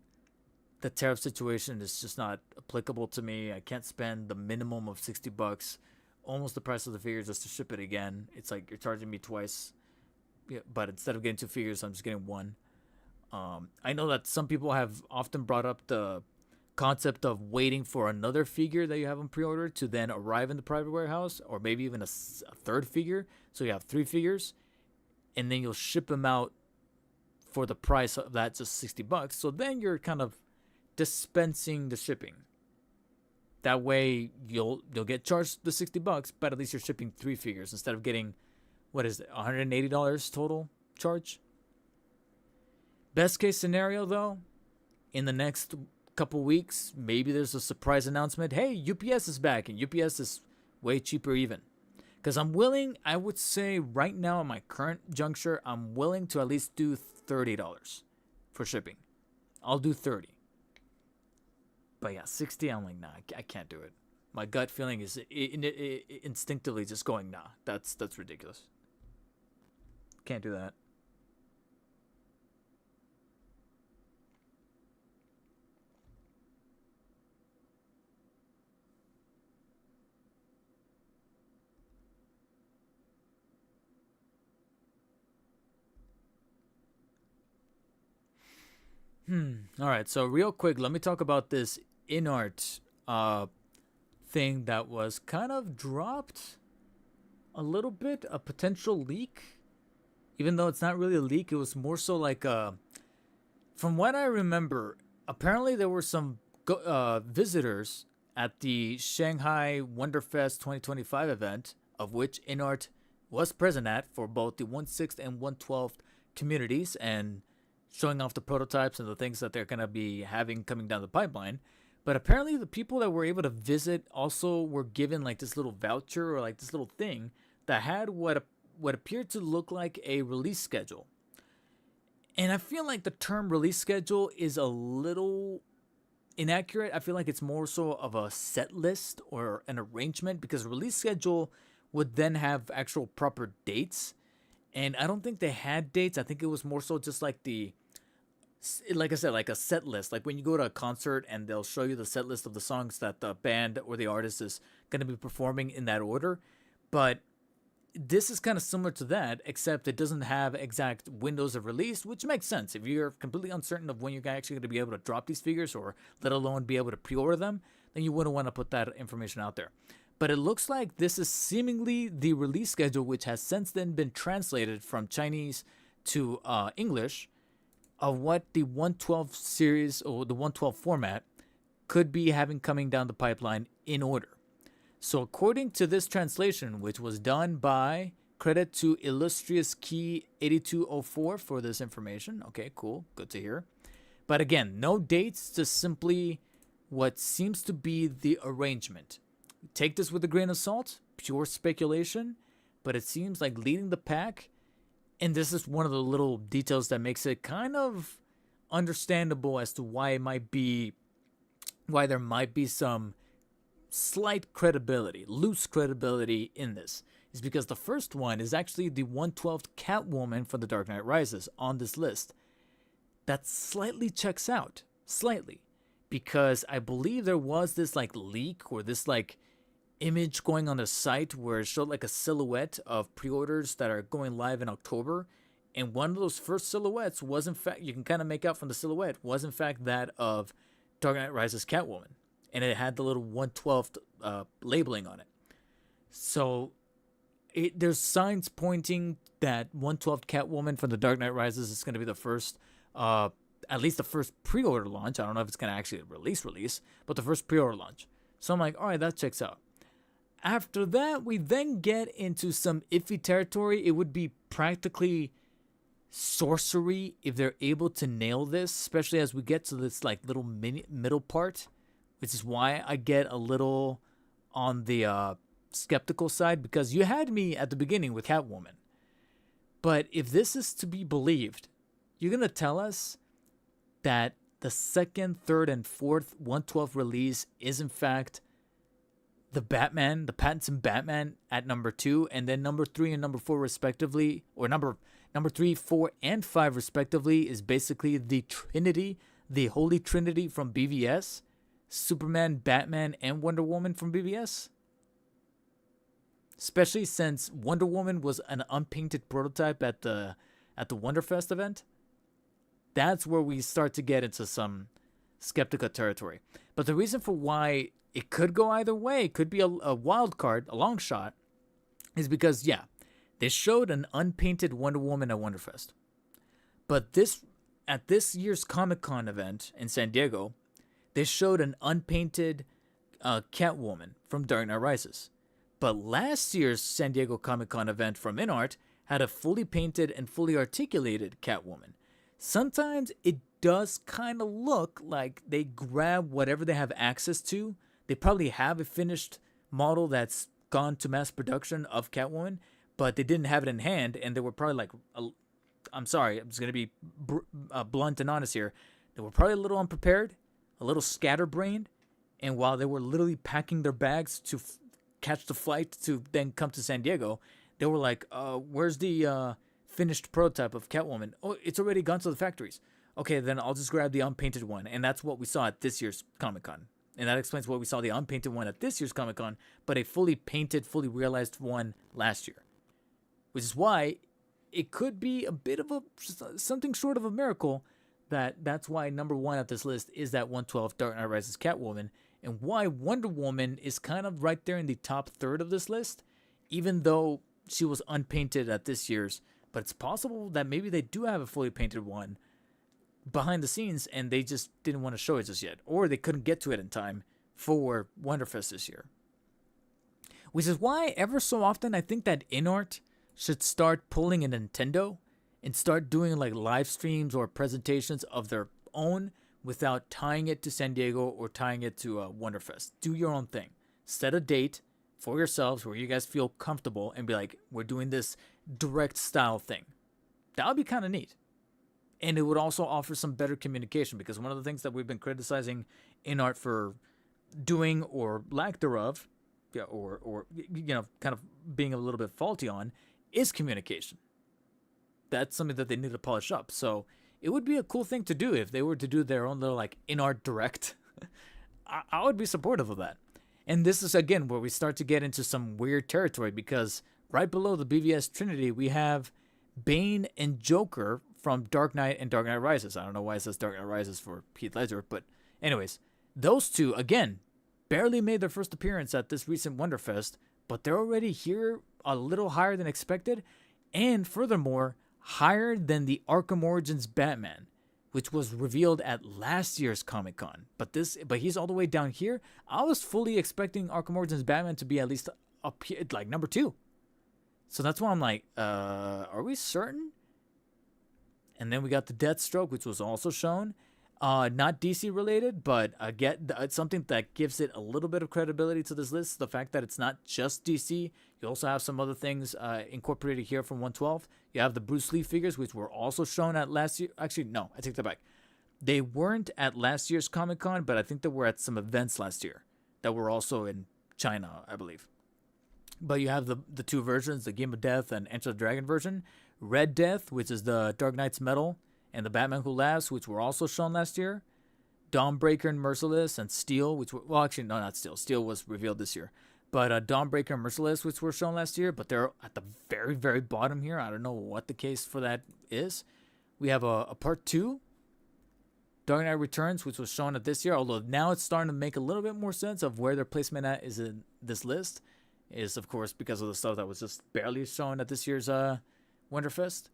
the tariff situation is just not applicable to me. I can't spend the minimum of $60, almost the price of the figure, just to ship it again. It's like you're charging me twice, yeah, but instead of getting 2 figures, I'm just getting 1. I know that some people have often brought up the concept of waiting for another figure that you have on pre-order to then arrive in the private warehouse, or maybe even a third figure, so you have 3 figures, and then you'll ship them out for the price of that, just $60. So then you're kind of dispensing the shipping. That way you'll get charged the $60, but at least you're shipping 3 figures instead of getting, what is it, $180 total charge. Best case scenario though, in the next couple weeks, maybe there's a surprise announcement. Hey, UPS is back, and UPS is way cheaper even. Because I'm willing, I would say right now at my current juncture, I'm willing to at least do $30 for shipping. I'll do 30. But yeah, 60, I'm like, nah, I can't do it. My gut feeling is instinctively just going, nah, that's ridiculous. Can't do that. All right, so real quick, let me talk about this Inart thing that was kind of dropped a little bit, a potential leak. Even though it's not really a leak, it was more so like from what I remember, apparently there were some visitors at the Shanghai Wonderfest 2025 event, of which Inart was present at for both the 1/6 and 1/12 communities, and showing off the prototypes and the things that they're going to be having coming down the pipeline. But apparently the people that were able to visit also were given like this little voucher or like this little thing that had what appeared to look like a release schedule. And I feel like the term release schedule is a little inaccurate. I feel like it's more so of a set list or an arrangement, because a release schedule would then have actual proper dates. And I don't think they had dates. I think it was more so just like like I said, like a set list. Like when you go to a concert and they'll show you the set list of the songs that the band or the artist is going to be performing in that order. But this is kind of similar to that, except it doesn't have exact windows of release, which makes sense. If you're completely uncertain of when you're actually going to be able to drop these figures, or let alone be able to pre-order them, then you wouldn't want to put that information out there. But it looks like this is seemingly the release schedule, which has since then been translated from Chinese to English, of what the 1/12 series or the 1/12 format could be having coming down the pipeline in order. So according to this translation, which was done by, credit to Illustrious Key 8204 for this information. Okay, cool. Good to hear. But again, no dates, just simply what seems to be the arrangement. Take this with a grain of salt, pure speculation, but it seems like leading the pack, and this is one of the little details that makes it kind of understandable as to why there might be some slight credibility, loose credibility in this, is because the first one is actually the 1/12 Catwoman from The Dark Knight Rises on this list. That slightly checks out, slightly, because I believe there was this like leak or this like image going on the site where it showed like a silhouette of pre-orders that are going live in October, and one of those first silhouettes was in fact, you can kind of make out from the silhouette, was in fact that of Dark Knight Rises Catwoman, and it had the little 1/12 labeling on it. So there's signs pointing that 1/12 Catwoman from The Dark Knight Rises is going to be the first, at least the first pre-order launch. I don't know if it's going to actually release, but the first pre-order launch. So I'm like, all right, that checks out. After that, we then get into some iffy territory. It would be practically sorcery if they're able to nail this, especially as we get to this like little middle part which is why I get a little on the skeptical side, because you had me at the beginning with Catwoman. But if this is to be believed, you're going to tell us that the second, third, and fourth 112 release is in fact the Batman, the Pattinson Batman at number 2, and then number 3 and number 4 respectively, or number 3, 4, and 5 respectively, is basically the Trinity, the Holy Trinity from BVS, Superman, Batman, and Wonder Woman from BVS. Especially since Wonder Woman was an unpainted prototype at the Wonderfest event. That's where we start to get into some skeptical territory. But the reason for why it could go either way, it could be a wild card, a long shot, is because, yeah, they showed an unpainted Wonder Woman at Wonderfest. But at this year's Comic-Con event in San Diego, they showed an unpainted Catwoman from Dark Knight Rises. But last year's San Diego Comic-Con event from Inart had a fully painted and fully articulated Catwoman. Sometimes it does kind of look like they grab whatever they have access to. They probably have a finished model that's gone to mass production of Catwoman, but they didn't have it in hand, and they were probably like, I'm sorry, I'm just going to be blunt and honest here. They were probably a little unprepared, a little scatterbrained, and while they were literally packing their bags to catch the flight to then come to San Diego, they were like, where's the finished prototype of Catwoman? Oh, it's already gone to the factories. Okay, then I'll just grab the unpainted one. And that's what we saw at this year's Comic-Con. And that explains why we saw the unpainted one at this year's Comic-Con, but a fully painted, fully realized one last year. Which is why it could be a bit of something short of a miracle that's why number 1 at this list is that 112 Dark Knight Rises Catwoman, and why Wonder Woman is kind of right there in the top third of this list, even though she was unpainted at this year's. But it's possible that maybe they do have a fully painted one behind the scenes and they just didn't want to show it just yet. Or they couldn't get to it in time for Wonderfest this year. Which is why ever so often I think that Inart should start pulling a Nintendo and start doing like live streams or presentations of their own without tying it to San Diego or tying it to Wonderfest. Do your own thing. Set a date for yourselves where you guys feel comfortable and be like, we're doing this direct style thing. That would be kind of neat. And it would also offer some better communication, because one of the things that we've been criticizing Inart for doing or lack thereof, or kind of being a little bit faulty on, is communication. That's something that they need to polish up. So it would be a cool thing to do if they were to do their own little like Inart Direct. I would be supportive of that. And this is again where we start to get into some weird territory, because right below the BVS Trinity we have Bane and Joker from Dark Knight and Dark Knight Rises. I don't know why it says Dark Knight Rises for Heath Ledger, but anyways, those two again barely made their first appearance at this recent Wonderfest, but they're already here a little higher than expected, and furthermore higher than the Arkham Origins Batman, which was revealed at last year's Comic-Con. But he's all the way down here. I was fully expecting Arkham Origins Batman to be at least up here, like number 2. So that's why I'm like, are we certain? And then we got the Deathstroke, which was also shown. Not DC related, but again, it's something that gives it a little bit of credibility to this list. The fact that it's not just DC. You also have some other things incorporated here from 112. You have the Bruce Lee figures, which were also shown at last year. Actually, no, I take that back. They weren't at last year's Comic-Con, but I think they were at some events last year that were also in China, I believe. But you have the two versions, the Game of Death and Enter the Dragon version. Red Death, which is the Dark Knight's Metal, and the Batman Who Laughs, which were also shown last year. Dawnbreaker and Merciless, and Steel, which were, well, actually, no, not Steel. Steel was revealed this year. But Dawnbreaker and Merciless, which were shown last year, but they're at the very, very bottom here. I don't know what the case for that is. We have a Part 2, Dark Knight Returns, which was shown at this year, although now it's starting to make a little bit more sense of where their placement at is in this list. Is, of course, because of the stuff that was just barely shown at this year's Wonderfest.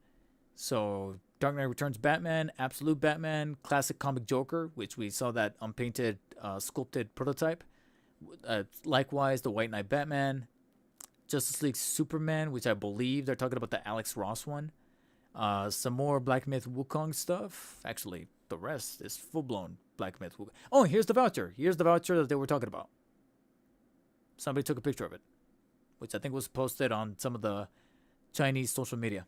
So Dark Knight Returns Batman, Absolute Batman, Classic Comic Joker, which we saw that unpainted, sculpted prototype. Likewise, the White Knight Batman, Justice League Superman, which I believe they're talking about the Alex Ross one. Some more Black Myth Wukong stuff. Actually, the rest is full-blown blacksmith. Oh, here's the voucher. Here's the voucher that they were talking about. Somebody took a picture of it, which I think was posted on some of the Chinese social media.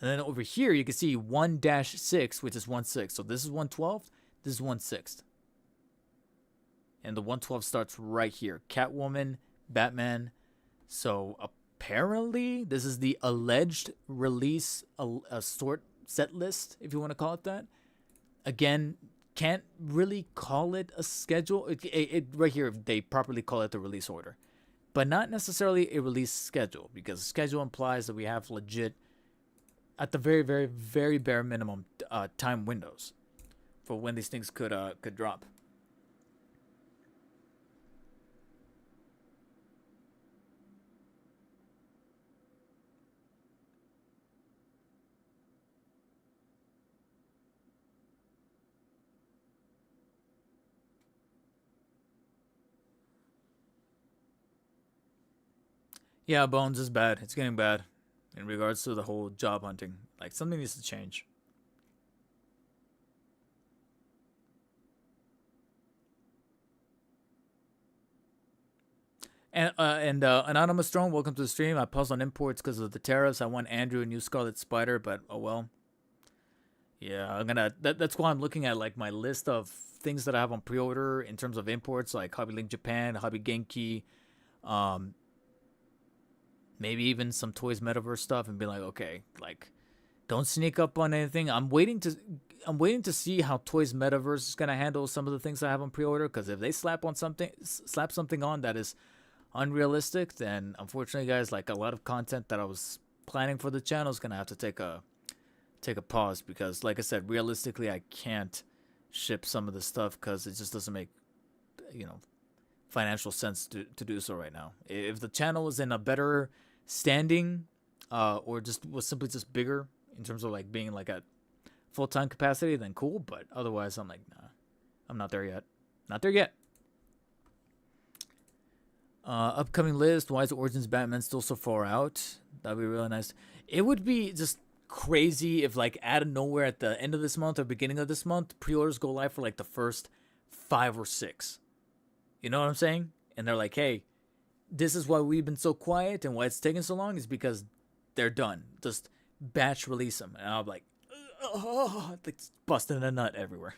And then over here, you can see 1-6, which is 1/6. So this is 1/12. This is 1/6. And the 1/12 starts right here. Catwoman, Batman. So apparently, this is the alleged release, a sort set list, if you want to call it that. Again, can't really call it a schedule. Right here, they properly call it the release order. But not necessarily a release schedule, because schedule implies that we have legit, at the very, very, very bare minimum, time windows for when these things could drop. Yeah, Bones is bad. It's getting bad in regards to the whole job hunting. Like, something needs to change. And Anonymous Drone, welcome to the stream. I paused on imports because of the tariffs. I want Andrew a new Scarlet Spider, but oh well. Yeah, that's why I'm looking at like my list of things that I have on pre-order in terms of imports, like Hobby Link Japan, Hobby Genki, maybe even some Toys Metaverse stuff, and be like, okay, like, don't sneak up on anything. I'm waiting to see how Toys Metaverse is gonna handle some of the things I have on pre-order. Because if they slap something on that is unrealistic, then unfortunately, guys, like, a lot of content that I was planning for the channel is gonna have to take a pause. Because, like I said, realistically, I can't ship some of the stuff because it just doesn't make, financial sense to do so right now. If the channel was in a better standing, or just was simply just bigger in terms of like being like at full-time capacity, then cool. But otherwise, I'm like, nah, I'm not there yet. Not there yet. Upcoming list. Why is Origins Batman still so far out? That'd be really nice. It would be just crazy if, like, out of nowhere at the end of this month or beginning of this month, pre-orders go live for like the first 5 or 6. You know what I'm saying? And they're like, hey, this is why we've been so quiet and why it's taking so long is because they're done. Just batch release them. And I'm like, oh, like busting a nut everywhere.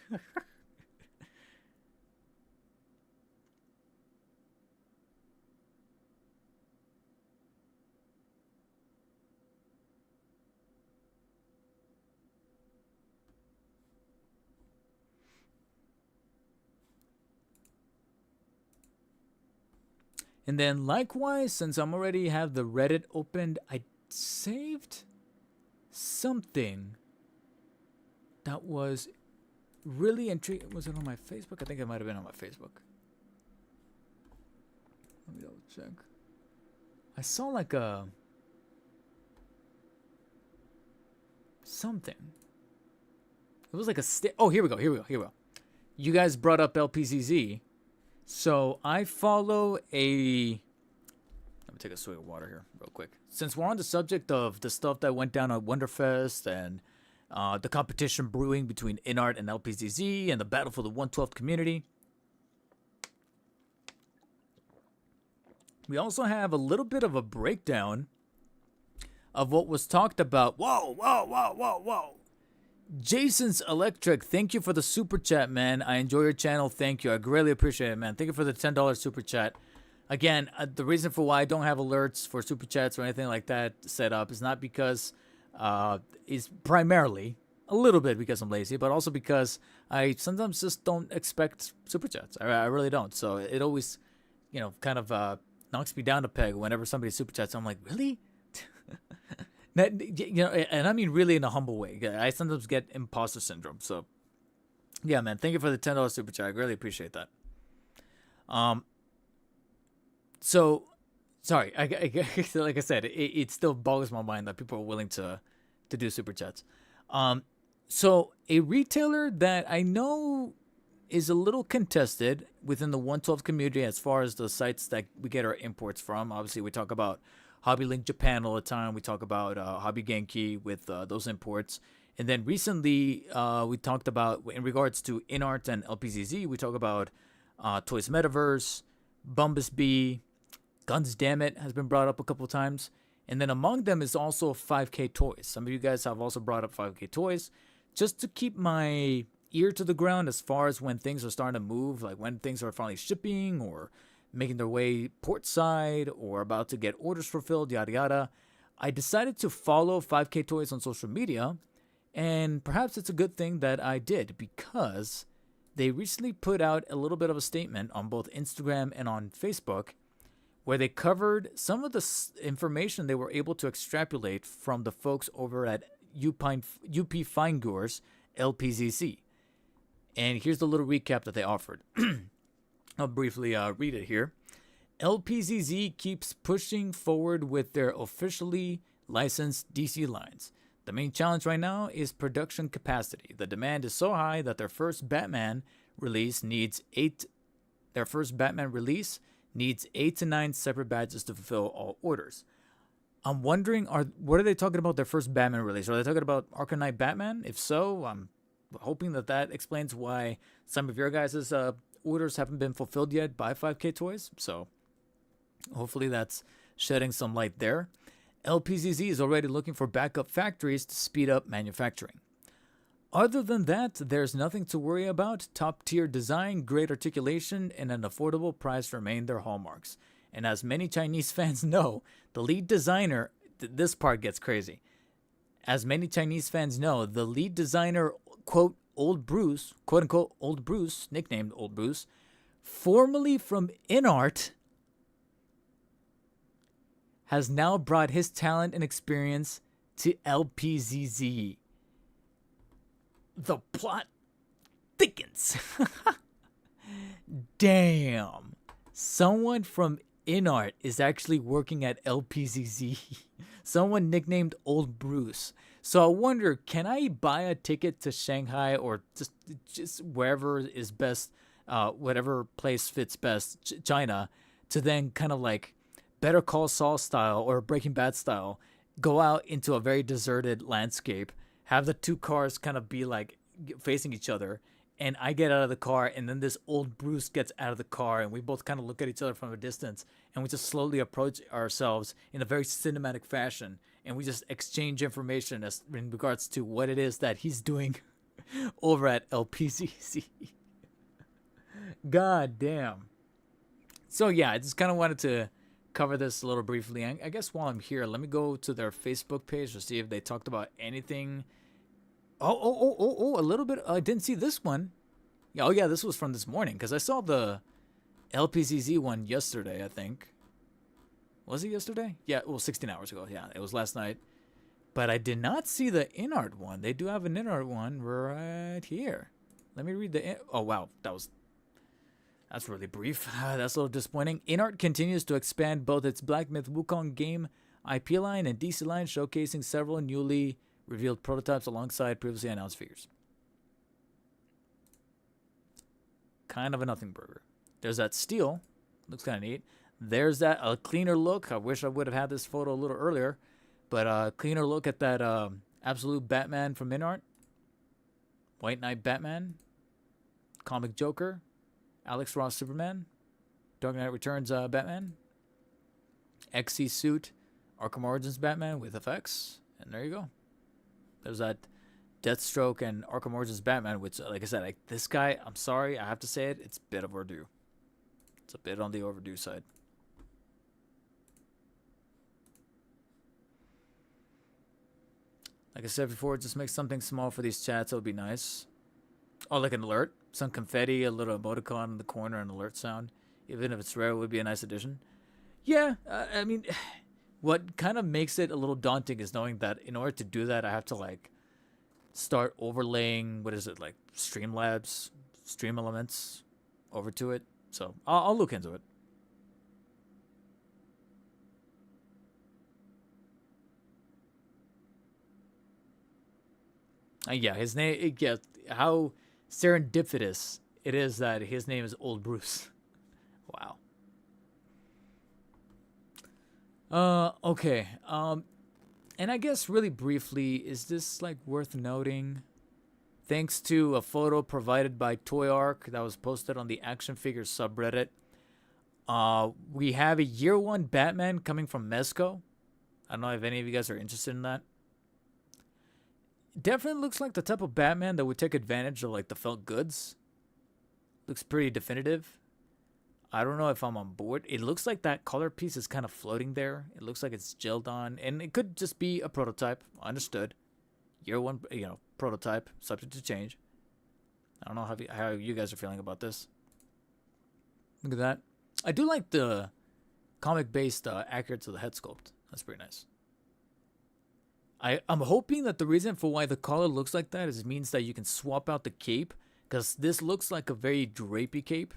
And then likewise, since I'm already have the Reddit opened, I saved something that was really intriguing. Was it on my Facebook? I think it might have been on my Facebook. Let me double check. I saw like a something. It was like a oh, here we go. You guys brought up LPCZ. So I follow a... Let me take a swig of water here real quick. Since we're on the subject of the stuff that went down at Wonderfest and the competition brewing between Inart and LPZZ and the battle for the 112th community, we also have a little bit of a breakdown of what was talked about. Whoa. Jason's Electric, thank you for the super chat, man. I enjoy your channel. Thank you. I greatly appreciate it, man. Thank you for the $10 super chat. Again, the reason for why I don't have alerts for super chats or anything like that set up is not because it's primarily a little bit because I'm lazy, but also because I sometimes just don't expect super chats. I really don't. So it always, kind of knocks me down a peg whenever somebody super chats. I'm like, really? And I mean really in a humble way. I sometimes get imposter syndrome. So, yeah, man. Thank you for the $10 super chat. I really appreciate that. So, sorry. Like I said, it still boggles my mind that people are willing to do super chats. So, a retailer that I know is a little contested within the 112 community as far as the sites that we get our imports from. Obviously, we talk about Hobby Link Japan all the time. We talk about Hobby Genki with those imports. And then recently, we talked about, in regards to Inart and LPZZ, we talked about Toys Metaverse, Bumblebee, Guns Dammit has been brought up a couple times. And then among them is also 5K Toys. Some of you guys have also brought up 5K Toys. Just to keep my ear to the ground as far as when things are starting to move, like when things are finally shipping or making their way port side or about to get orders fulfilled, yada yada. I decided to follow 5K Toys on social media, and perhaps it's a good thing that I did because they recently put out a little bit of a statement on both Instagram and on Facebook where they covered some of the information they were able to extrapolate from the folks over at UP Feingoers LPZC. And here's the little recap that they offered. I'll briefly read it here. LPZZ keeps pushing forward with their officially licensed DC lines. The main challenge right now is production capacity. The demand is so high that their first Batman release needs 8 to 9 separate batches to fulfill all orders. I'm wondering, what are they talking about their first Batman release? Are they talking about Arkham Knight Batman? If so, I'm hoping that explains why some of your guys' orders haven't been fulfilled yet by 5K Toys. So hopefully that's shedding some light there. LPZZ is already looking for backup factories to speed up manufacturing. Other than that, there's nothing to worry about. Top-tier design, great articulation, and an affordable price remain their hallmarks. And as many Chinese fans know, the lead designer, this part gets crazy. As many Chinese fans know, the lead designer, quote, Old Bruce, quote unquote, Old Bruce, nicknamed Old Bruce, formerly from Inart, has now brought his talent and experience to LPZZ. The plot thickens. Damn. Someone from Inart is actually working at LPZZ. Someone nicknamed Old Bruce. So I wonder, can I buy a ticket to Shanghai or just wherever is best, whatever place fits best, China, to then kind of like Better Call Saul style or Breaking Bad style, go out into a very deserted landscape, have the two cars kind of be like facing each other, and I get out of the car, and then this Old Bruce gets out of the car, and we both kind of look at each other from a distance, and we just slowly approach ourselves in a very cinematic fashion, and we just exchange information as in regards to what it is that he's doing over at LPCC. God damn. So yeah, I just kind of wanted to cover this a little briefly. I guess while I'm here, let me go to their Facebook page to see if they talked about anything. Oh, a little bit. I didn't see this one. Yeah, oh yeah, this was from this morning because I saw the LPZZ one yesterday, I think. Was it yesterday? Yeah, well, 16 hours ago. Yeah, it was last night. But I did not see the Inart one. They do have an Inart one right here. Let me read the... Oh, wow. That's really brief. That's a little disappointing. Inart continues to expand both its Black Myth Wukong game IP line and DC line, showcasing several newly revealed prototypes alongside previously announced figures. Kind of a nothing burger. There's that steel. Looks kind of neat. There's that a cleaner look. I wish I would have had this photo a little earlier. But a cleaner look at that Absolute Batman from Inart. White Knight Batman. Comic Joker. Alex Ross Superman. Dark Knight Returns Batman. XC Suit. Arkham Origins Batman with effects. And there you go. There's that Deathstroke and Arkham Origins Batman, which, like I said, this guy, I'm sorry, I have to say it, it's a bit overdue. It's a bit on the overdue side. Like I said before, just make something small for these chats. It would be nice. Oh, like an alert. Some confetti, a little emoticon in the corner, an alert sound. Even if it's rare, it would be a nice addition. Yeah, I mean, what kind of makes it a little daunting is knowing that in order to do that, I have to, like, start overlaying, what is it, like, Streamlabs, Stream Elements over to it. So, I'll look into it. Yeah, his name, yeah, how serendipitous it is that his name is Old Bruce. Wow. Okay. And I guess really briefly, is this like worth noting? Thanks to a photo provided by Toy Arc that was posted on the Action Figures subreddit, we have a year one Batman coming from Mezco. I don't know if any of you guys are interested in that. Definitely looks like the type of Batman that would take advantage of like the felt goods. Looks pretty definitive. I don't know if I'm on board. It looks like that color piece is kind of floating there. It looks like it's gelled on, and it could just be a prototype. Understood. Year one, prototype, subject to change. I don't know how you guys are feeling about this. Look at that. I do like the comic-based accurate to the head sculpt. That's pretty nice. I'm hoping that the reason for why the collar looks like that is it means that you can swap out the cape, because this looks like a very drapey cape.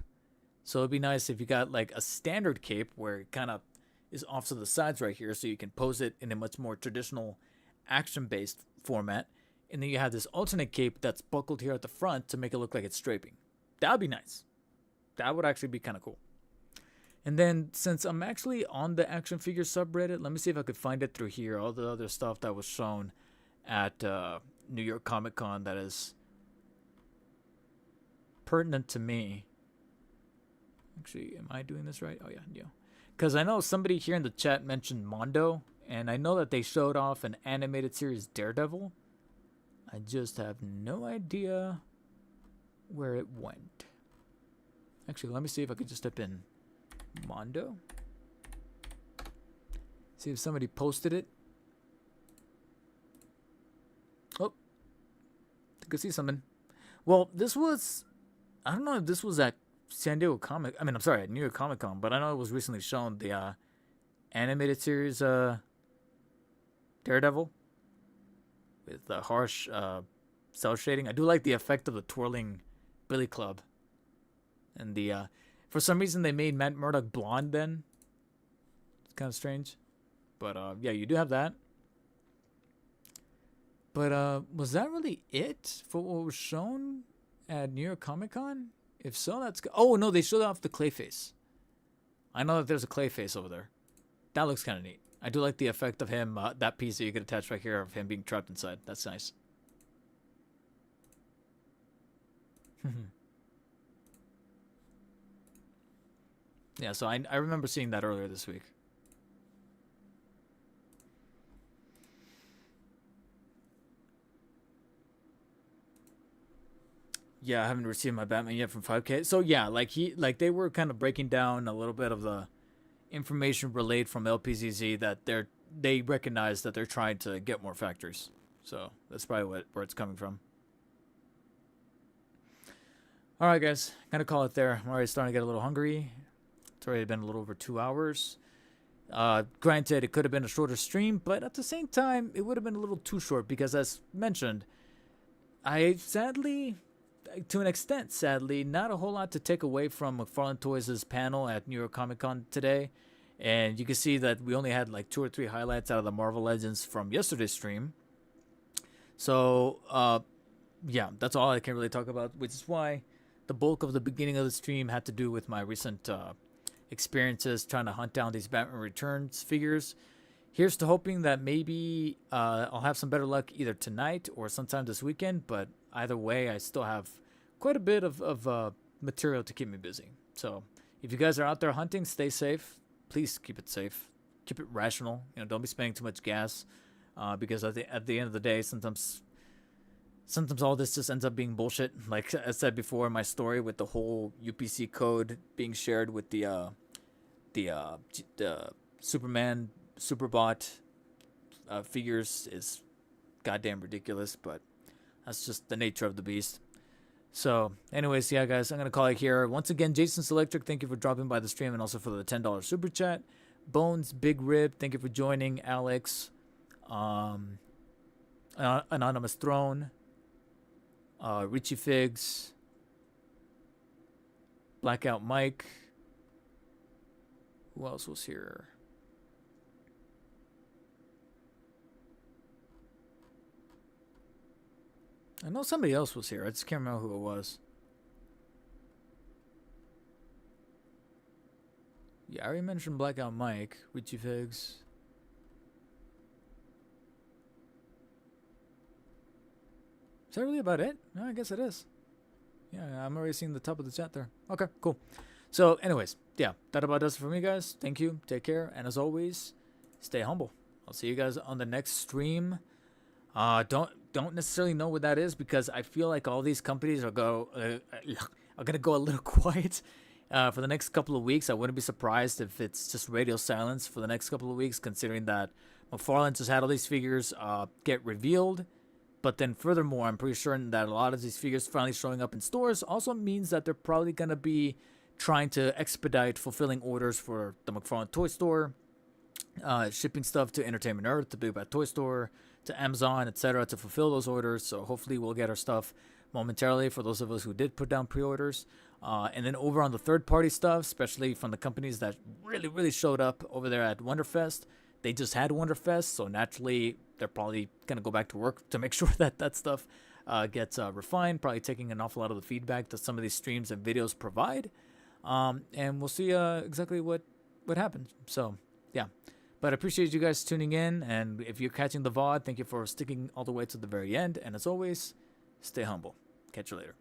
So it'd be nice if you got like a standard cape where it kind of is off to the sides right here, so you can pose it in a much more traditional action-based format. And then you have this alternate cape that's buckled here at the front to make it look like it's draping. That would be nice. That would actually be kind of cool. And then since I'm actually on the action figure subreddit, let me see if I could find it through here. All the other stuff that was shown at New York Comic Con that is pertinent to me. Actually, am I doing this right? Oh, yeah. Because I know somebody here in the chat mentioned Mondo, and I know that they showed off an animated series Daredevil. I just have no idea where it went. Actually, let me see if I could just type in Mondo. See if somebody posted it. Oh, I could see something. Well, this was, I don't know if this was at San Diego Comic, I'm sorry, at New York Comic Con, but I know it was recently shown, the animated series Daredevil with the harsh cell shading. I do like the effect of the twirling billy club. And the for some reason they made Matt Murdock blonde then. It's kind of strange. But yeah, you do have that. But was that really it for what was shown at New York Comic Con? If so, that's good. Oh no, they showed off the Clayface. I know that there's a Clayface over there. That looks kind of neat. I do like the effect of him, that piece that you could attach right here of him being trapped inside. That's nice. Yeah, so I remember seeing that earlier this week. Yeah, I haven't received my Batman yet from 5K. So yeah, like they were kind of breaking down a little bit of the information relayed from LPZZ that they recognize that they're trying to get more factories. So that's probably where it's coming from. All right, guys, gonna call it there. I'm already starting to get a little hungry. It's already been a little over 2 hours. Granted, it could have been a shorter stream, but at the same time, it would have been a little too short because, as mentioned, I sadly, to an extent, sadly, not a whole lot to take away from McFarlane Toys' panel at New York Comic Con today. And you can see that we only had like 2 or 3 highlights out of the Marvel Legends from yesterday's stream. So, yeah, that's all I can really talk about, which is why the bulk of the beginning of the stream had to do with my recent experiences trying to hunt down these Batman Returns figures. Here's to hoping that maybe I'll have some better luck either tonight or sometime this weekend, but either way, I still have quite a bit of material to keep me busy. So if you guys are out there hunting, stay safe. Please keep it safe. Keep it rational. Don't be spending too much gas because at the end of the day, sometimes all this just ends up being bullshit. Like I said before in my story with the whole UPC code being shared with the Superman Superbot figures is goddamn ridiculous, but that's just the nature of the beast. So anyways, yeah, guys, I'm going to call it here. Once again, Jason's Electric, thank you for dropping by the stream and also for the $10 super chat. Bones, Big Rib, thank you for joining. Alex, Anonymous Throne, Richie Figs, Blackout Mike. Who else was here? I know somebody else was here. I just can't remember who it was. Yeah, I already mentioned Blackout Mike, Richie Figs. Is that really about it? No, I guess it is. Yeah, I'm already seeing the top of the chat there. Okay, cool. So, anyways, yeah, that about does it for me, guys. Thank you. Take care. And as always, stay humble. I'll see you guys on the next stream. Don't necessarily know what that is because I feel like all these companies are gonna go a little quiet for the next couple of weeks. I wouldn't be surprised if it's just radio silence for the next couple of weeks, considering that McFarlane just had all these figures get revealed. But then furthermore, I'm pretty sure that a lot of these figures finally showing up in stores also means that they're probably gonna be trying to expedite fulfilling orders for the McFarlane Toy Store, shipping stuff to Entertainment Earth, to Big Bad Toy Store, to Amazon, etc. to fulfill those orders. So hopefully we'll get our stuff momentarily for those of us who did put down pre-orders. And then over on the third-party stuff, especially from the companies that really showed up over there at Wonderfest, they just had Wonderfest, so naturally they're probably going to go back to work to make sure that that stuff gets refined, probably taking an awful lot of the feedback that some of these streams and videos provide. And we'll see exactly what happens. So, yeah. But I appreciate you guys tuning in, and if you're catching the VOD, thank you for sticking all the way to the very end. And as always, stay humble. Catch you later.